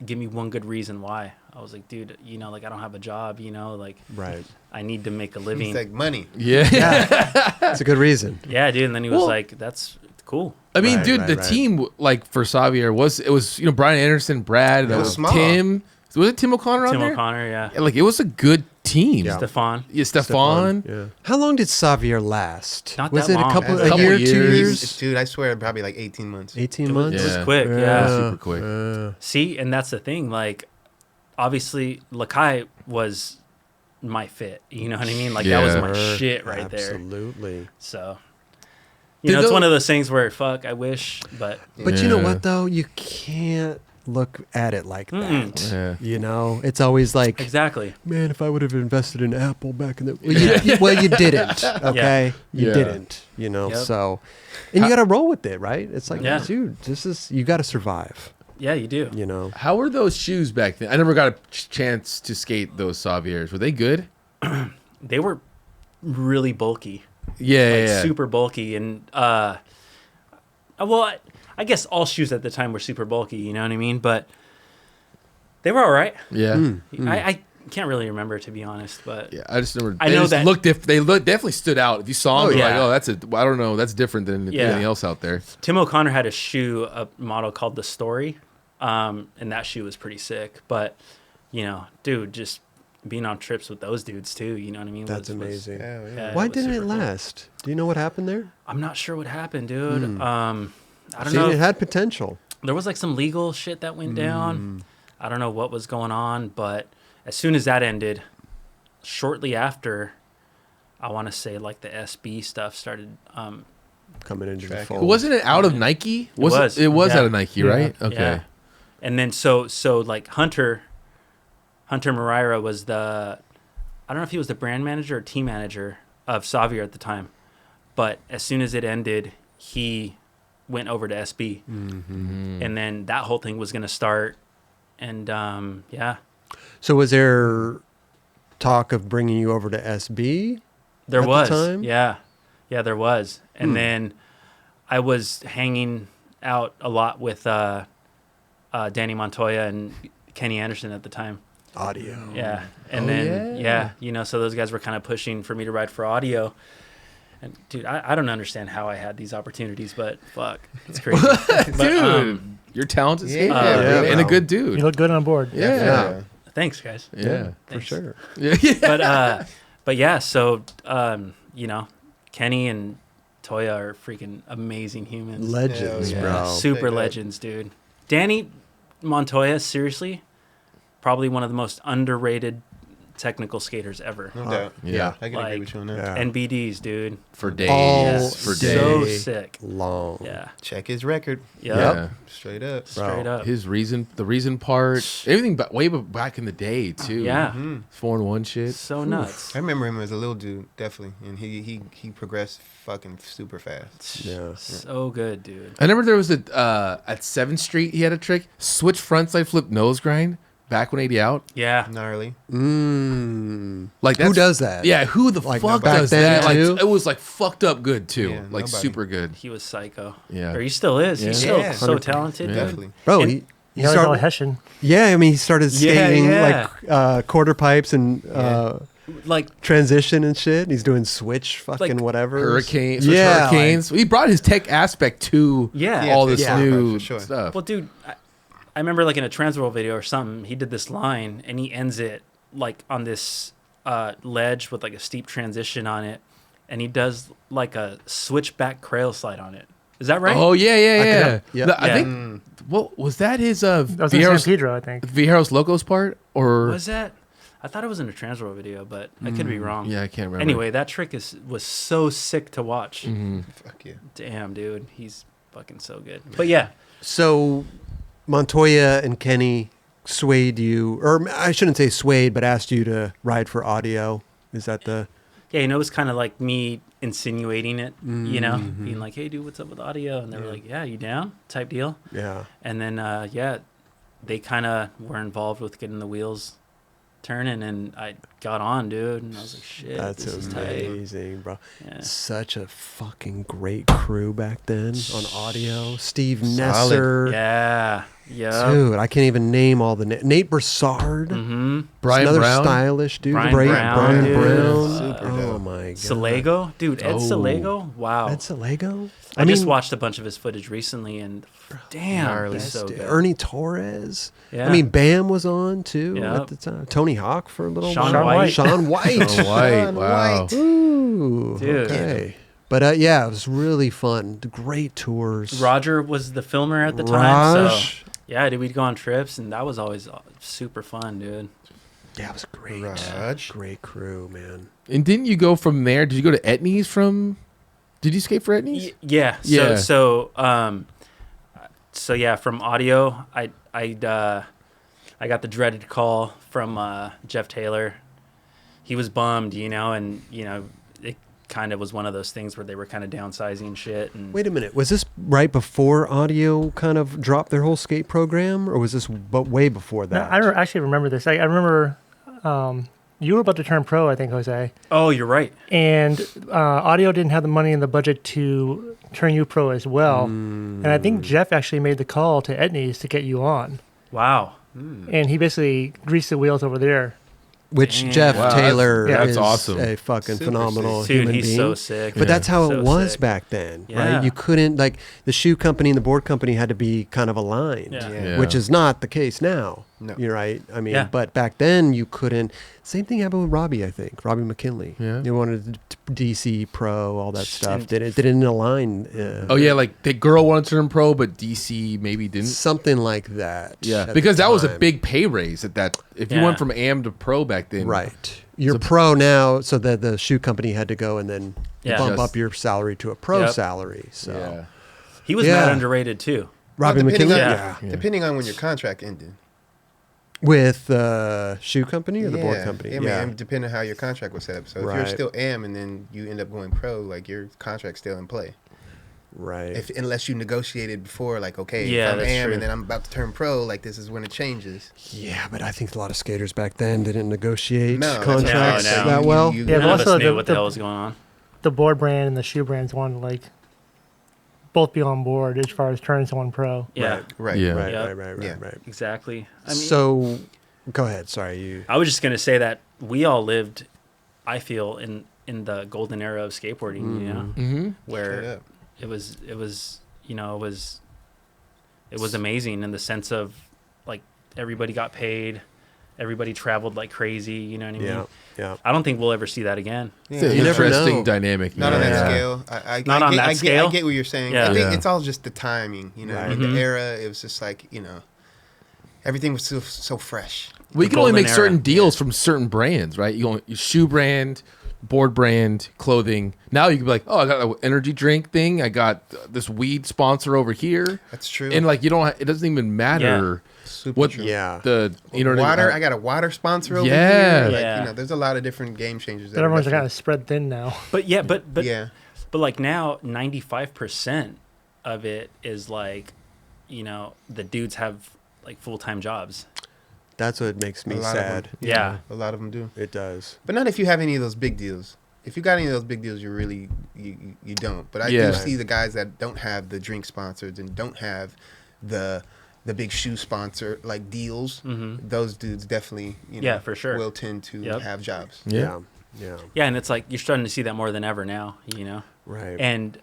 give me one good reason why. I was like, dude, like, I don't have a job, like, Right. I need to make a living. It's like money. Yeah. That's a good reason. Yeah, dude. And then he was Well- like, that's cool. I mean, Right, dude, right, the right. team like for Savier was Brian Anderson, Brad, It was small. Tim. Was it Tim O'Connor on Tim there? O'Connor, yeah. Yeah, like it was a good team. Yeah. Stefan. Yeah, Stefan. Yeah. How long did Savier last? Not was that it long. a couple, A a couple year, 2 years. years? Dude, I swear, probably like 18 months. 18 It was, months? it was Yeah. quick, Yeah, yeah. super quick. See, and that's the thing. Like, obviously, Lakai was my fit. You know what I mean? Like, that was Yeah. my shit right there. Absolutely. So, Did it's tho- one of those things where, fuck, I wish, but But you know Yeah. what, though? You can't look at it like Mm-mm. that. Yeah. It's always like, exactly. man, if I would have invested in Apple back in the... Well, you didn't, okay? You Yeah. didn't, Yep. so... And you got to roll with it, right? It's like, Yeah. dude, you got to survive, Yeah, you do. How were those shoes back then? I never got a chance to skate those Saviers. Were they good? They were really bulky. Yeah, Like, yeah. super bulky. And, well, I guess all shoes at the time were super bulky. You know what I mean? But they were all right. Yeah. I can't really remember, to be honest, but Yeah, I just remember. I know that they definitely stood out. If you saw them, you're like, yeah. oh, I don't know, that's different than anything else out there. Tim O'Connor had a model called the Story, and that shoe was pretty sick. But dude, just being on trips with those dudes too. You know what I mean? That's amazing. Why it was didn't it super cool. last? Do you know what happened there? I'm not sure what happened, dude. I don't See, know. it had potential. There was like some legal shit that went down. I don't know what was going on, but as soon as that ended, shortly after, I want to say like the SB stuff started. Coming into the Track. fold. Wasn't it out of Nike? It was. It was Yeah. out of Nike, right? Okay. Yeah. And then so like Hunter Moreira was I don't know if he was the brand manager or team manager of Savier at the time, but as soon as it ended, he went over to SB, and then that whole thing was going to start, and yeah. So was there talk of bringing you over to SB? There at the was, time? yeah, there was, and then I was hanging out a lot with Danny Montoya and Kenny Anderson at the time. Audio. Yeah, and Oh, then yeah. so those guys were kind of pushing for me to ride for Audio, and dude, I don't understand how I had these opportunities, but fuck, it's crazy, but, Dude, you're talented Yeah, skateboarder yeah, and a bro. good You dude. look good on board. Yeah. thanks, guys. Yeah. For Thanks. sure. Yeah. But yeah, so Kenny and Toya are freaking amazing humans. Legends, Hell yeah. bro. Super Straight up. legends, dude. Danny Montoya, seriously, probably one of the most underrated technical skaters ever. No doubt. Yeah. I can agree with you on that. Yeah. NBDs, dude. For days. All For day. So days. sick. Long. Yeah. Check his record. Yep. Yeah. Straight up. Straight up. The reason part, everything way back in the day too. Yeah. 4-in-1 shit. So nuts. I remember him as a little dude, definitely, and he progressed fucking super fast. Yeah. So good, dude. I remember there was at 7th Street he had a trick, switch frontside flip nose grind, back 180 out. Yeah. Gnarly. Like Who that's, does that? Yeah, who the Like, fuck back does then, that? Like too? it was like fucked up good too. Yeah, like nobody. super good. He was psycho. Yeah. Or he still is. He's still Yeah. so talented, dude. Definitely. Bro, And- he You know, started. Hessian. Yeah, I mean, he started Yeah, skating yeah. like quarter pipes and Like, transition and shit. He's doing switch fucking Like whatever. Hurricanes. Yeah, Hurricanes. He brought his tech aspect to Yeah. all this Yeah. new For sure. stuff. well, dude, I remember like in a Transworld video or something, he did this line and he ends it like on this ledge with like a steep transition on it, and he does like a switchback crail slide on it. Is that right? Oh yeah, yeah, could yeah. have- yeah. I Yeah. think. What was that? His That was in San Viejo's, Pedro, I think. Viejo's Locos part, or Was that? I thought it was in a Transworld video, but I could be wrong. yeah, I can't remember. Anyway, that trick was so sick to watch. Fuck yeah. Damn, dude, he's fucking so good. But yeah, So Montoya and Kenny swayed you, or I shouldn't say swayed, but asked you to ride for Audio. Is that the? yeah, it was kind of like me insinuating it, being like, "Hey, dude, what's up with Audio?" And they were like, "Yeah, you down?" Type deal. Yeah. And then, they kind of were involved with getting the wheels turning, and I got on, dude, and I was like, "Shit, That's this is tight." amazing, bro. Yeah. Such a fucking great crew back then on Audio. Steve Solid. Nesser. Yeah, yeah. Dude, I can't even name all the Nate Broussard. Mm-hmm. Brian another Brown? stylish dude. Brian Brian Brown, dude. Brown. Super Oh dope. my god. Salego, dude, Ed Oh. Salego. Wow. Ed Salego. I just watched a bunch of his footage recently, and damn, gnarly. he's so good. Ernie Torres. Yeah. I mean, Bam was on too Yep. at the time. Tony Hawk for a little Sean while. White. Sean White. Oh, White. Wow. Ooh, Dude. okay. But yeah, it was really fun. Great tours. Roger was the filmer at the time, Raj. so yeah, dude, we'd go on trips, and that was always super fun, dude. Yeah, it was great. Raj. Great crew, man. And didn't you go from there? Did you go to Etnies from? Did you skate for Etnies? Yeah. Yeah. So yeah, from Audio, I got the dreaded call from Jeff Taylor. He was bummed, and it kind of was one of those things where they were kind of downsizing shit. And Wait a minute. Was this right before Audio kind of dropped their whole skate program, or was this way before No, that? I actually remember this. I remember you were about to turn pro, I think, Jose. Oh, you're right. And Audio didn't have the money in the budget to turn you pro as well. And I think Jeff actually made the call to Etnies to get you on. Wow. And he basically greased the wheels over there. Which Damn. Jeff Wow, Taylor that's is awesome. a fucking Super phenomenal Dude, human he's being. so sick. But that's how So it was sick. back then, Yeah. right? You couldn't, like, the shoe company and the board company had to be kind of aligned, Yeah. Yeah. which is not the case now. No. You're right. I mean, Yeah. but back then you couldn't. Same thing happened with Robbie, I think. Robbie McKinley. Yeah. You wanted DC Pro, all that stuff. And- Didn't align. Oh yeah, like the girl wanted to turn pro, but DC maybe didn't. Something like that. Yeah, at because the that was a time. big pay raise at that. If you Yeah. went from AM to pro back then, Right. You're So- pro now, so that the shoe company had to go and then Yeah. bump Just- up your salary to a pro Yep. salary. So Yeah. He was Yeah. mad underrated too. Robbie Well, depending McKinley, on- yeah. Depending on when your contract ended. With the shoe company or the board Yeah. company? Yeah, Yeah. I mean, depending on how your contract was set up. So if Right. you're still AM and then you end up going pro, like your contract's still in play. Right. If unless you negotiated before, like okay, Yeah, if I'm that's AM true. and then I'm about to turn pro, like this is when it changes. Yeah, but I think a lot of skaters back then didn't negotiate No, that's contracts right. No, that no. well. You- Yeah, None but of us also knew what the hell was going on. The board brand and the shoe brands wanted to, like, both be on board as far as turning someone pro. Yeah, Right. Yeah. Right, Yep. right. Yeah. exactly. I mean, So, go ahead. Sorry, you. I was just gonna say that we all lived, I feel, in the golden era of skateboarding. You know, Mm-hmm. where Straight up. it was it was amazing in the sense of like everybody got paid, everybody traveled like crazy. You know what I mean? Yeah, yeah. I don't think we'll ever see that again. It's an You never interesting know. dynamic. Not on that Yeah. scale. Not on that scale? I get what you're saying. Yeah. I think Yeah. it's all just the timing. You know, Right. I mean, Mhm. the era. It was just like everything was so fresh. Well, you The can only golden make era. certain deals from certain brands, right? You your shoe brand, board brand, clothing. Now you can be like, oh, I got an energy drink thing. I got this weed sponsor over here, That's true. and like you don't. It doesn't even matter Super what true. Yeah. the you know what water. I I got a water sponsor over Yeah. here. Like, Yeah. there's a lot of different game changers. But everyone's kind definitely- of spread thin now. But yeah, but yeah. but like now, 95% of it is like, the dudes have like full-time jobs. That's what makes me A lot of sad. them. Yeah. A lot of them do. It does. But not if you have any of those big deals. If you got any of those big deals, you really you don't. But I Yeah. do see the guys that don't have the drink sponsors and don't have the big shoe sponsor like deals. Mm-hmm. Those dudes definitely Yeah, for sure. will tend to Yep. have jobs. Yeah. Yeah. Yeah, and it's like you're starting to see that more than ever now. Right. And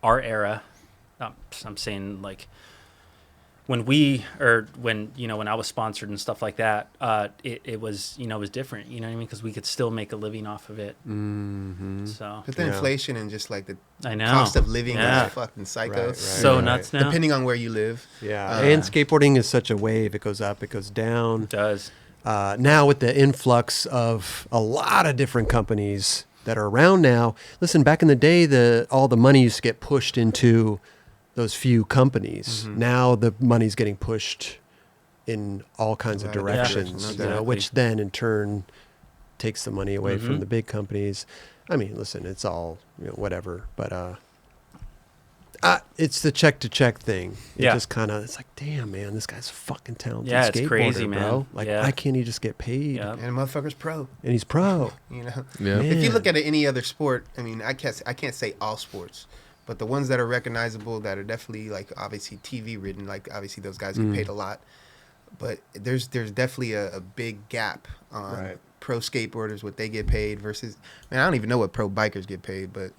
our era, I'm saying like when I was sponsored and stuff like that, it was different. You know what I mean? Because we could still make a living off of it. Mm-hmm. So But the Yeah. inflation and just like the I know cost of living Yeah. is fucking psycho. Right, right. so Right. nuts now. Depending on where you live. Yeah. Uh, And skateboarding is such a wave. It goes up, it goes down. It does. Now with the influx of a lot of different companies that are around now. Listen, back in the day, all the money used to get pushed into those few companies. Mm-hmm. Now the money's getting pushed in all kinds of A lot of directions, directions, you know, exactly. which then in turn takes the money away from Mhm. the big companies. I mean, listen, it's all whatever, but it's the check to check thing. It Yeah. just kind of, it's like, damn, man, this guy's a fucking talented Yeah, it's skateboarder, crazy, bro. man. Like, Yeah. why can't he just get paid? Yeah. And a motherfucker's pro. And he's pro. You know. Yeah. Man. If you look at any other sport, I mean, I can't say all sports, but the ones that are recognizable, that are definitely like obviously TV ridden, like obviously those guys get paid a lot, but there's definitely a big gap on Right. pro skateboarders, what they get paid versus, man, I don't even know what pro bikers get paid, but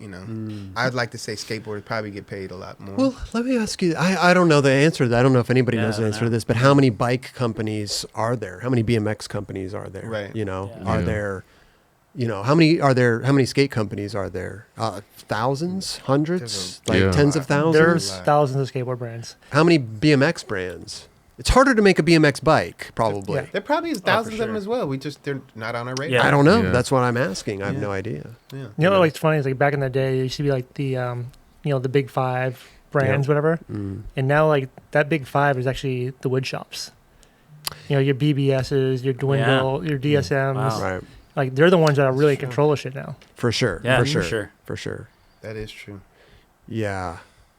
I'd like to say skateboarders probably get paid a lot more. Well, let me ask you. I don't know the answer to that. I don't know if anybody Yeah, knows the I answer know. to this, but how many bike companies are there? How many BMX companies are there? Right. You know, Yeah. are Yeah. there? You know, how many skate companies are there? Thousands, hundreds, There's like Yeah. tens of thousands. There's lot. thousands of skateboard brands. How many BMX brands? It's harder to make a BMX bike, probably. Yeah. there probably is thousands of them sure. as well. They're not on our radar. Yeah. I don't know. Yeah. That's what I'm asking. I have Yeah. no idea. Yeah. You know what's funny is like back in the day, it used to be like the the big five brands, whatever. Mm. And now like that big five is actually the wood shops. You know, your BBSs, your Dwindle, your DSMs. Wow. Right. Like they're the ones that are really Sure. control of shit now. For sure. Yeah, for for sure. sure. For sure. That is true. Yeah.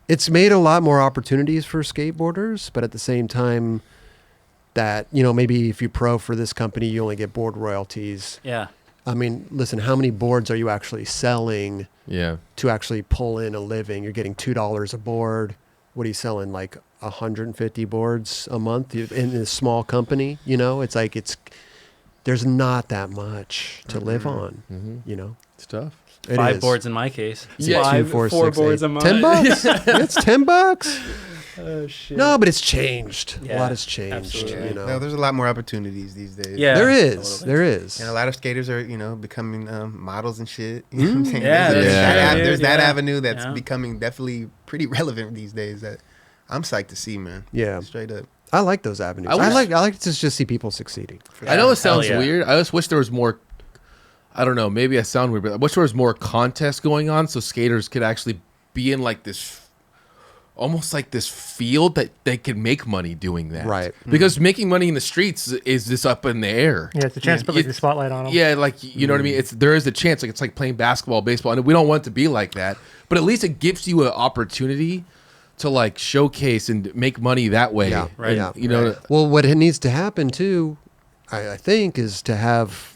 It's made a lot more opportunities for skateboarders, but at the same time, that, you know, maybe if you pro for this company, you only get board royalties. Yeah. I mean, listen, how many boards are you actually selling Yeah. to actually pull in a living? You're getting $2 a board. What are you selling? Like 150 boards a month in a small company? You know, it's like there's not that much to live on. You know, It's tough. It 5 is. boards in my case. Yeah. 5, 2, 4, 4 6, boards 8. a month. $10. It's $10. Oh shit. No, but it's changed. A Yeah, lot has changed. absolutely. You know, No, there's a lot more opportunities these days. Yeah. there is. totally. There is. And a lot of skaters are, you know, becoming models and shit. You know what I'm saying? Yeah, There's, that's that, true, there's that yeah. avenue that's Yeah. becoming definitely pretty relevant these days. That I'm psyched to see, man. Yeah. Straight up. I like those avenues. I wish- I like to just see people succeeding. I know it Hell sounds yeah. weird. I just wish there was more. I don't know. Maybe I sound weird, but I wish there was more contests going on so skaters could actually be in like this, almost like this field that they could make money doing that. Right. Because making money in the streets is just up in the air. Yeah, it's a chance to put like, You- the spotlight on them. Yeah, like you know what I mean. There is a chance. Like it's like playing basketball, baseball, and we don't want it to be like that. But at least it gives you an opportunity to like showcase and make money that way. Yeah, right. Yeah. You know. Well, what it needs to happen too, I think, is to have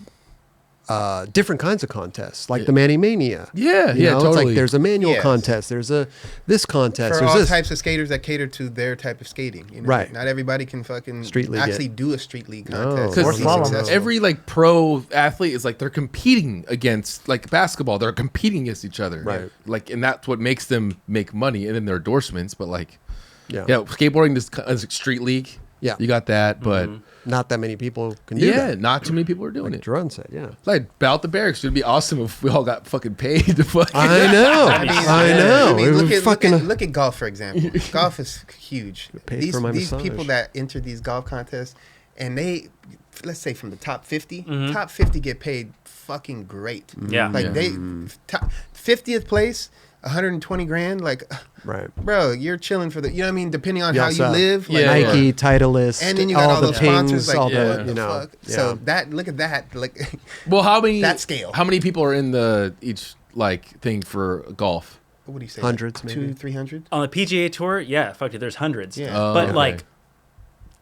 different kinds of contests, like the Manny Mania. Yeah, You yeah, know, totally. It's like there's a manual Yes. contest, there's a this contest, For there's all this. types of skaters that cater to their type of skating. You know? Right. Not everybody can fucking Street league actually it. do a street league No. contest. Because Or and be slalom. successful. every like pro athlete is like they're competing against like basketball. They're competing against each other. Right. Like, and that's what makes them make money, and then their endorsements. But like, Yeah. yeah, skateboarding is street league. Yeah. You got that, but Not that many people can do yeah, that. not too many people are doing Like it. Jerron said, yeah. Like about the barracks, it'd be awesome if we all got fucking paid to fucking. I know. I mean, I know. I mean, It look would at, fucking, look at golf, for example. Golf is huge. Paid for my These massage. people that enter these golf contests, and they, let's say from the top 50, top 50 get paid fucking great. Yeah. Like Yeah. they, top 50th place, 120 grand. Like, right. bro, you're chilling for the, you know what I mean? Depending on You how also you have live. Like, Yeah. Nike, Titleist, And then you got all the those pings, sponsors. Like, all yeah. the, what you the know. fuck? Yeah. So that, look at that. Like, Well, how many That scale. How many people are in the each like thing for golf? what do you say? Hundreds, maybe. 200, 300? On the PGA Tour, yeah, fuck it, there's hundreds. Yeah. Oh, But okay. like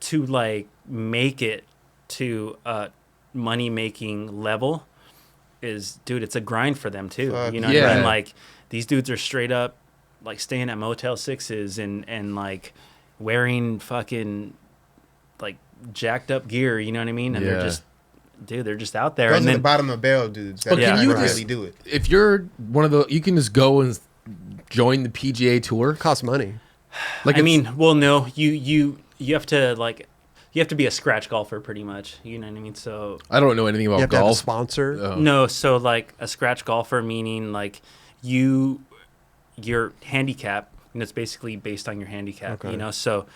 to like make it to a money making level is, dude, it's a grind for them too. Fuck You know what I yeah. mean? Like these dudes are straight up like staying at Motel 6s and like wearing fucking like jacked up gear, you know what I mean? And Yeah. they're just, dude, they're just out there. Those and are then the bottom of the barrel dudes. But That can can you really just- do it. If you're one of the, you can just go and join the PGA Tour. Costs money. Like I it's- mean, well, no, you have to like, you have to be a scratch golfer pretty much. You know what I mean? So I don't know anything You about have to have a golf. sponsor. Oh. no, so like a scratch golfer meaning like your handicap, and it's basically based on your handicap. Okay. You know, so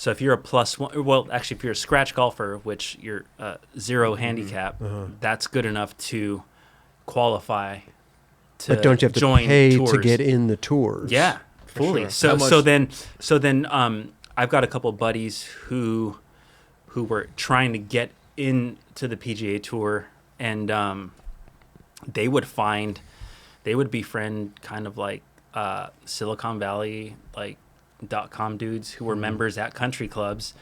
if you're a +1, well, actually, if you're a scratch golfer, which you're 0 handicap, that's good enough to qualify. To But don't you have to join pay tours. to get in the tours? Yeah, fully. sure. How So much- so then I've got a couple buddies who were trying to get into the PGA Tour, and they would befriend kind of like Silicon Valley like .com dudes who were members at country clubs,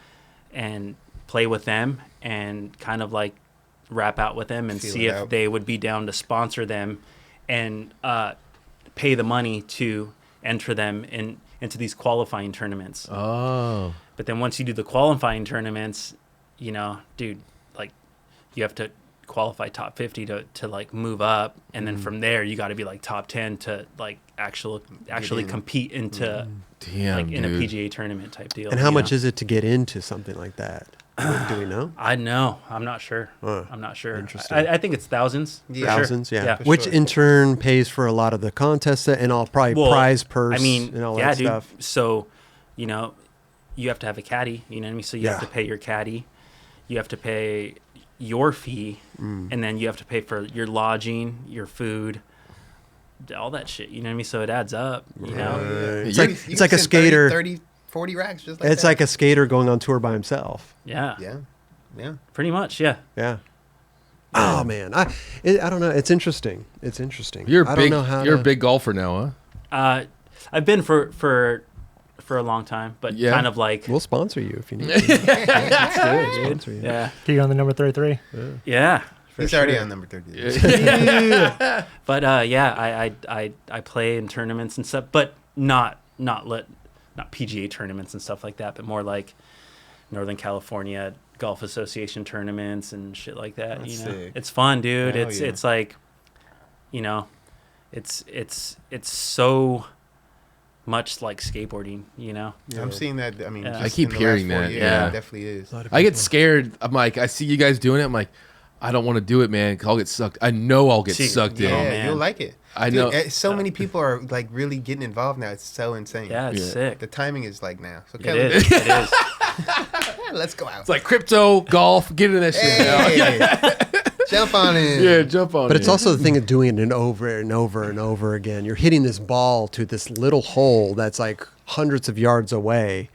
and play with them and kind of like rap out with them and Feel see it if out. they would be down to sponsor them and pay the money to enter them into these qualifying tournaments. Oh, But then once you do the qualifying tournaments, you know, dude, like you have to qualify top 50 to like move up, and then from there you got to be like top 10 to like actually in. compete into damn, like in a dude. PGA tournament type deal. And how you much know? is it to get into something like that? Do we know? I know. I'm not sure. Huh. I'm not sure. Interesting. I think it's thousands. for Yeah. sure. Thousands, yeah. Yeah. For Which sure. in turn pays for a lot of the contests and all probably Well, prize purse I mean, and all yeah, that dude. stuff. So, you know, you have to have a caddy. You know what I mean? So you have Yeah. to pay your caddy. You have to pay your fee, Mm. and then you have to pay for your lodging, your food, all that shit. You know what I mean? So it adds up. You know? It's You- like You it's can like a send skater. 30, 40 racks just like It's that. like a skater going on tour by himself. Yeah. Yeah. Yeah. Pretty much. Yeah. Yeah. Oh man, I don't know. It's interesting. It's interesting. You're I big. don't know how You're to- a big golfer now, huh? I've been for for a long time, but Yeah. kind of like We'll sponsor you if you need. let's do it, We'll dude. sponsor you. Yeah, Get you on the number 33. yeah. For He's sure. already on number 30. But yeah, I play in tournaments and stuff, but not PGA tournaments and stuff like that, but more like Northern California Golf Association tournaments and shit like that. That's you know, sick. it's fun, dude. Hell It's yeah. it's like, you know, it's so much like skateboarding. You know, I'm seeing that. I mean, Yeah. just I keep in the hearing last 4 that, years, yeah. it definitely is. I get scared. I'm like, I see you guys doing it. I'm like, I don't want to do it, man. 'Cause I'll get sucked. I know I'll get See, sucked Yeah, in. man. you'll like it. I Dude, know. so many people are like really getting involved now. It's so insane. yeah, it's Yeah. sick. The timing is like now. So It Kelly, is. It is. let's go out. It's like crypto, golf, get into that shit now. Hey, jump on in. Yeah, jump on But it's it. also the thing of doing it over and over and over again. You're hitting this ball to this little hole that's like hundreds of yards away.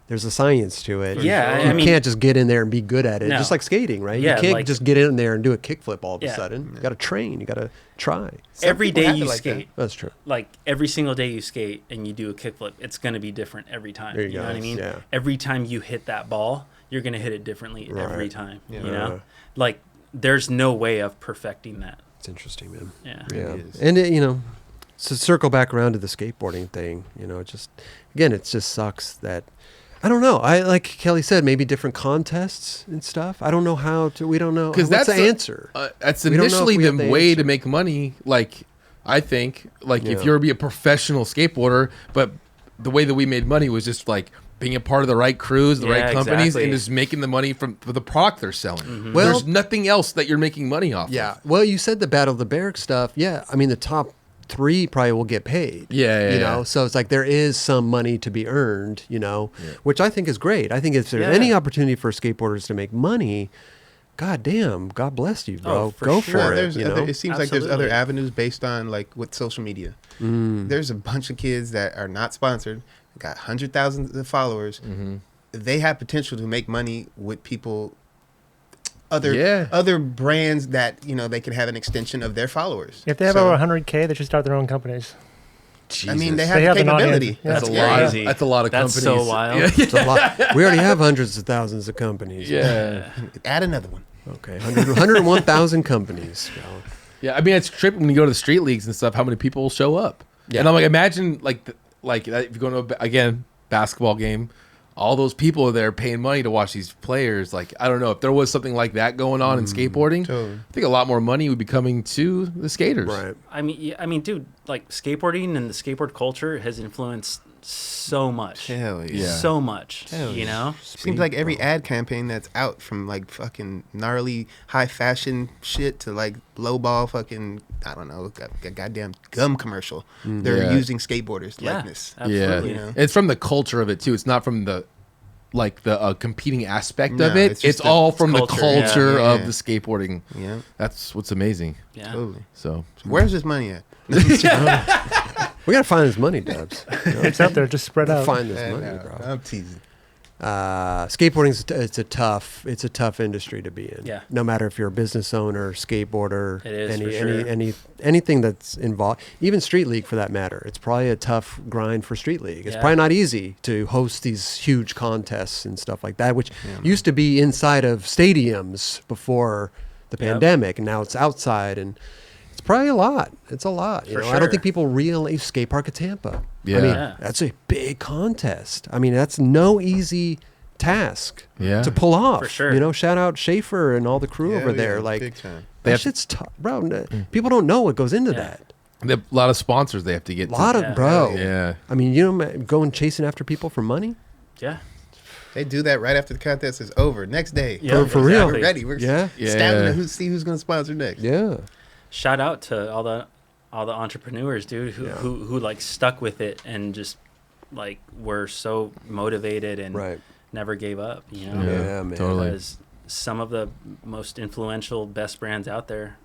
There's a science to it. Yeah, you I mean- can't just get in there and be good at it. No. Just like skating, right? Yeah, you can't like- just get in there and do a kickflip all of a Yeah. sudden. You got to train. You got to try. Some Every people day have you it like that. skate, That's true. like every single day you skate and you do a kickflip, it's going to be different every time. There you know go. what I mean? Yeah. Every time you hit that ball, you're going to hit it differently every Right. time. Yeah. You know, like there's no way of perfecting that. It's interesting, man. Yeah. Yeah, It is. and you know, to circle back around to the skateboarding thing, you know, it just again, it just sucks that I don't know. I like Kelly said, maybe different contests and stuff. I don't know how to. We don't know because what's that's the answer. That's We don't know if initially we the have the way answer. to make money. Like, I think, like if Yeah. you're to be a professional skateboarder, but the way that we made money was just like being a part of the right crews, the Yeah, right companies, exactly. and just making the money from for the product they're selling. Well- There's nothing else that you're making money off. Yeah. of. Well, you said the Battle of the Barracks stuff. Yeah. I mean, the top 3 probably will get paid. Yeah, You yeah, know, yeah. so it's like there is some money to be earned, you know, which I think is great. I think if there's Yeah. any opportunity for skateboarders to make money, God damn, God bless you, bro. Oh, for Go sure. for Well, it. there's You other, know? it seems like there's other Absolutely. avenues based on like with social media. There's a bunch of kids that are not sponsored, got 100,000 of followers. They have potential to make money with people, Yeah. other brands that you know they can have an extension of their followers. If they have So, over 100K, they should start their own companies. I mean, they Jesus. have the They have an capability. audience. That's a That's lot. crazy. That's a lot of That's companies. so wild. Yeah. It's a lot. We already have hundreds of thousands of companies. Yeah. Add another one. Okay. 101,000 companies. Bro. Yeah, I mean it's tripping when you go to the street leagues and stuff. How many people will show up? Yeah. And I'm like, imagine like if you go to again basketball game, all those people are there paying money to watch these players. Like I don't know if there was something like that going on in skateboarding. totally. I think a lot more money would be coming to the skaters. Right. I mean, yeah, I mean, dude, like skateboarding and the skateboard culture has influenced so much. Hell yeah. Yeah. So much. Hell You yeah. know? Seems like every ad campaign that's out, from like fucking gnarly high fashion shit to like lowball fucking, I don't know, a goddamn gum commercial. They're Yeah. using skateboarders Yeah. likeness. Absolutely. You know? It's from the culture of it too. It's not from the competing aspect of No, it. it's It's, just the all from the culture, culture yeah. of Yeah. the skateboarding. Yeah, That's what's amazing. Yeah. totally. So So where's this money at? We got to find this money, Dubs. You know? It's out there, just spread out. Find this Eh, money, no, bro. I'm teasing. Skateboarding it's a tough industry to be in. Yeah. No matter if you're a business owner, skateboarder, It is, for sure. anything that's involved, even street league for that matter. It's probably a tough grind for street league. It's Yeah. probably not easy to host these huge contests and stuff like that, which used to be inside of stadiums before the Yep. pandemic, and now it's outside, and it's probably a lot. It's a lot. You For know, I don't sure. think people realize Skate Park of Tampa. Yeah. I mean, Yeah. that's a big contest. I mean, that's no easy task Yeah. to pull off. For sure. You know, shout out Schaefer and all the crew over Hell there. yeah, Like, big time. They that have- shit's tough, bro. People don't know what goes into Yeah. that. They have a lot of sponsors they have to get. A lot to. of, Yeah. bro. Yeah. I mean, you know, going chasing after people for money. Yeah. They do that right after the contest is over. Next day. Yeah, For real. We're ready. We're Yeah. scouting Yeah. to see who's going to sponsor next. Yeah. Shout out to all the entrepreneurs, dude, who like stuck with it and just like were so motivated and Right. never gave up, you know? Yeah, man. Totally. Because some of the most influential, best brands out there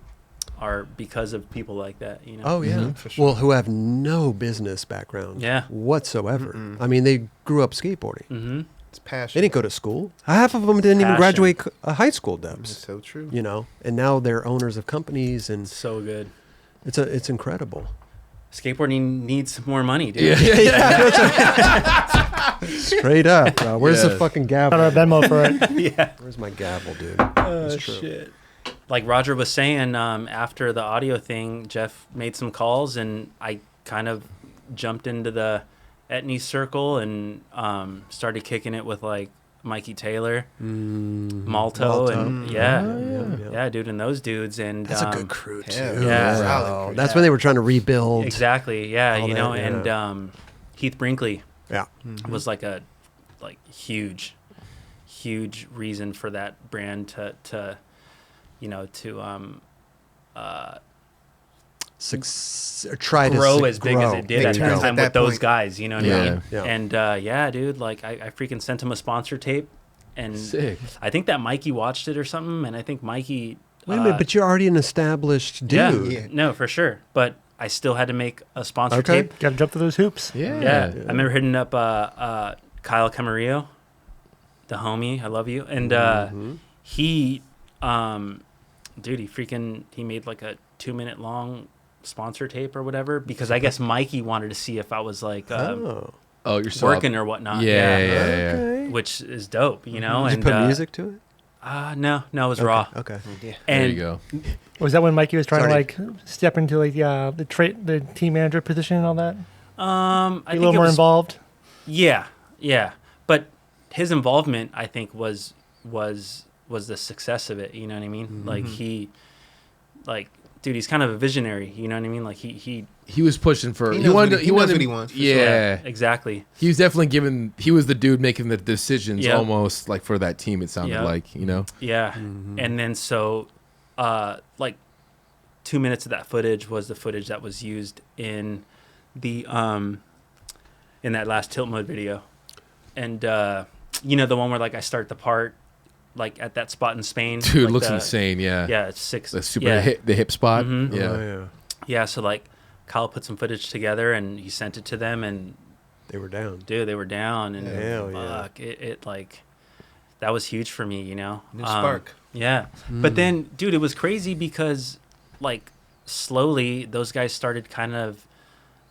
are because of people like that, you know? Oh yeah. For sure. Well, who have no business background. Yeah. Whatsoever. I mean, they grew up skateboarding. Mm-hmm. It's They passion. didn't go to school. Half of them didn't even Passion. graduate high school, It's Dubs. so true. You know, and now they're owners of companies, and So good. it's incredible. Skateboarding needs more money, dude. Yeah. Straight up, bro. Where's the Yes. fucking Got gavel? our Venmo for it. Yeah. Where's my gavel, dude? Oh, That's true. shit. Like Roger was saying, after the audio thing, Jeff made some calls, and I kind of jumped into the Etnies circle and started kicking it with like Mikey Taylor, Malto, and yeah, dude, and those dudes. And That's a good crew too. Hell yeah. solid Wow. crew. That's when they were trying to rebuild. exactly, yeah, All you know, that, and Heath Brinkley Yeah. was like a huge reason for that brand to Try grow to as big as it did Big at that turns time at that with those point. guys, you know what I Yeah. mean? Yeah. And yeah, dude, like I freaking sent him a sponsor tape, and Sick. I think that Mikey watched it or something, and I think Mikey. Wait a minute, but you're already an established dude. Yeah. No, for sure, but I still had to make a sponsor Okay. tape. Got to jump through those hoops. Yeah. Yeah, I remember hitting up Kyle Camarillo, the homie. I love you. And he, dude, he made like a 2-minute long sponsor tape or whatever, because I guess Mikey wanted to see if I was like Oh. Oh, you're so working or whatnot. Yeah. Okay. Which is dope, you know. Did And you put music to it? No, it was raw. Okay. Yeah. And There you go. Was that when Mikey was trying Sorry. to like step into like the team manager position and all that? I Be a think little it more was, involved. Yeah. But his involvement, I think, was the success of it. You know what I mean? Like dude, he's kind of a visionary. You know what I mean? Like he He was pushing for. He knows wanted. what he knows what he wants, for sure. Yeah. exactly. He was definitely given. He was the dude making the decisions, Yep. almost like for that team. It sounded Yep. like, you know. Yeah. And then so, like, 2 minutes of that footage was the footage that was used in the in that last tilt mode video, and you know, the one where like I start the part like at that spot in Spain. Dude, like looks the- insane. Yeah. Yeah, it's 6. The super yeah. the hip spot. Mhm. Yeah. Oh, yeah. Yeah, so like Kyle put some footage together and he sent it to them, and They were down. dude, they were down, and Hell yeah. fuck, it like that was huge for me, you know. New spark. Yeah, but then, dude, it was crazy because like slowly those guys started kind of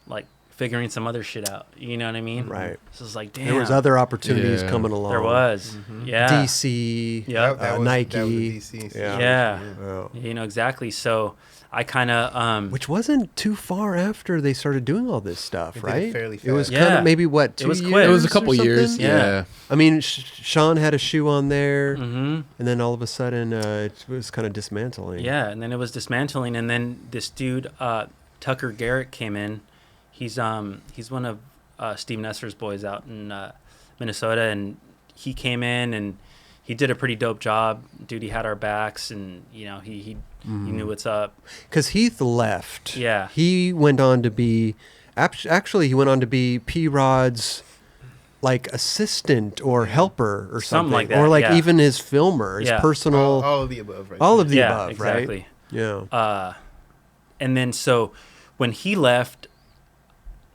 like figuring some other shit out. You know what I mean? Right. So it's like, damn, There was other opportunities Yeah. coming along. there was, yeah, DC. yeah, That was Nike. DC. Yeah. yeah, Oh. you know exactly. So I kind of Which wasn't too far after they started doing all this stuff, They did it right? fairly It was fast. kind Yeah. of maybe what, 2 It was years? quick. It was a or couple something? years. Yeah. Yeah. I mean, Sean had a shoe on there, hmm and then all of a sudden it was kind of dismantling. Yeah, and then it was dismantling, and then this dude, Tucker Garrett, came in. He's one of Steve Nesser's boys out in Minnesota, and he came in and he did a pretty dope job. Dude, he had our backs, and you know he knew what's up. Because Heath left. Yeah. He went on to be, actually, he went on to be P-Rod's like assistant or helper or something. like that, Or like yeah. even his filmer, his Yeah. personal, All of the above, right? all of the Yeah, above, exactly. right? Yeah. And then so when he left,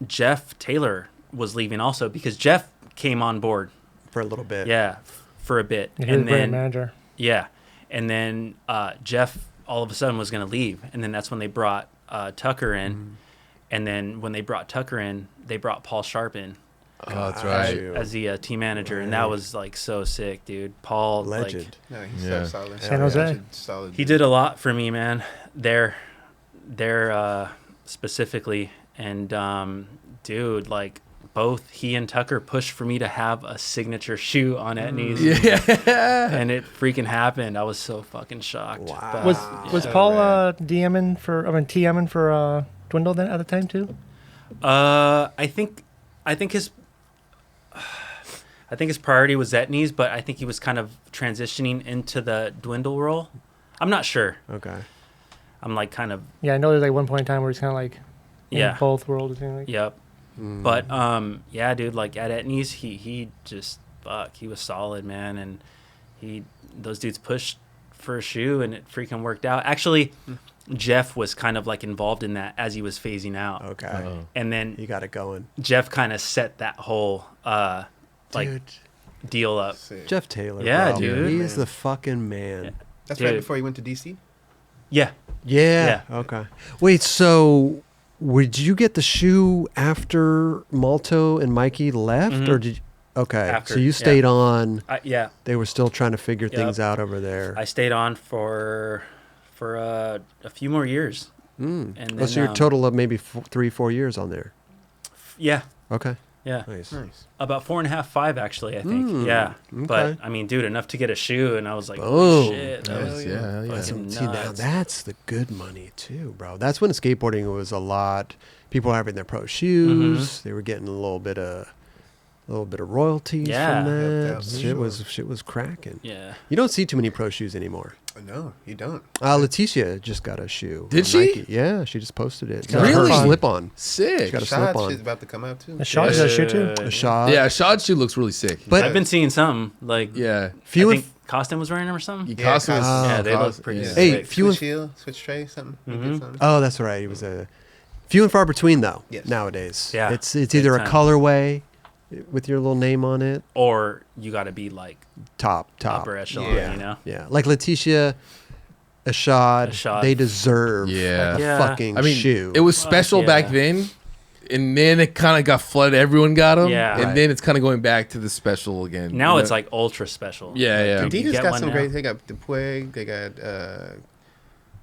Jeff Taylor was leaving also, because Jeff came on board. For a little bit. Yeah, for a bit, He was a and brand then manager. yeah, and then Jeff all of a sudden was going to leave, and then that's when they brought Tucker in, and then when they brought Tucker in, they brought Paul Sharp in Oh, that's Right. right. as the team manager, and that was like so sick, dude. Paul, Legend. No, he's Yeah. so solid. San Jose. Such a solid he dude. did a lot for me, man. There specifically, and dude, like both he and Tucker pushed for me to have a signature shoe on Etnies. Yeah. And it freaking happened. I was so fucking shocked. Wow. But, Was yeah. Paul TMing for Dwindle then at the time too? I think his priority was Etnies, but I think he was kind of transitioning into the Dwindle role. I'm not sure. Okay. I'm like kind of Yeah, I know there's like one point in time where he's kind of like in yeah. both worlds. Like, Yep. But yeah, dude, like at Etnies, he just he was solid, man, and those dudes pushed for a shoe, and it freaking worked out. Actually, Jeff was kind of like involved in that as he was phasing out, Okay. Oh. and then You got it going. Jeff kind of set that whole like Dude. deal up. Sick. Jeff Taylor. Yeah, bro. dude. He is Man. the fucking man. That's right Dude. before he went to DC. Yeah. Yeah. Okay. Wait, so would you get the shoe after Malto and Mikey left, or did you, Okay, After, so you stayed on. Yeah, They were still trying to figure Yep. things out over there. I stayed on for a few more years. And then, So your total of maybe 3-4 years on there. Yeah, Okay, yeah. nice. Nice. About 4.5, 5 actually, I think. Yeah. But okay. I mean, dude, enough to get a shoe, and I was like, Boom. holy shit. That Hell was, yeah, hell yeah. fucking See, now nuts. that's the good money too, bro. That's when skateboarding was a lot. People were having their pro shoes. They were getting a little bit of royalties Yeah. from that. Yep, Shit was cracking. Yeah. You don't see too many pro shoes anymore. No, you don't. Leticia just got a shoe. Did from she? Nike. Yeah, she just posted it. got a Her slip-on. slip on. Sick. She got a Shot slip on. shit's about to come out too. The shot is a shoe too. A shot. Yeah, Shad's shoe looks really sick. But I've been seeing some, like, yeah, few I and think Costin was wearing them or something. you Yeah, cost us. Cos- Yeah, they cost- look pretty yeah. sick. Hey, few Switch and heel, switch tray, something. You Mhm. did something. oh, that's right. It was a few and far between though. Yes. Nowadays. Yeah, It's big either a time. colorway with your little name on it. Or you got to be like Top. upper echelon, Yeah. you know? Yeah, like Leticia, Ashad, Ashad. they deserve Yeah. a Yeah. fucking I mean, shoe. it was special yeah. back then, and then it kind of got flooded. Everyone got them, Yeah. and Right. then it's kind of going back to the special again. Now you it's know? like ultra special. Yeah, yeah. Dude, you Adidas get got one some now. great. They got Dupuy. They got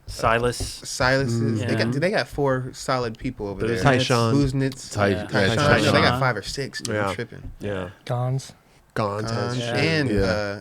Silas. Silas's. Yeah. They got 4 solid people over there. Tyshawn. Buznitz. Ty- Yeah. yeah, Tyshawn. Tyshawn. No, they got 5 or 6. Dude, Yeah. I'm tripping. yeah, Gons. Gons has Yeah. shoe. And Yeah.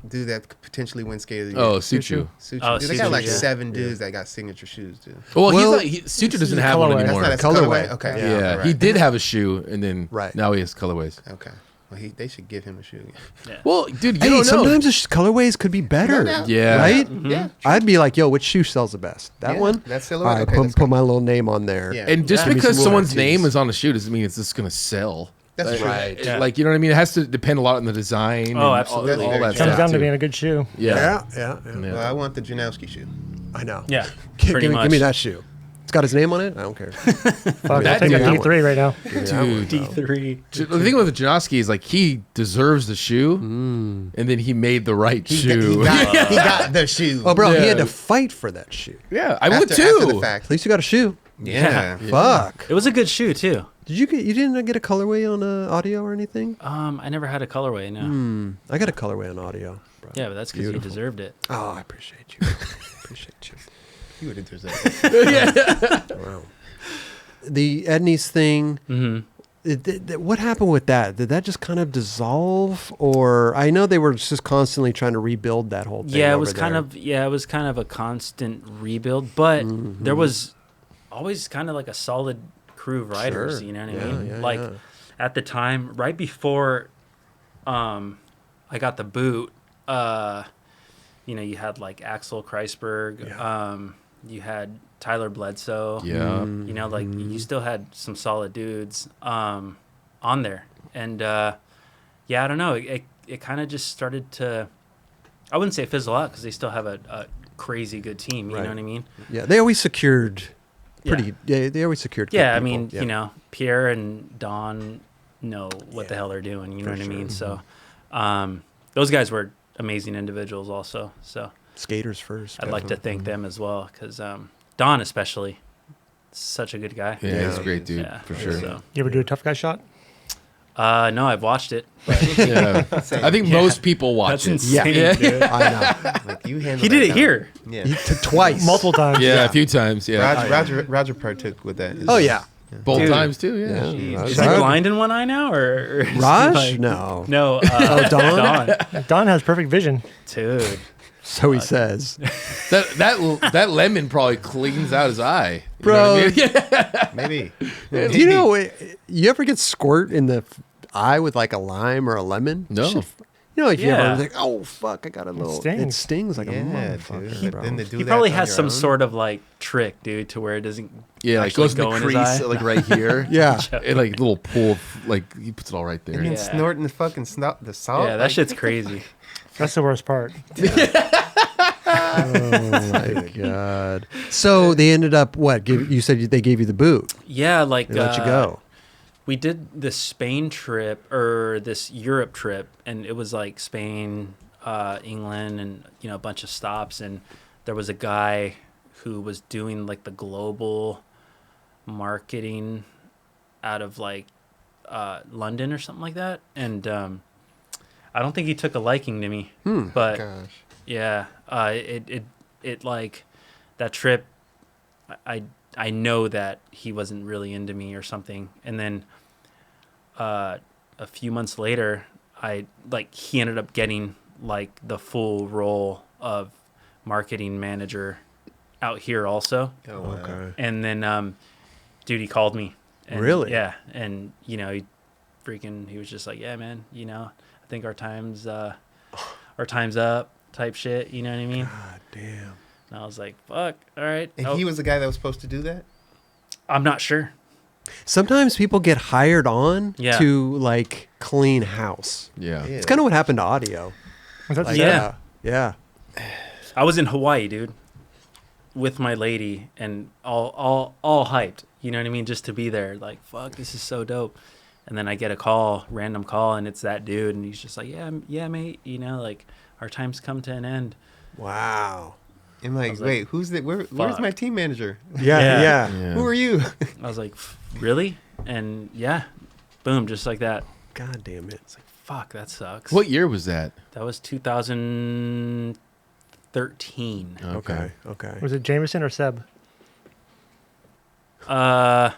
dude that could potentially win Skate of the Year. Oh, Suchu. Suchu. Oh, Dude, they got Suchu, like yeah. 7 dudes that got signature shoes, dude. Well, Well, Suchu doesn't a have one colorway. That's anymore. not his Colorway. colorway. Okay. Yeah, right. he did have a shoe, and then Right. now he has colorways. Okay. Well, they should give him a shoe. Yeah. Well, dude, you Hey, don't know. sometimes the colorways could be better. No doubt. Yeah. Right? Yeah. I'd be like, yo, which shoe sells the best? That Yeah, one? That All silhouette. right, Okay, let's put go. my little name on there. Yeah. And just Yeah. because Some someone's warranties. name is on a shoe doesn't mean it's just gonna sell. That's Like, true. Right. Yeah. Like, you know what I mean? It has to depend a lot on the design. Oh, and absolutely. All, That's that very stuff. Comes down to too. being a good shoe. Yeah. Yeah. Yeah. Well, I want the Janowski shoe. I know. Yeah. Give Pretty me much. that shoe. It's got his name on it. I don't care. Fuck, I'll that take a dude- D3 right now. Give me that one, Dude. bro. D3. The thing with Janowski is like he deserves the shoe, and then he made the right shoe. He got the shoe. Oh, bro, he Yeah. had to fight for that shoe. yeah, I after, would After too. the fact. At least you got a shoe. Yeah. Fuck. It was a good shoe, too. You didn't get a colorway on audio or anything? I never had a colorway, no. I got a colorway on audio. Bro. Yeah, but that's because you Beautiful. deserved it. Oh, I appreciate you. Appreciate you. You would have deserved it. Wow. The Etnies thing. Mm-hmm. What happened with that? Did that just kind of dissolve, or I know they were just constantly trying to rebuild that whole thing. Yeah, it over was kind there. of a constant rebuild, but there was always kind of like a solid crew of riders, Sure. you know what Yeah, I mean? yeah, Like yeah. at the time, right before I got the boot, you had like Axel Kreisberg, Yeah. you had Tyler Bledsoe. Yeah. You still had some solid dudes on there. And I don't know. It kind of just started to, I wouldn't say fizzle out because they still have a crazy good team. You Right. know what I mean? Yeah, they always secured Yeah. pretty. Yeah, they always secured. good Yeah, I people. mean, Yeah. Pierre and Don know what the Yeah, hell they're doing. You know for what I mean? sure. So those guys were amazing individuals also. So skaters first. I'd like to thank them as well because Don especially, such a good guy. Yeah, he's a Yeah. great dude Yeah, for sure. So, You ever do a tough guy shot? no, I've watched it. But Yeah. I think most people watch it. Yeah. dude. I know. Like you handled He did that it down. here. Yeah. He took twice. Multiple times. Yeah, a few times. Yeah, Roger partook with that. Oh yeah. both Dude. times too. Yeah. Yeah. Is he blind in one eye now, or is he Raj? like- No. No. Don? Don has perfect vision. Dude. So he says. That lemon probably cleans out his eye. You Bro. know what I mean? Maybe. Do you know, you ever get squirt in the eye with like a lime or a lemon? No. Shit, you know, if you Yeah. ever like, oh fuck, I got a little. It stings. stings like a Yeah, motherfucker, dude. bro. Then to do He that probably on has your some own? sort of like trick, dude, to where it doesn't. Yeah, like actually goes in go the in his crease, eye. like right here. Yeah. And like little pool, like he puts it all right there. And then Yeah. snorting the fucking the salt. Yeah, that shit's crazy. That's the worst part. Oh my god. So they ended up what? You said they gave you the boot. Yeah, like They let you go. We did this Spain trip or this Europe trip, and it was like Spain, England, and a bunch of stops. And there was a guy who was doing like the global marketing out of like London or something like that, and I don't think he took a liking to me. But Gosh. yeah, it like that trip. I know that he wasn't really into me or something, and then a few months later, he ended up getting like the full role of marketing manager out here also. Oh, wow. Okay. And then, dude, he called me. And, Really? Yeah. And, he was just like, yeah, man, I think our time's up type shit. You know what I mean? God damn. And I was like, fuck. All right. And he was the guy that was supposed to do that? I'm not sure. Sometimes people get hired on Yeah. to like clean house. Yeah. It's kind of what happened to Audio. Was that Like, Yeah. Yeah. I was in Hawaii, dude, with my lady and all hyped. You know what I mean? Just to be there. Like, fuck, this is so dope. And then I get a random call, and it's that dude. And he's just like, yeah, mate. Like, our time's come to an end. Wow. I'm like, was like, wait, who's that? Where's fuck. my team manager? Yeah. Yeah. Yeah. Who are you? I was like, really? And yeah, boom, just like that. God damn it. It's like, fuck, that sucks. What year was that? That was 2013. Okay. Okay. Was it Jameson or Seb? No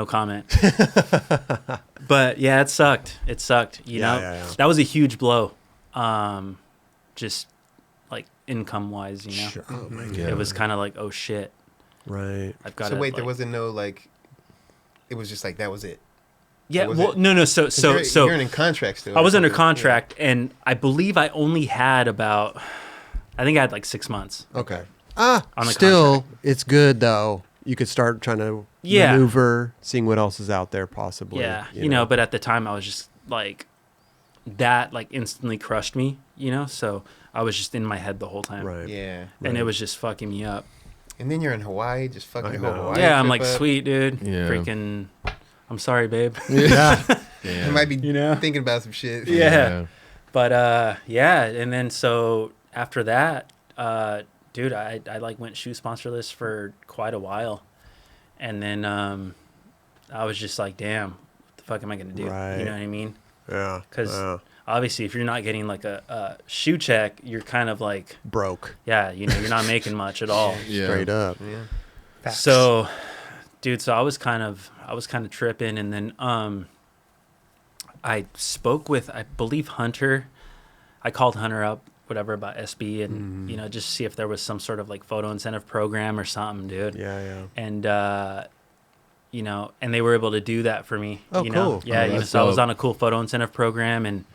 comment. But yeah, it sucked. It sucked. You know, Yeah. that was a huge blow. Just like income wise, Sure. Oh my God. Yeah. it was kind of like, oh shit, Right. I've got. So wait, there like, wasn't no like. It was just like that was it. Yeah. was Well, it? no. So 'Cause you're in contract still. I was or under something. contract, and I believe I only had about, I think I had like 6 months. Okay. On the Still, it's good though. You could start trying to Yeah. maneuver, seeing what else is out there possibly. Yeah, you know, but at the time I was just like, that like instantly crushed me, so I was just in my head the whole time. Right. Yeah, And it was just fucking me up. and then you're in Hawaii, just fucking I the whole know. Hawaii. Yeah, I'm trip like, up. sweet, dude. Yeah. Freaking, I'm sorry, babe. Yeah. I might be know? thinking about some shit. Yeah. But yeah, and then so after that, dude, I like went shoe sponsorless for quite a while. And then I was just like, damn, what the fuck am I going to do? Right. You know what I mean? Yeah. Because Yeah. obviously if you're not getting like a shoe check, you're kind of like, Broke. yeah, you're not making much at all. Yeah. Straight up. Yeah. Facts. So, dude, so I was kind of tripping, and then I spoke with, I believe, Hunter. I called Hunter up, whatever, about SB, and just see if there was some sort of like photo incentive program or something, dude. Yeah. And and they were able to do that for me. Oh, cool. Yeah, Oh, that's so I was dope. on a cool photo incentive program, and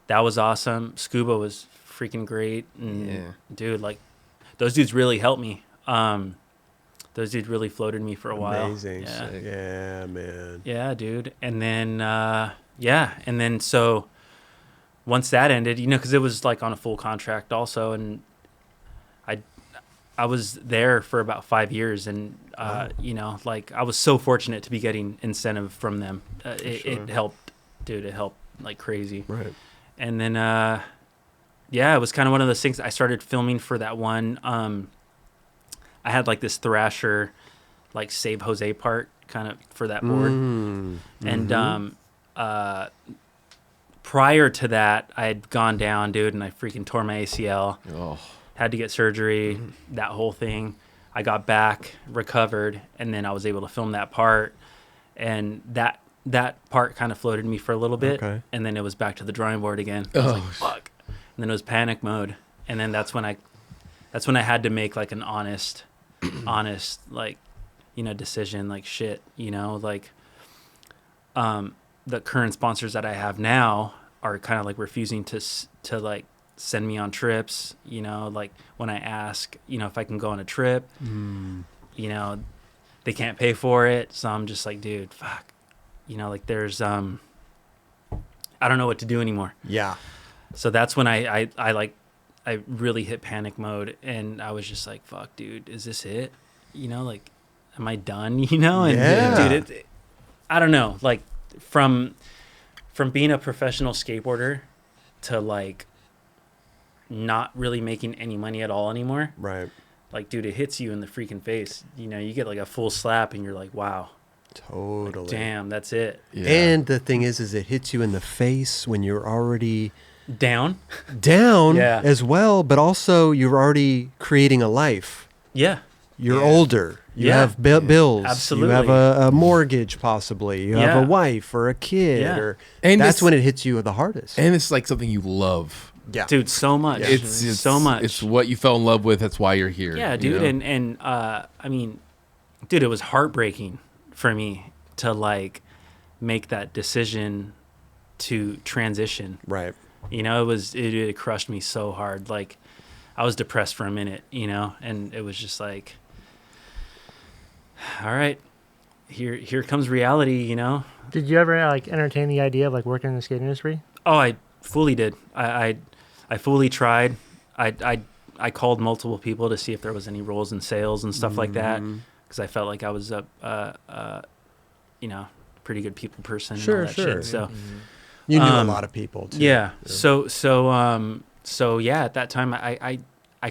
that was awesome. Scuba was freaking great, and Yeah. dude, like those dudes really helped me. Those dudes really floated me for a while. Amazing. Yeah. Yeah, man. Yeah, dude. And then, so once that ended, because it was like on a full contract also, and I was there for about 5 years, and like I was so fortunate to be getting incentive from them. It helped, dude. It helped like crazy. Right. And then, it was kind of one of those things. I started filming for that one. I had like this Thrasher, like Save Jose part kind of for that board. And prior to that, I had gone down, dude, and I freaking tore my ACL. Oh. Had to get surgery, that whole thing. I got back, recovered, and then I was able to film that part. And that part kind of floated me for a little bit. Okay. And then it was back to the drawing board again. I was like, fuck. And then it was panic mode. And then that's when I had to make like an honest like decision, like shit, like the current sponsors that I have now are kind of like refusing to like send me on trips, like when I ask if I can go on a trip, they can't pay for it, so I'm just like, dude, fuck, like there's I don't know what to do anymore. Yeah. So that's when I really hit panic mode, and I was just like, fuck, dude, is this it? Like, am I done? And Yeah. dude, I don't know, like from being a professional skateboarder to like not really making any money at all anymore. Right. Like, dude, it hits you in the freaking face. You get like a full slap, and you're like, wow, Totally. Damn, that's it. Yeah. And the thing is it hits you in the face when you're already Down. down Yeah. as well, but also you're already creating a life. Yeah. You're Yeah. older. You Yeah. have bills. Absolutely. You have a mortgage, possibly. You have Yeah. a wife or a kid. Yeah. Or And that's it's- when it hits you the hardest. and it's like something you love. Yeah. Dude, so much. Yeah. It's so much. It's what you fell in love with. That's why you're here. Yeah, you dude, know? and I mean, dude, it was heartbreaking for me to like make that decision to transition. Right. You know, it crushed me so hard. Like, I was depressed for a minute, you know, and it was just like, all right, here comes reality, you know. Did you ever like entertain the idea of like working in the skate industry? Oh, I fully did. I fully tried. I called multiple people to see if there was any roles in sales and stuff like that, because I felt like I was a you know, pretty good people person. Sure, and all that sure. Shit. So You knew a lot of people, too. yeah. So yeah, at that time I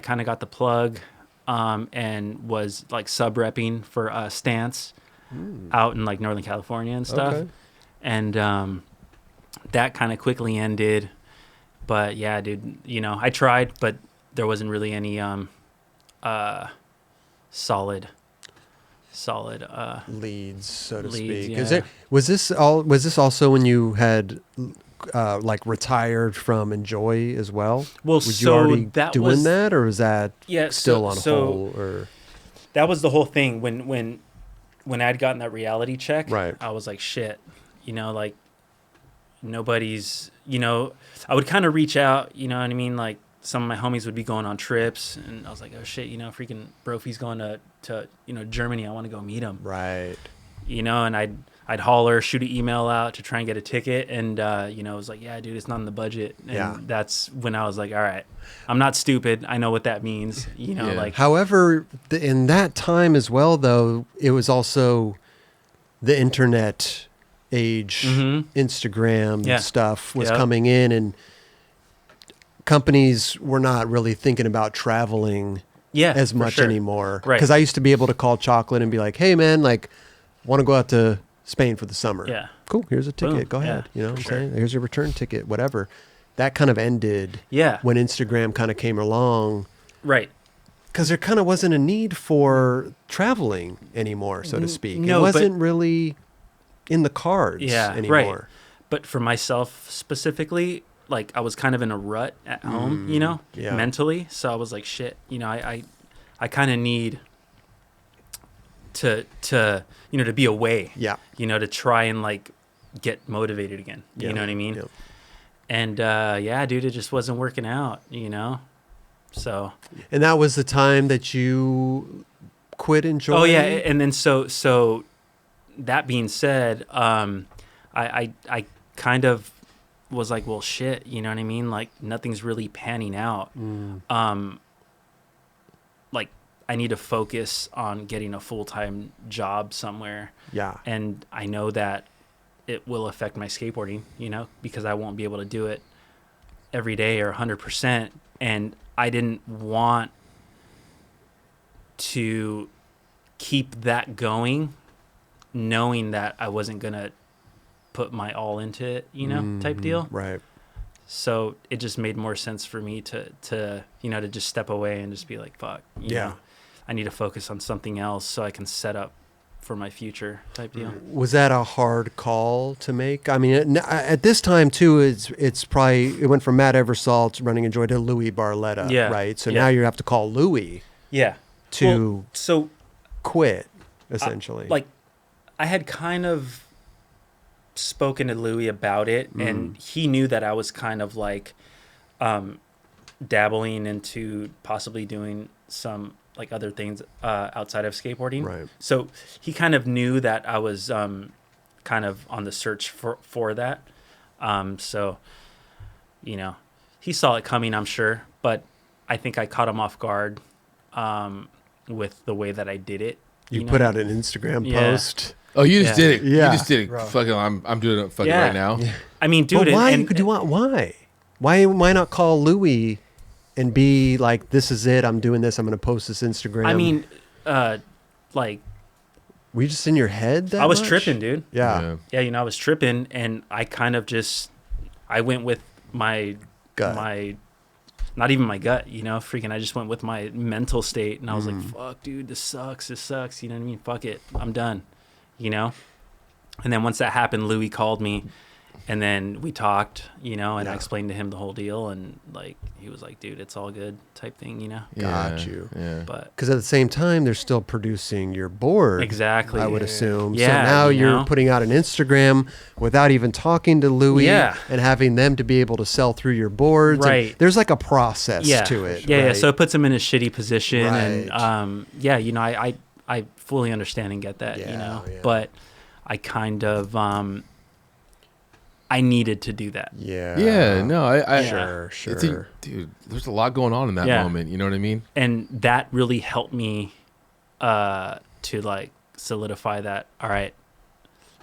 kind of got the plug, and was like sub repping for Stance out in like Northern California and stuff. Okay. And that kind of quickly ended. But yeah, dude, you know, I tried, but there wasn't really any solid Leads, so to Leads, speak. yeah. Was this also when you had like retired from Enjoi as well? Well, Was you so already that doing was that, or was that yeah still on so hold? Or that was the whole thing when I'd gotten that reality check. Right. I was like, shit, you know, like nobody's, you know, I would kind of reach out, you know what I mean? Like some of my homies would be going on trips, and I was like, oh shit, you know, freaking Brophy's going to you know, Germany. I want to go meet him. right. You know, and I'd holler, shoot an email out to try and get a ticket, and you know, it was like, yeah, dude, it's not in the budget. And Yeah. that's when I was like, all right, I'm not stupid. I know what that means. You know, Yeah. like However, in that time as well, though, it was also the internet age, Mhm. Instagram Yeah. stuff was Yeah. coming in, and companies were not really thinking about traveling yeah, as for much sure. anymore. Right. Because I used to be able to call Chocolate and be like, hey, man, like, want to go out to Spain for the summer. Yeah. Cool. Here's a ticket. Boom. Go ahead. Yeah, You know what I'm for sure. saying? Here's your return ticket, whatever. That kind of ended Yeah. when Instagram kind of came along. Right. Because there kind of wasn't a need for traveling anymore, so to speak. no, it but- wasn't really in the cards Yeah, anymore. right. But for myself specifically, like I was kind of in a rut at home, you know, yeah. mentally. So I was like, shit, you know, I kind of need to you know, to be away. Yeah. You know, to try and like get motivated again. Yeah. You know what I mean? Yeah. And yeah, dude, it just wasn't working out, you know? So And that was the time that you quit Enjoi? oh yeah, and then so that being said, I kind of was like, well, shit, you know what I mean? Like nothing's really panning out. Like I need to focus on getting a full-time job somewhere, Yeah. and I know that it will affect my skateboarding, you know, because I won't be able to do it every day or 100%, and I didn't want to keep that going knowing that I wasn't going to put my all into it, you know, type deal. Right. So it just made more sense for me to you know, to just step away and just be like, fuck, you Yeah. know, I need to focus on something else so I can set up for my future type deal. Was that a hard call to make? I mean, at this time too, it's probably it went from Matt Eversalt running Enjoi to Louis Barletta, Yeah. right? So Yeah. now you have to call Louis Yeah. to Well, so quit, essentially. like I had kind of spoken to Louis about it, and he knew that I was kind of like dabbling into possibly doing some like other things outside of skateboarding. Right. So he kind of knew that I was kind of on the search for that. So, you know, he saw it coming, I'm sure, but I think I caught him off guard with the way that I did it. You know? put out an Instagram Yeah. post. Oh, you just Yeah. did it. Yeah. You just did it. Bro. Fucking, I'm doing it fucking Yeah. right now. I mean, dude, But why? and- Why not call Louis and be like, this is it. I'm doing this. I'm going to post this Instagram. I mean, like Were you just in your head that I was much? tripping, dude. Yeah. Yeah, you know, I was tripping, and I kind of just, I went with my Gut. not even my gut, you know, freaking, I just went with my mental state, and I was like, Mm. fuck, dude, this sucks, you know what I mean? Fuck it, I'm done, you know? And then once that happened, Louis called me, and then we talked, you know, and I Yeah. explained to him the whole deal, and like, he was like, dude, it's all good type thing, you know? Got you. Yeah. But Because at the same time, they're still producing your board. exactly. I would assume. Yeah, so now you you're know? putting out an Instagram without even talking to Louis Yeah. and having them to be able to sell through your boards. And Right. there's like a process Yeah. to it. Yeah, yeah. right? So it puts him in a shitty position, Right. and yeah, you know, I fully understand and get that, you Yeah, know, yeah. but I kind of I needed to do that. Yeah. Yeah, no, I Sure, it's sure. dude, there's a lot going on in that Yeah. moment. You know what I mean? And that really helped me to like solidify that. All right,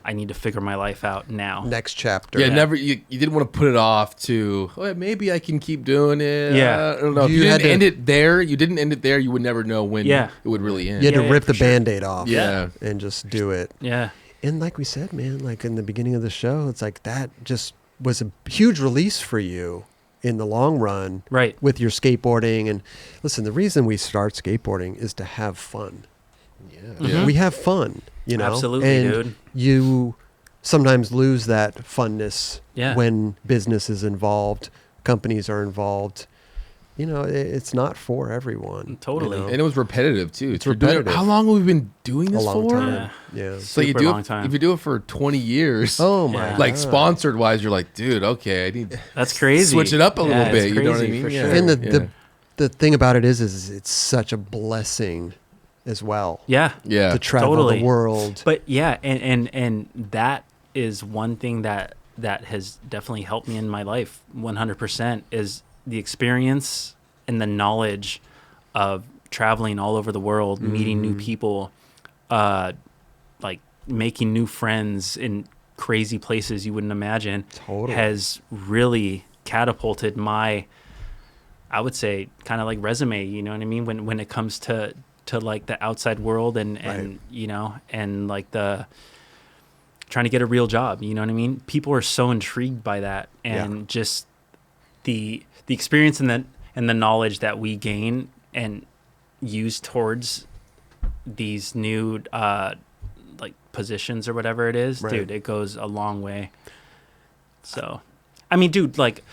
I need to figure my life out now. Next chapter. Yeah, Yeah. never. You didn't want to put it off to. Oh, maybe I can keep doing it. Yeah. I don't know. If You you had didn't end to- it there. You didn't end it there. You would never know when Yeah. it would really end. You had to Yeah, rip for the sure. Band-Aid off. Yeah. And just do it. Yeah, And like we said, man, like in the beginning of the show, it's like that just was a huge release for you in the long run right. with your skateboarding. And listen, the reason we start skateboarding is to have fun. Mhm. We have fun, you know? Absolutely, and dude. You sometimes lose that funness Yeah. when business is involved, companies are involved. You know, it's not for everyone. Totally. you know? And it was repetitive too. It's You're doing it- repetitive. How long have we been doing A this long for? time. Yeah. So you Super do long it, time. if you do it for 20 years. Oh my Yeah. like God. sponsored wise, you're like, dude, okay, I need That's crazy. switch it up a little Yeah, bit. it's You know what I crazy, mean? for Yeah. sure. And Yeah. the thing about it is it's such a blessing as well Yeah. Yeah. to travel Totally. the world. But yeah, and that is one thing that has definitely helped me in my life 100% is the experience and the knowledge of traveling all over the world, meeting new people, like making new friends in crazy places you wouldn't imagine Totally. has really catapulted my, I would say, kind of like resume, you know what I mean? When it comes to like the outside world and Right. you know, and like the trying to get a real job, you know what I mean? People are so intrigued by that, and just the experience and the knowledge that we gain and use towards these new like positions or whatever it is, Right. dude, it goes a long way. So, I mean, dude, like,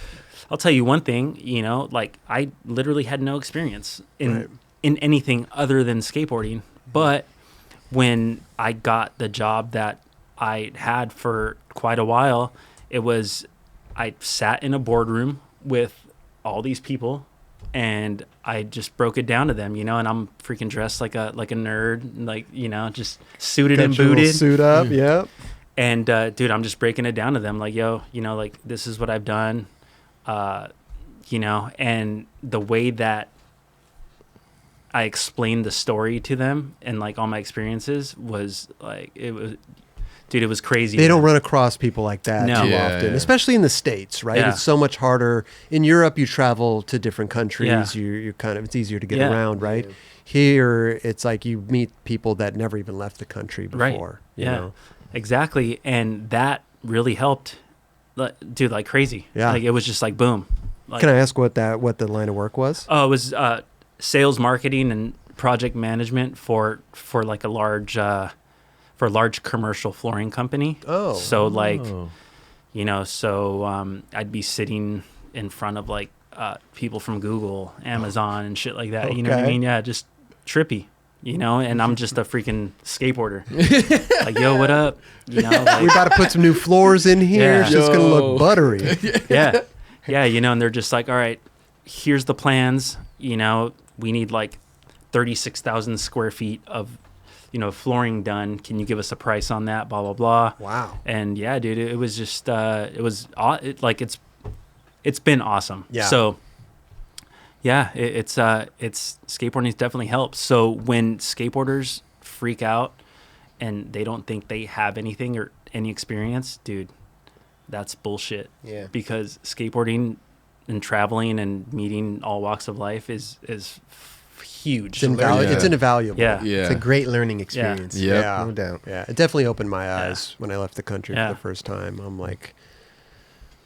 I'll tell you one thing, you know, like I literally had no experience Right. in anything other than skateboarding, but when I got the job that I had for quite a while, it was, I sat in a boardroom with all these people and I just broke it down to them, you know, and I'm freaking dressed like a nerd, like, you know, just suited and Got your little booted. suit up. Yep. And dude, I'm just breaking it down to them like, yo, you know, like this is what I've done, you know, and the way that I explained the story to them and like all my experiences was like, it was, dude, it was crazy. They don't man. run across people like that No. too Yeah, often, yeah. especially in the States, right? Yeah. It's so much harder. In Europe, you travel to different countries. Yeah. You kind of, it's easier to get Yeah. around, right? Here, it's like you meet people that never even left the country Right. before. You Yeah. know? Exactly. And that really helped, dude, like crazy. Yeah. Like it was just like, boom. Like, Can I ask what the line of work was? it was sales, marketing, and project management for like a large commercial flooring company. Oh. So like, Oh. you know, so I'd be sitting in front of like people from Google, Amazon, and shit like that. You know what I Okay. mean? Yeah, just trippy. You know, and I'm just a freaking skateboarder. Like, yo, what up? You know, We like, got to put some new floors in here. Yeah. It's just going to Yo. look buttery. yeah, yeah. You know, and they're just like, all right, here's the plans. You know, we need like 36,000 square feet of, you know, flooring done. Can you give us a price on that? Blah blah blah. Wow. And yeah, dude, it was just like it's been awesome. Yeah. So yeah, it's skateboarding's definitely helped. So when skateboarders freak out and they don't think they have anything or any experience, dude, that's bullshit. Yeah. Because skateboarding and traveling and meeting all walks of life is huge. It's invaluable. Yeah. It's a great learning experience. Yep. Yeah. No doubt. Yeah, it definitely opened my eyes when I left the country Yeah. for the first time. I'm like,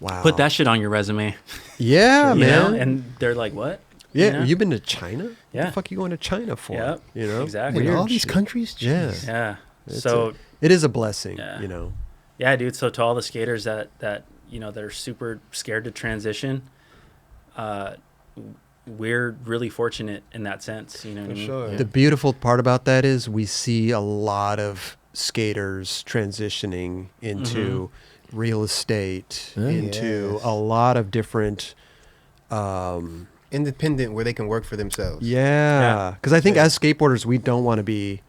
wow. Put that shit on your resume. Yeah, You know? man. And they're like, what? Yeah, You know? you've been to China? What Yeah. the fuck are you going to China for? Yep. You know? Exactly. In all Weird these shit. countries? Yeah. Jeez. Yeah. It's So it is a blessing, Yeah. you know. yeah, dude. So to all the skaters that that are super scared to transition, we're really fortunate in that sense. You know what I mean? sure. The beautiful part about that is we see a lot of skaters transitioning into real estate, into Yes. a lot of different Independent where they can work for themselves. yeah, because I think as skateboarders we don't want to be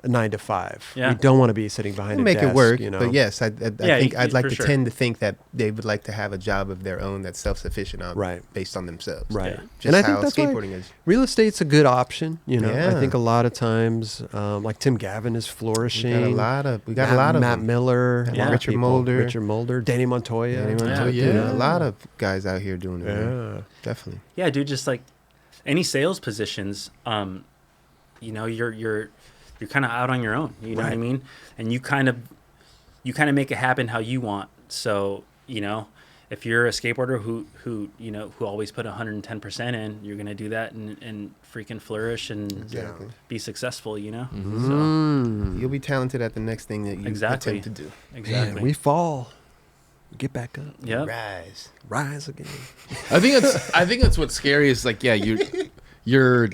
a 9 to 5. Yeah. We don't want to be sitting behind We'll a make desk, it work, you know. but yes, I Yeah, think you- I'd like for to sure. tend to think that they would like to have a job of their own that's self-sufficient on, Right. based on themselves. Right. Yeah. Just And I how think that's why skateboarding is. real estate's a good option, you know. I Yeah. think a lot of times like Tim Gavin is flourishing. We got a lot of Matt them. Miller, Yeah. a lot of Richard people. Mulder. Richard Mulder, Danny Montoya. Anyone Yeah. too? Yeah. A lot of guys out here doing it. man. Yeah. Definitely. Yeah, dude. Just like any sales positions, you know, you're kind of out on your own. You know what I Right. mean? And you kind of make it happen how you want. So you know, if you're a skateboarder who you know who always put 110% in, you're gonna do that and freaking flourish and Exactly. be successful. You know? You'll be talented at the next thing that you Exactly. attempt to do. So exactly. Man, we fall, get back up, Yep. Rise. rise again. I think that's what's scary is like, yeah, you're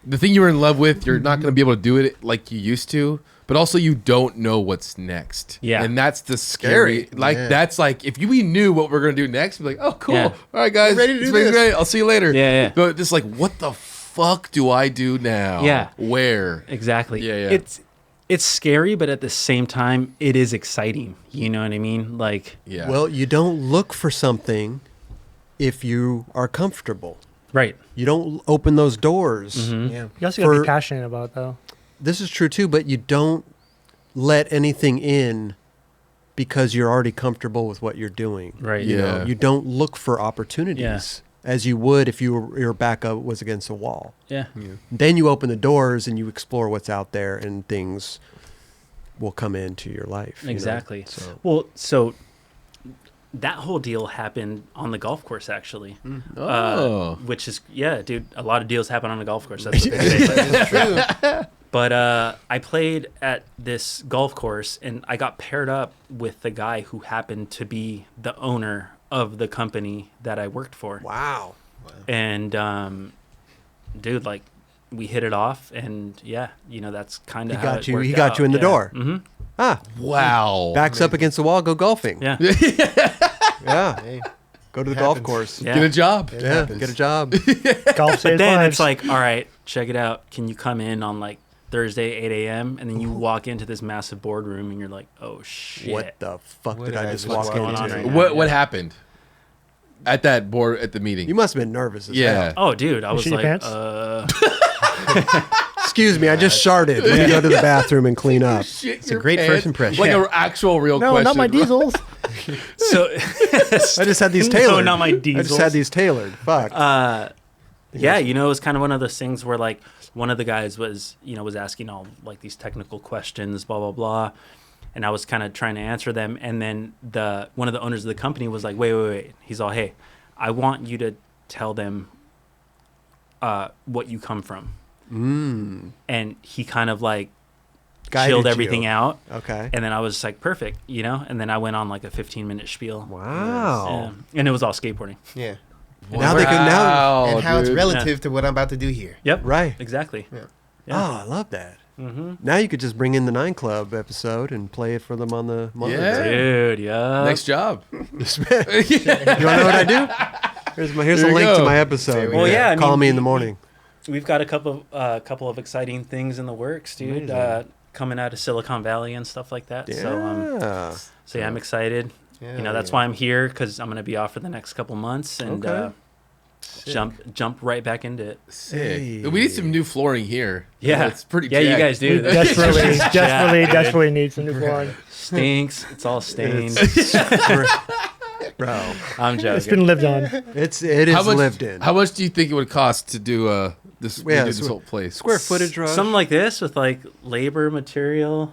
the thing you were in love with, you're not going to be able to do it like you used to, but also you don't know what's next. Yeah. And that's the scary. Like, Yeah. that's like, if we knew what we're going to do next, we'd be like, oh, cool. Yeah. All right, guys. We're ready to it's do been this. great. I'll see you later. Yeah, yeah. But just like, what the fuck do I do now? Yeah. Where? Exactly. Yeah, yeah. It's scary, but at the same time, it is exciting. You know what I mean? Like, Yeah. Well, you don't look for something if you are comfortable. right. You don't open those doors. Yeah. You also got to For- be passionate about it, though. This is true too, but you don't let anything in because you're already comfortable with what you're doing. Right. You know, Yeah. you don't look for opportunities as you would if your back up was against a wall. Yeah. Then you open the doors and you explore what's out there, and things will come into your life. you know? Exactly. So Well, so that whole deal happened on the golf course, actually. Oh. Which is, yeah, dude, a lot of deals happen on a golf course. That's what they say. It's true. But I played at this golf course, and I got paired up with the guy who happened to be the owner of the company that I worked for. wow. And, dude, like, we hit it off, and yeah, you know, that's kind of He how got it you- worked he got out. you in the Yeah. door. Mm-hmm. Ah, Wow. backs up against the wall, go golfing. Yeah. Yeah. Hey, Go to the It golf happens. course. Yeah. Get a job. it Yeah, happens. get a job. Golf But saves then lives. it's like, all right, check it out. Can you come in on like Thursday, 8 a.m.? And then you walk into this massive boardroom and you're like, oh shit. What the fuck What did I just what's walk going into? on right now? What happened at that board at the meeting? You must have been nervous as Yeah. hell. Oh, dude, I was shit your like, pants? Excuse me, I just sharted. Let me go to the bathroom and clean up. It's a great first impression. Like Yeah. an actual real no, question. not my diesels. so I just had these No, tailored. not my I just diesels. had these tailored. Fuck. yeah, you know, it was kind of one of those things where like one of the guys was, you know, was asking all like these technical questions, blah, blah, blah. And I was kind of trying to answer them. And then one of the owners of the company was like, wait. He's all, hey, I want you to tell them what you come from. And he kind of like Guided chilled you. everything out. Okay. And then I was like, perfect, you know? And then I went on like a 15-minute spiel. Wow. Yeah. And it was all skateboarding. Yeah. Now they can now. And how it's dude. relative to what I'm about to do here. Yep. Right. Exactly. Yeah. Yeah. Oh, I love that. Mm-hmm. Now you could just bring in the 9 Club episode and play it for them on the monitor. Yeah. Dude, yeah. Next job. You want to know what I do? Here's There a you link go. to my episode. Well, yeah, I Call mean, me in the morning. We've got a couple of exciting things in the works, dude. Amazing. Coming out of Silicon Valley and stuff like that. Yeah. So yeah, I'm excited. Yeah, You know, that's why I'm here, because I'm gonna be off for the next couple months and Okay. jump right back into it. Sick. Hey. We need some new flooring here. Yeah, It's pretty Yeah, you jacked. guys We do. desperately need some new flooring. Stinks. It's all stained. Bro, I'm joking. It's been lived on. it is lived in. How much do you think it would cost to do This Yeah, this whole place. Square footage, Rush. Something like this with like labor, material.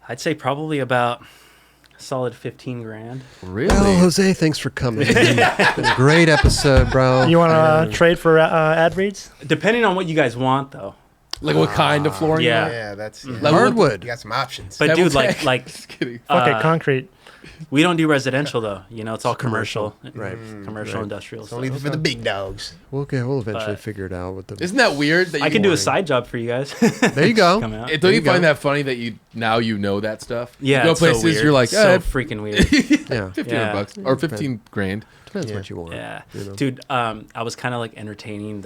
I'd say probably about a solid 15 grand. Really? Well, Jose, thanks for coming. Been a great episode, bro. You want to trade for ad reads? Depending on what you guys want, though. Like what kind of flooring? Yeah. Yeah, that's Like Hardwood. You got some options. But dude, Pebble like Just kidding. Fuck it, concrete. we don't do residential though. You know, it's all commercial. commercial, Right. Commercial, Right. industrial. It's only stuff. for the big dogs. We'll eventually But- figure it out with the. Isn't that weird? That I you can do a want- side job for you guys. There you go. Come out. Don't There you you go. find that funny that you know that stuff? Yeah, You go it's so places, weird. you're like, so freaking weird. Yeah, 15 Yeah. bucks or 15 grand. depends Yeah. what you want. Yeah, you know? dude. I was kind of like entertaining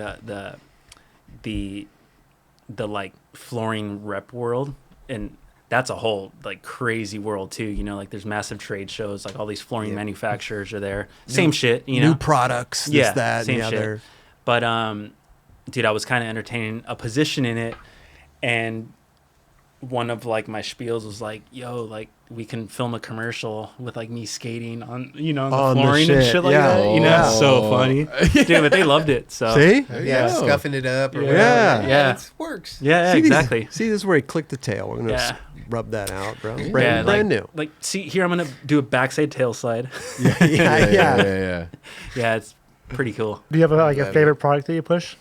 the like flooring rep world, and that's a whole like crazy world too. You know, like there's massive trade shows, like all these flooring manufacturers are there. Same shit, you know. New products, this, Yeah, that, same and the shit. other. But dude, I was kind of entertaining a position in it, and one of like my spiels was like, "Yo, like we can film a commercial with like me skating on, you know, on the On the flooring and shit, shit like yeah. that." You know, Yeah. it's so funny, dude. But they loved it. So See? Yeah, Yeah. scuffing it up or Yeah. whatever. Yeah. It works. yeah, See these- exactly. See, this is where he clicked the tail. We're gonna Yeah. rub that out, bro. Yeah, Brand like, new. Like, see here, I'm gonna do a backside tail slide. Yeah. Yeah, it's pretty cool. Do you have a Yeah, favorite product that you push?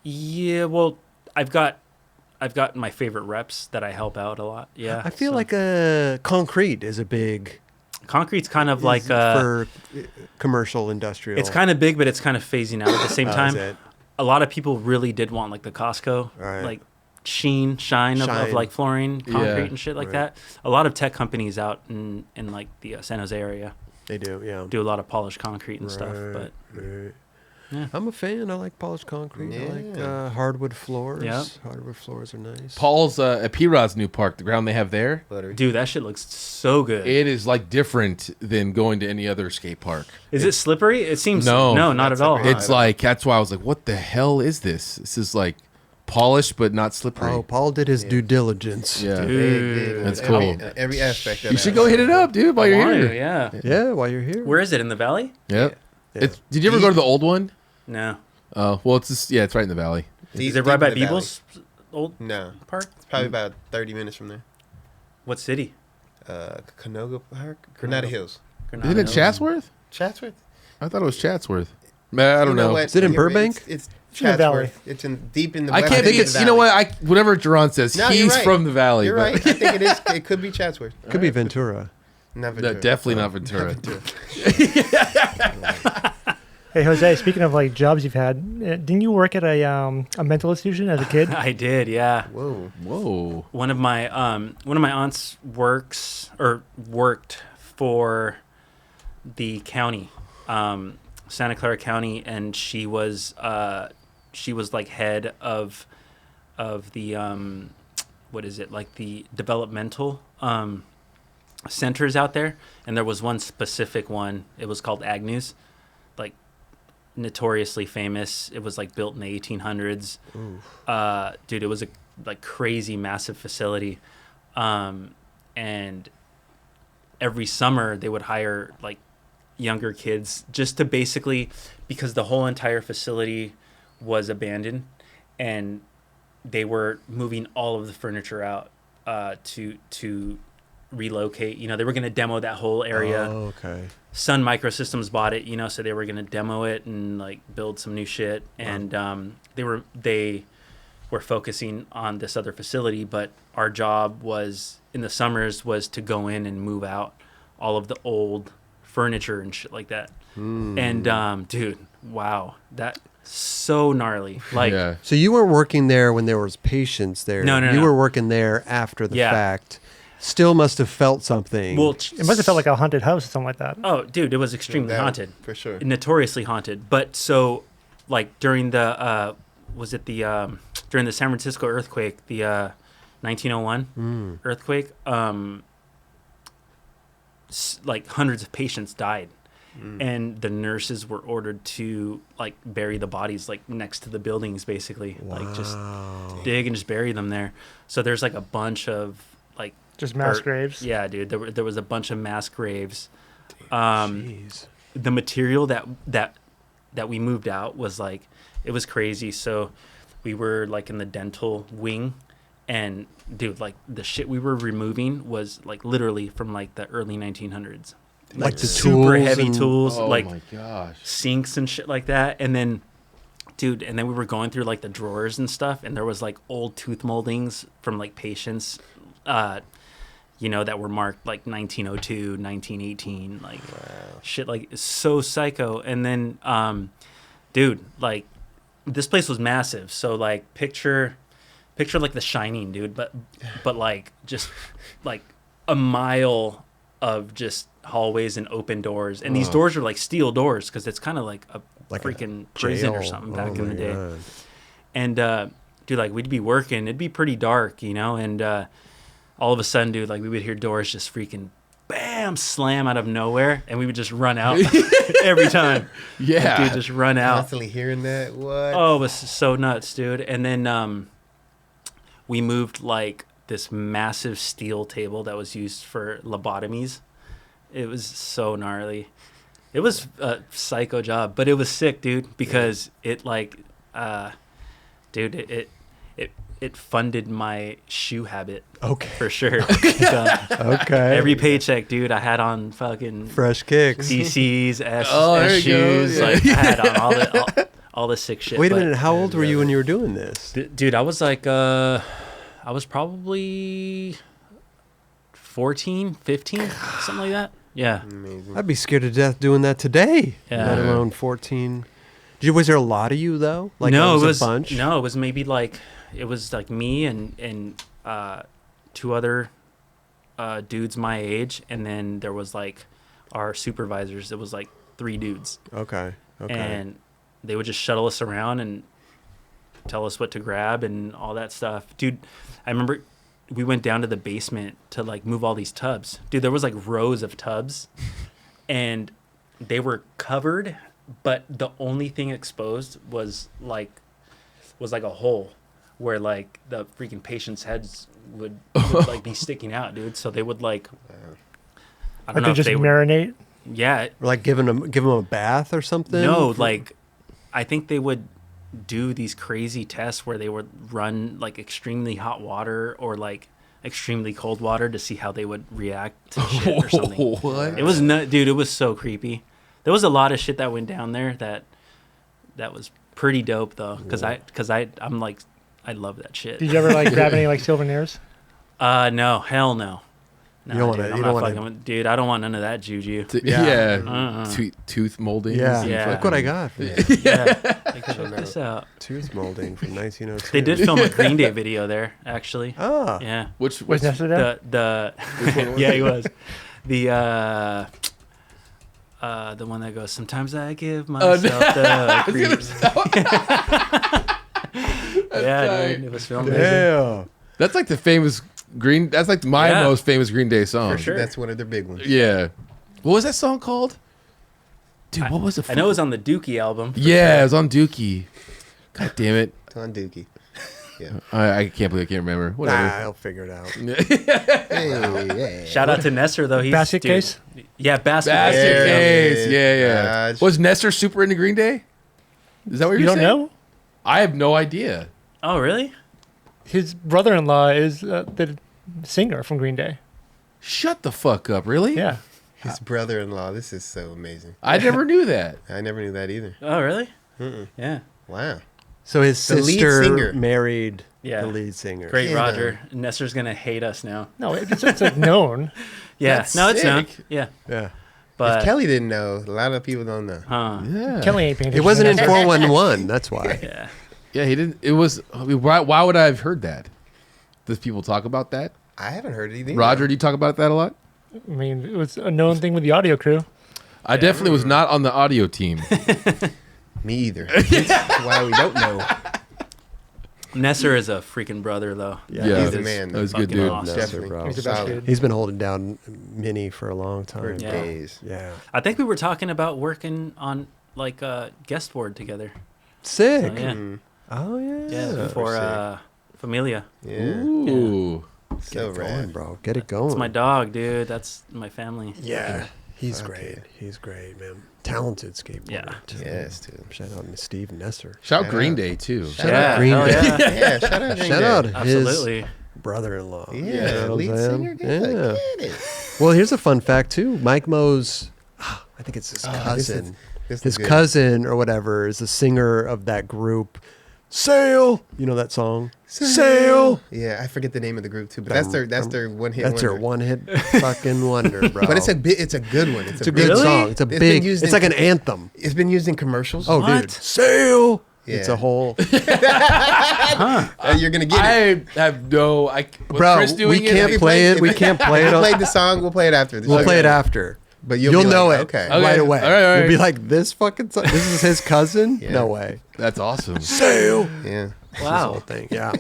Yeah, well, I've got my favorite reps that I help out a lot. Yeah, I feel so- like concrete is a big concrete's kind of like for commercial industrial. it's kind of big, but it's kind of phasing out at the same Oh, is time. it? A lot of people really did want like the Costco, Right. like shine of Shine. like flooring, concrete, and shit like right. that. A lot of tech companies out in like the San Jose area They do, yeah. do a lot of polished concrete and stuff. But Right. Yeah. I'm a fan. I like polished concrete. I like Yeah. hardwood floors. Yeah. Hardwood floors are nice. Paul's at P-Rod's new park, the ground they have there, Buttery. dude, that shit looks so good. it is like different than going to any other skate park. Is it slippery? It seems No. not Not at all. slippery. It's like, that's why I was like, what the hell is this? This is like polished but not slippery. Oh, Paul did his due diligence. Yeah. They Dude, did That's every, cool. every aspect of You that. should go hit it up, dude, while I you're want here. to, yeah. Yeah, while you're here. Where is it, in the valley? Yep. Yeah. It's, did you ever go to the old one? No. Oh, well, it's just, it's right in the valley. Deep- Is it right deep by in the valley. Beeble's old No, park? it's probably about 30 minutes from there. What city? Canoga Park, Granada Hills, Granada Isn't it Hills. Chatsworth? Chatsworth. I thought it was Chatsworth. Man, I don't You know know. what? Is it in You're- Burbank? It's in the valley. Chatsworth. It's in deep in the. I west can't end think of it's, the you know valley. what? Whatever Duran says, No, you're he's right. from the valley. You're but- right. I think it is. It could be Chatsworth. Could be Ventura. Not No, Ventura. definitely not Ventura. Hey, Jose, speaking of like jobs you've had, didn't you work at a mental institution as a kid? I did, yeah. Whoa. Whoa. One of my aunts worked for the county, Santa Clara County, and she was like head of the what is it, like the developmental centers out there, and there was one specific one. It was called Agnews, like notoriously famous. It was like built in the 1800s. Dude, it was a like crazy massive facility, and every summer they would hire like younger kids just to basically, because the whole entire facility was abandoned and they were moving all of the furniture out to relocate. You know, they were going to demo that whole area. Oh, okay. Sun Microsystems bought it, you know, so they were going to demo it and like build some new shit. And they were focusing on this other facility, but our job was in the summers was to go in and move out all of the old furniture and shit like that. And dude, wow, that so gnarly. Like Yeah. So you weren't working there when there was patients there. No, You no. were working there after the Yeah. fact. Still must have felt something. well, It must have felt like a haunted house or something like that. oh, dude, it was extremely That- haunted. for sure. Notoriously haunted. But so like during the during the San Francisco earthquake, the 1901 earthquake, like hundreds of patients died, and the nurses were ordered to like bury the bodies like next to the buildings, basically, like just dig and just bury them there. So there's like a bunch of like Just mass or- graves. Yeah, dude, there was a bunch of mass graves. Jeez. The material that that we moved out was like, it was crazy. So we were like in the dental wing, and dude, like the shit we were removing was like literally from like the early 1900s. Like the super tools heavy and- tools, Oh like my gosh. sinks and shit like that. And then, dude, and then we were going through like the drawers and stuff, and there was like old tooth moldings from like patients, you know, that were marked like 1902, 1918, like shit, like so psycho. And then, dude, like this place was massive. So like picture like The Shining, dude, but like just like a mile of just hallways and open doors, and these doors are like steel doors because it's kind of like a freaking prison or jail. something back Oh in the my day. God. And dude, like we'd be working, it'd be pretty dark, you know, and all of a sudden, dude, like we would hear doors just freaking bam slam out of nowhere, and we would just run out every time. Yeah. Dude, just run out. Constantly hearing that. What? Oh, it was so nuts, dude. And then we moved like this massive steel table that was used for lobotomies. It was so gnarly. It was a psycho job, but it was sick, dude, because it like, dude, it funded my shoe habit Okay. for sure. So, Okay. every paycheck, dude, I had on fucking fresh kicks. DCs, S, Oh, there S you go. shoes. Yeah. Like I had on all the sick shit. Wait a but- minute. How old were you when you were doing this? Dude, I was like, I was probably 14, 15, something like that. Yeah. Amazing. I'd be scared to death doing that today. Yeah. Let alone 14. Was there a lot of you though? Like no, it it was a bunch. no, it was maybe like it was like me and two other dudes my age, and then there was like our supervisors. It was like 3 dudes, Okay. Okay. and they would just shuttle us around and tell us what to grab and all that stuff. Dude, I remember we went down to the basement to like move all these tubs. Dude, there was like rows of tubs, and they were covered, but the only thing exposed was like a hole where like the freaking patients' heads would like be sticking out, dude. So they would like, I Or don't know to if just they were, marinate. yeah, Or like give them a bath or something. no, like I think they would do these crazy tests where they would run like extremely hot water or like extremely cold water to see how they would react to shit or something. What? It was dude, it was so creepy. There was a lot of shit that went down there that was pretty dope though, because I'm like, I love that shit. Did you ever like grab any like souvenirs? No, hell no. No, You don't wanna- dude, you I'm don't not wanna- fucking with, dude, I don't want none of that juju. Yeah. Yeah. Tooth molding. Yeah. Yeah. Look what I got. For you. Yeah. Like, check this out. Tooth molding from 1902. They did film a Green Day video there, actually. Ah. Yeah. Which Was Nessa there? The yeah, he was. The one that goes, sometimes I give myself the creeps. Yeah, tight. dude, it was filmed. Yeah. That's like the famous Green. That's like my Yeah. most famous Green Day song. For sure. That's one of their big ones. Yeah. What was that song called? Dude, what was it? I know it was on the Dookie album. for Yeah, sure. it was on Dookie. God damn it! It's on Dookie. Yeah. I can't believe I can't remember. Nah, Whatever. I'll figure it out. Hey, Shout out to Nestor though. He's Basket dude, case? Yeah, basket Basket case. There it case. is. Yeah. Gosh. Was Nestor super into Green Day? Is that what You you're don't saying? know? I have no idea. Oh, really? His brother-in-law is the singer from Green Day. Shut the fuck up! Really? Yeah. His brother-in-law. This is so amazing. I never knew that. I never knew that either. Oh, really? Mm-mm. Yeah. Wow. So his The lead sister singer. married Yeah. the lead singer. Great, Yeah. Roger. Nestor's gonna hate us now. No, it's like known. Yeah. That's No, it's known. sick. Yeah. Yeah. But If Kelly didn't know, a lot of people don't know. huh. Yeah. Kelly ain't paying It attention wasn't to in that. 411. That's why. Yeah. Yeah, he didn't. It was. I mean, why would I have heard that? Does people talk about that? I haven't heard it either. Roger, do you talk about that a lot? I mean, it was a known thing with the audio crew. I definitely was not on the audio team. Me either. That's why we don't know. Nestor is a freaking brother though. Yeah. He's a man. That was a good Fucking dude. awesome. Definitely. bro. He's the best Solid. dude. He's been holding down Minnie for a long For time. Yeah. days. Yeah. I think we were talking about working on like a guest board together. Sick. So, yeah. Mm. Oh yeah. Yeah. For Familia. Yeah. Ooh. So Get it going, rad. bro. Get it going. It's my dog, dude. That's my family. Yeah. He's Fuck great. yeah. He's great, man. Talented skateboarder. Yeah. too. Yes, dude. Shout out to Steve Nesser. Shout Shout Green out. Day too. Shout Yeah, out Green hell Day. yeah. Yeah, shout out. Shout out his Absolutely. brother-in-law. Yeah, You know what lead I'm saying? singer. Get Yeah. it. Well, here's a fun fact too. Mike Mo's, I think it's his cousin. This is His good. cousin or whatever is the singer of that group. Sail. You know that song? Sail. Yeah, I forget the name of the group too, but that's their one hit. That's their one-hit fucking wonder, bro. But it's a good one. It's a big good Really? song. It's a been big. used It's in- like an anthem. It's been used in commercials. Oh, What? dude, sail. Yeah. It's a whole. You're gonna get it. I have no. Was Bro, Chris doing we it? can't play it. We can't play it. We on- played the song. We'll play it after. The We'll show. play it after. But You'll be know like, it Okay. Okay. right away. All right. You'll be like, this fucking song. This is his cousin? Yeah. No way. That's awesome. Sail. Yeah. This whole Wow. thing. Yeah.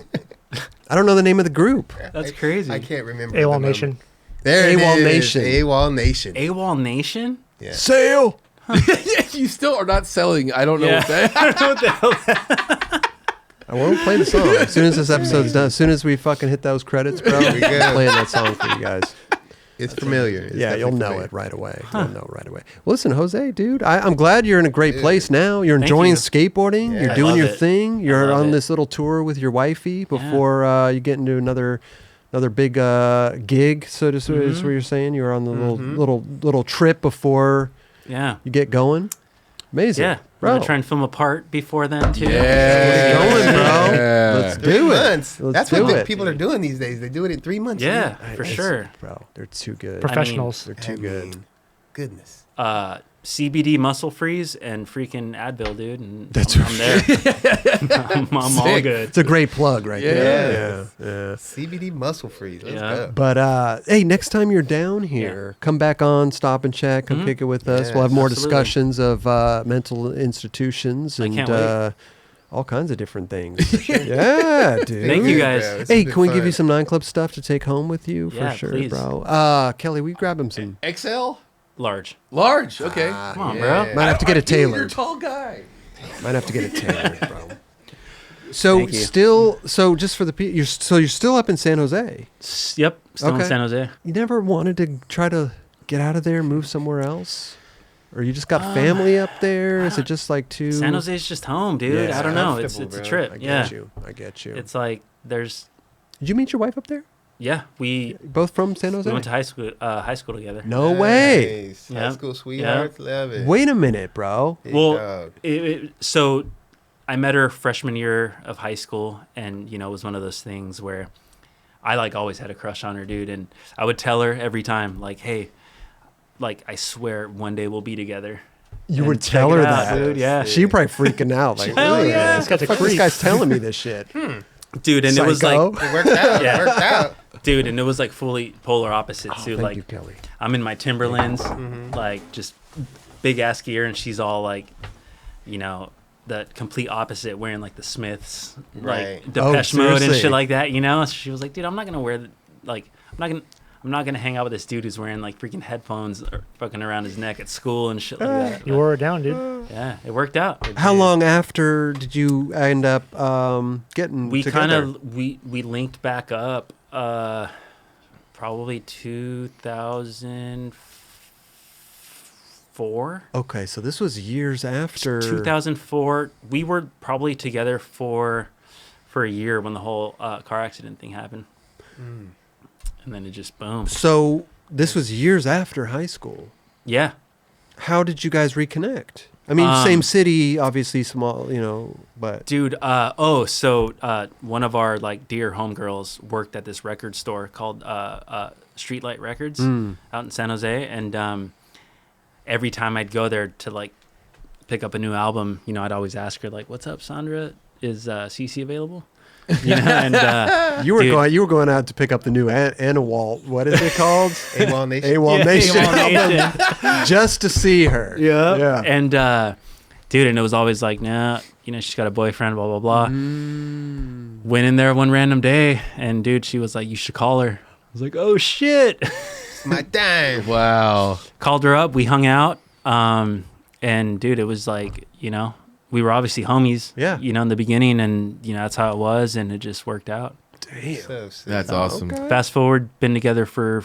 I don't know the name of the group. That's crazy. I can't remember. AWOL the Nation. number. There it AWOL is. Nation. AWOL Nation. AWOL Nation? Yeah. Sail. You still are not selling. I don't know Yeah. what that. I don't know what the hell I won't play the song. As soon as this episode's done, as soon as we fucking hit those credits, bro, There we go. I'm playing that song for you guys. It's familiar. It's Yeah, you'll definitely know familiar. it right away. You'll know right away. Well, listen, Jose, dude, I'm glad you're in a great Dude. place now. You're Thank enjoying you. skateboarding. Yeah. You're I doing love your it. thing. You're love on it. this little tour with your wifey before you get into another big gig. So to speak, is what you're saying. You're on the little trip before Yeah. you get going. Amazing, Yeah. bro. I'm gonna try and film a part before then too. Let's going, bro. Yeah. Let's 3 do it. months. Let's That's do what the it. people are doing these days. They do it in 3 months. Yeah, man. for It's- sure. bro. They're too good. Professionals. They're too I good. mean, goodness. CBD muscle freeze and freaking Advil, dude. And That's I'm there. I'm all Sick. good. It's a great plug right there. Yes. Yeah. CBD muscle freeze. Let's Yeah. go. But hey, next time you're down here, come back on, stop and check, come kick it with us. Yes, We'll have more absolutely. discussions of mental institutions I and can't wait. all kinds of different things. Yeah, dude. Thank you, Yeah, guys. bro. It's Hey, been can we give fun. you some 9 Club stuff to take home with you for Yeah, sure, please. bro? Kelly, we grab him some. XL, Large. large. Okay. Come on, yeah. bro. Might have to get it You're a tailored. tall guy. Might have to get it tailored, bro. So Thank you. so just for the people, you're still up in San Jose. Yep. Still Okay. in San Jose. You never wanted to try to get out of there, and move somewhere else, or you just got family up there? Is it just like too? San Jose's just home, dude. Yeah. I don't know. It's Comfortable, a bro. trip. I get Yeah. you. I get you. It's like there's Did you meet your wife up there? yeah. We Both from San Jose? went to high school together. No way. Nice. Yeah. High school sweethearts. Love it. Wait a minute, bro. Big Well, dog. So I met her freshman year of high school, and it was one of those things where I like always had a crush on her, dude, and I would tell her every time, like, hey, like I swear one day we'll be together. You And would check tell her it out, that. dude. Yeah, She probably freaking out. Like, Hell "Really? yeah. This guy's a Fuck, this creep." guy's telling me this shit. dude, and it was Psycho. like, It worked out. Yeah. It worked out. dude, and it was like fully polar opposites, Oh, too. thank Like you, Kelly. I'm in my Timberlands, like just big ass gear, and she's all like, the complete opposite, wearing like the Smiths, Right. like Depeche Mode and seriously? shit like that. She was like, dude, I'm not gonna wear I'm not gonna hang out with this dude who's wearing like freaking headphones or fucking around his neck at school and shit like that. You wore her down, dude. Yeah, it worked out. How long after did you end up getting We together? kind of we linked back up, probably 2004. Okay, so this was years after. 2004. We were probably together for a year when the whole car accident thing happened, and then it just boom. So this was years after high school. Yeah. How did you guys reconnect? I mean, same city, obviously small, but Dude, so one of our like dear homegirls worked at this record store called Streetlight Records out in San Jose, and every time I'd go there to like pick up a new album, I'd always ask her like, "What's up, Sandra? Is CC available?" And you were dude. going out to pick up the new Anawalt. What is it called? AWOL Nation. AWOL Yeah, Nation, AWOL Nation. just to see her. Yeah. And dude, and it was always like, nah, she's got a boyfriend, blah blah blah. Went in there one random day, and dude, she was like, you should call her. I was like, oh shit. My time. Wow. Called her up, we hung out, and dude, it was like, we were obviously homies, Yeah. in the beginning, and that's how it was, and it just worked out. Damn. So sick. That's awesome. Okay. Fast forward, been together for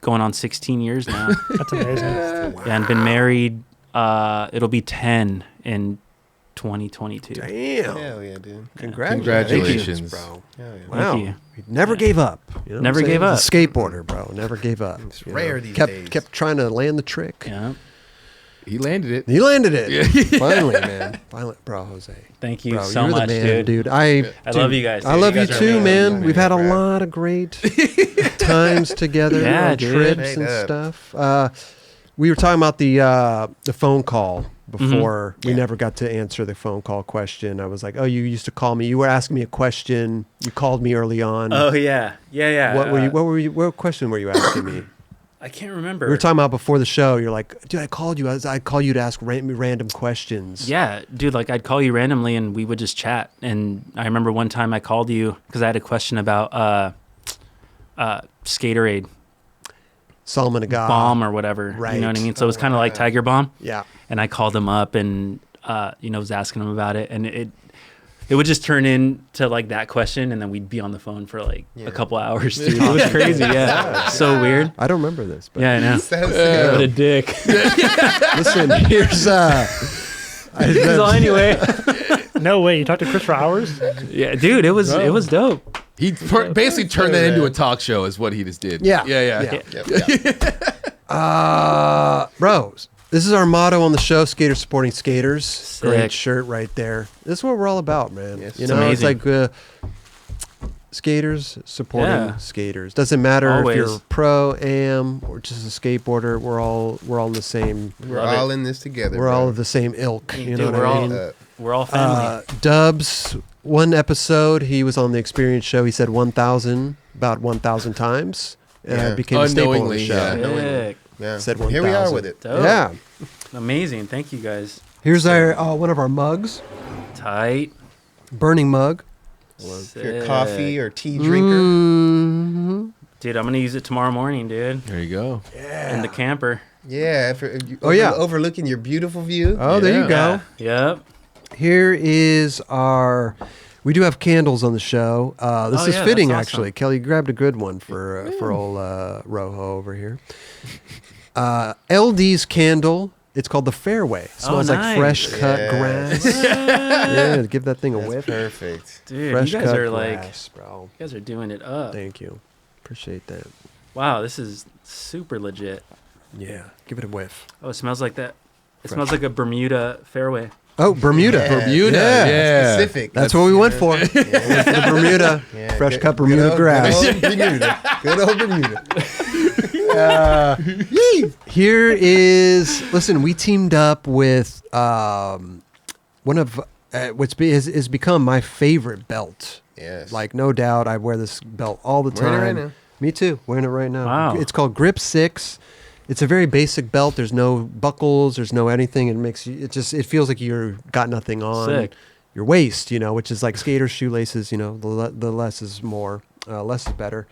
going on 16 years now. That's amazing. Yeah, and been married. It'll be 10 in 2022. Damn. Hell yeah, dude. Congratulations. bro. Hell yeah. Wow. you. He never gave up. You know Never what I'm gave saying? up. He's a skateboarder, bro. Never gave up. It's You rare know? these kept, days. Kept trying to land the trick. Yeah. He landed it. He landed it. Yeah. Finally, man. Finally. Bro, Jose. Thank you Bro, so you're much, the man, dude. I love you guys, I dude. love You you guys are too, amazing. man. Man, We've had a bro. lot of great times together Yeah, on dude. trips and Straight stuff. We were talking about the phone call before. We never got to answer the phone call question. I was like, "Oh, you used to call me. You were asking me a question. You called me early on. Oh yeah. What question were you asking me?" I can't remember. We were talking about before the show. You're like, "Dude, I called you. I called you to ask random questions." Yeah, dude, like I'd call you randomly and we would just chat. And I remember one time I called you because I had a question about Skaterade Solomon Agah. bomb or whatever. right. You know what I mean? So it was kind of like Tiger Bomb. Yeah. And I called him up and was asking him about it, and it would just turn into like that question, and then we'd be on the phone for like a couple hours, dude. It was crazy. Yeah, so weird. I don't remember this, but Yeah, I know. Sounds What a sick. dick. listen, here's So anyway, No way. You talked to Chris for hours? yeah, dude, it was dope. He basically turned that into a talk show, is what he just did. Yeah. Yeah. Bros, this is our motto on the show: skaters supporting skaters. Sick. Great shirt right there. This is what we're all about, man. Yes, you it's know, it's amazing. like skaters supporting Yeah. skaters. Doesn't matter Always. if you're pro, am, or just a skateboarder. We're all in the same. We're Love it. all in this together. We're all bro. of the same ilk. You know Dude, what we're I all- mean? We're all family. Dubs, one episode, he was on the Experience show. He said 1,000 about 1,000 times. Yeah. It became a staple on the Unknowingly, show. yeah. Sick. Yeah. Said Here we are 1,000. with it. Dope. Yeah. Amazing. Thank you guys. Here's our one of our mugs, Tight. burning mug. If you're a Sick. coffee or tea drinker, Mhm. Dude, I'm gonna use it tomorrow morning, dude. There you go. In the camper. yeah. If you yeah. overlooking your beautiful view. Oh, there you go. Yep. Here is our. We do have candles on the show. This Oh, is yeah, fitting, that's awesome. actually. Kelly grabbed a good one for old Rojo over here. LD's candle. It's called the Fairway. Smells like nice. fresh cut Yes. grass. Yeah, give that thing a That's whiff. perfect. Dude, Fresh you guys cut are like, grass, bro. you guys are doing it up. Thank you. Appreciate that. Wow, this is super legit. Yeah, give it a whiff. Oh, it smells like that. It Fresh. smells like a Bermuda fairway. Oh, Bermuda. Yeah. Bermuda. Yeah. Yeah. Specific. That's what we went for. We went for the Bermuda. Yeah, Fresh good- cut good Bermuda old- grass. Good old Bermuda. Good old Bermuda. Here is, listen, we teamed up with one of has become my favorite belt. Yes. Like, no doubt, I wear this belt all the Wearing it time. right now. Me too, wearing it right now. Wow. It's called Grip 6. It's a very basic belt. There's no buckles. There's no anything. It makes you, it feels like you're got nothing on Sick. your waist, which is like skater shoelaces, the less is more, less is better.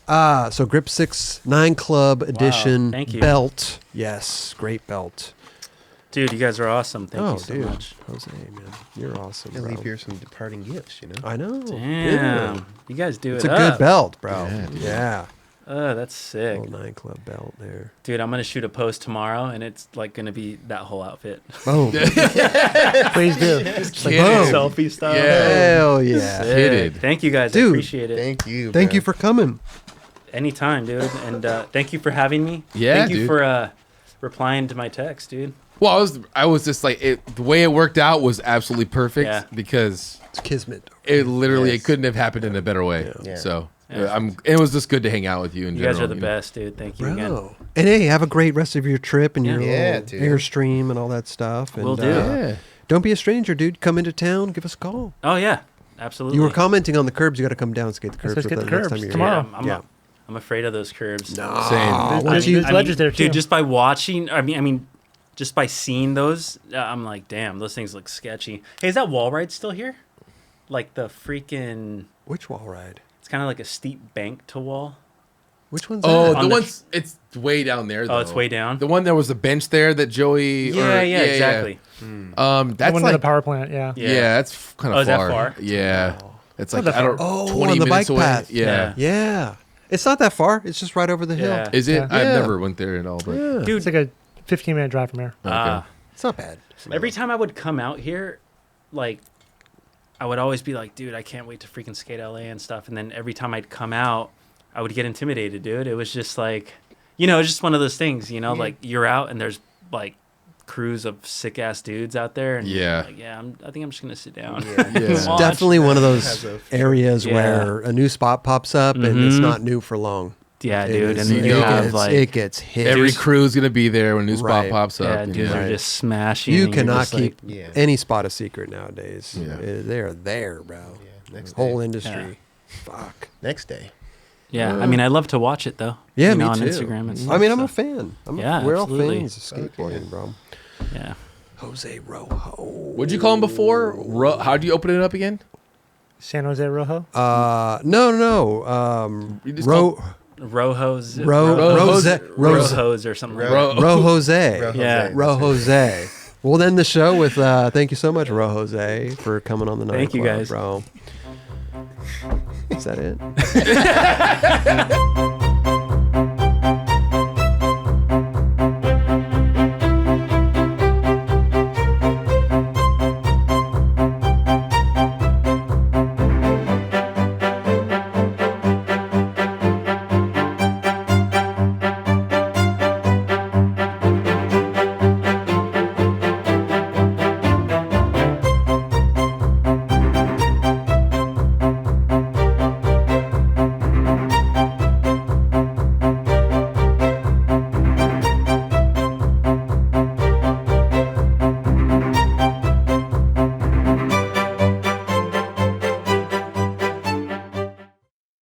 So Grip 6 9 Club Edition Thank you. belt. Yes, great belt. Dude, you guys are awesome. Thank you so much. Jose, man, you're awesome, I'll bro. leave here some departing gifts, I know. Damn. Yeah. You guys do It's it a up. good belt, bro. Yeah, dude. Yeah. Oh, that's sick. Little 9 Club belt there. Dude, I'm going to shoot a post tomorrow, and it's like going to be that whole outfit. Boom. Please do. Boom. Selfie style. Yeah. Hell yeah. Sick. Kidded. Thank you guys. Dude. I appreciate it. Thank you. Thank bro. you for coming. Anytime, dude. And thank you for having me. Yeah, Thank you dude. for replying to my text, dude. Well, I was just like, the way it worked out was absolutely perfect Yeah. because It's kismet. it literally Yes. it couldn't have happened in a better way. Yeah. So Yeah. it was just good to hang out with you in You general. guys are the know? best, dude. Thank you again. Bro. And hey, have a great rest of your trip and your Yeah, little dude. Airstream and all that stuff. And, Will do. Yeah. Don't be a stranger, dude. Come into town. Give us a call. Oh, yeah. Absolutely. You were commenting on the curbs. You got to come down and skate the curbs. Let's with skate us the next curbs time you're tomorrow. here. I'm, Yeah. I'm afraid of those curbs. Same. There's ledges there, too. Dude, just by watching, I mean, just by seeing those, I'm like, damn, those things look sketchy. Hey, is that wall ride still here? Like the freaking, Which wall ride? it's kind of like a steep bank to wall. Which one's Oh, that? On the the one's it's way down there. Though. Oh, it's way down? The one there was a bench there that Joey. Yeah, exactly. The That's one like in the power plant, yeah. yeah, that's kind of Oh, is that far. far? Yeah, it's like Not that I don't. far. Oh, 20 on the minutes bike away. path. Yeah. Yeah. It's not that far. It's just right over the hill. Yeah. Is it? Yeah. I've Yeah. never went there at all. But Yeah. Dude, It's like a 15-minute drive from here. It's not bad. every time I would come out here, like, I would always be like, dude, I can't wait to freaking skate LA and stuff. And then every time I'd come out, I would get intimidated, dude. It was just like, you know, it's just one of those things, you know, like you're out and there's like crews of sick ass dudes out there. And Yeah. like, I think I'm just going to sit down. Yeah. It's Watch. definitely one of those Has a- areas Yeah. where a new spot pops up and it's Mhm. not new for long. Yeah, It dude. is- And you you know, have like, it gets hit. every crew's gonna be there when a new spot Right. pops up. yeah, you dudes know? are just smashing. You and you're cannot just like, keep Yeah. any spot a secret nowadays. Yeah. They're there, bro. Yeah. Next Whole day. industry. Fuck. Next day. yeah, I mean, I love to watch it though. Yeah, you me know, on too. Instagram and stuff. I mean, I'm so, a fan. Yeah, We're all absolutely. fans of skateboarding, bro. yeah. Jose Rojo. What'd you call him before? How do you open it up again? San Jose Rojo. No. You just Rojos. Rose or something like Ro- that. Ro Jose. Ro- Yeah. Ro Jose. We'll end the show with thank you so much, Ro Jose, for coming on the night. Thank you, Club, guys. bro. Is that it?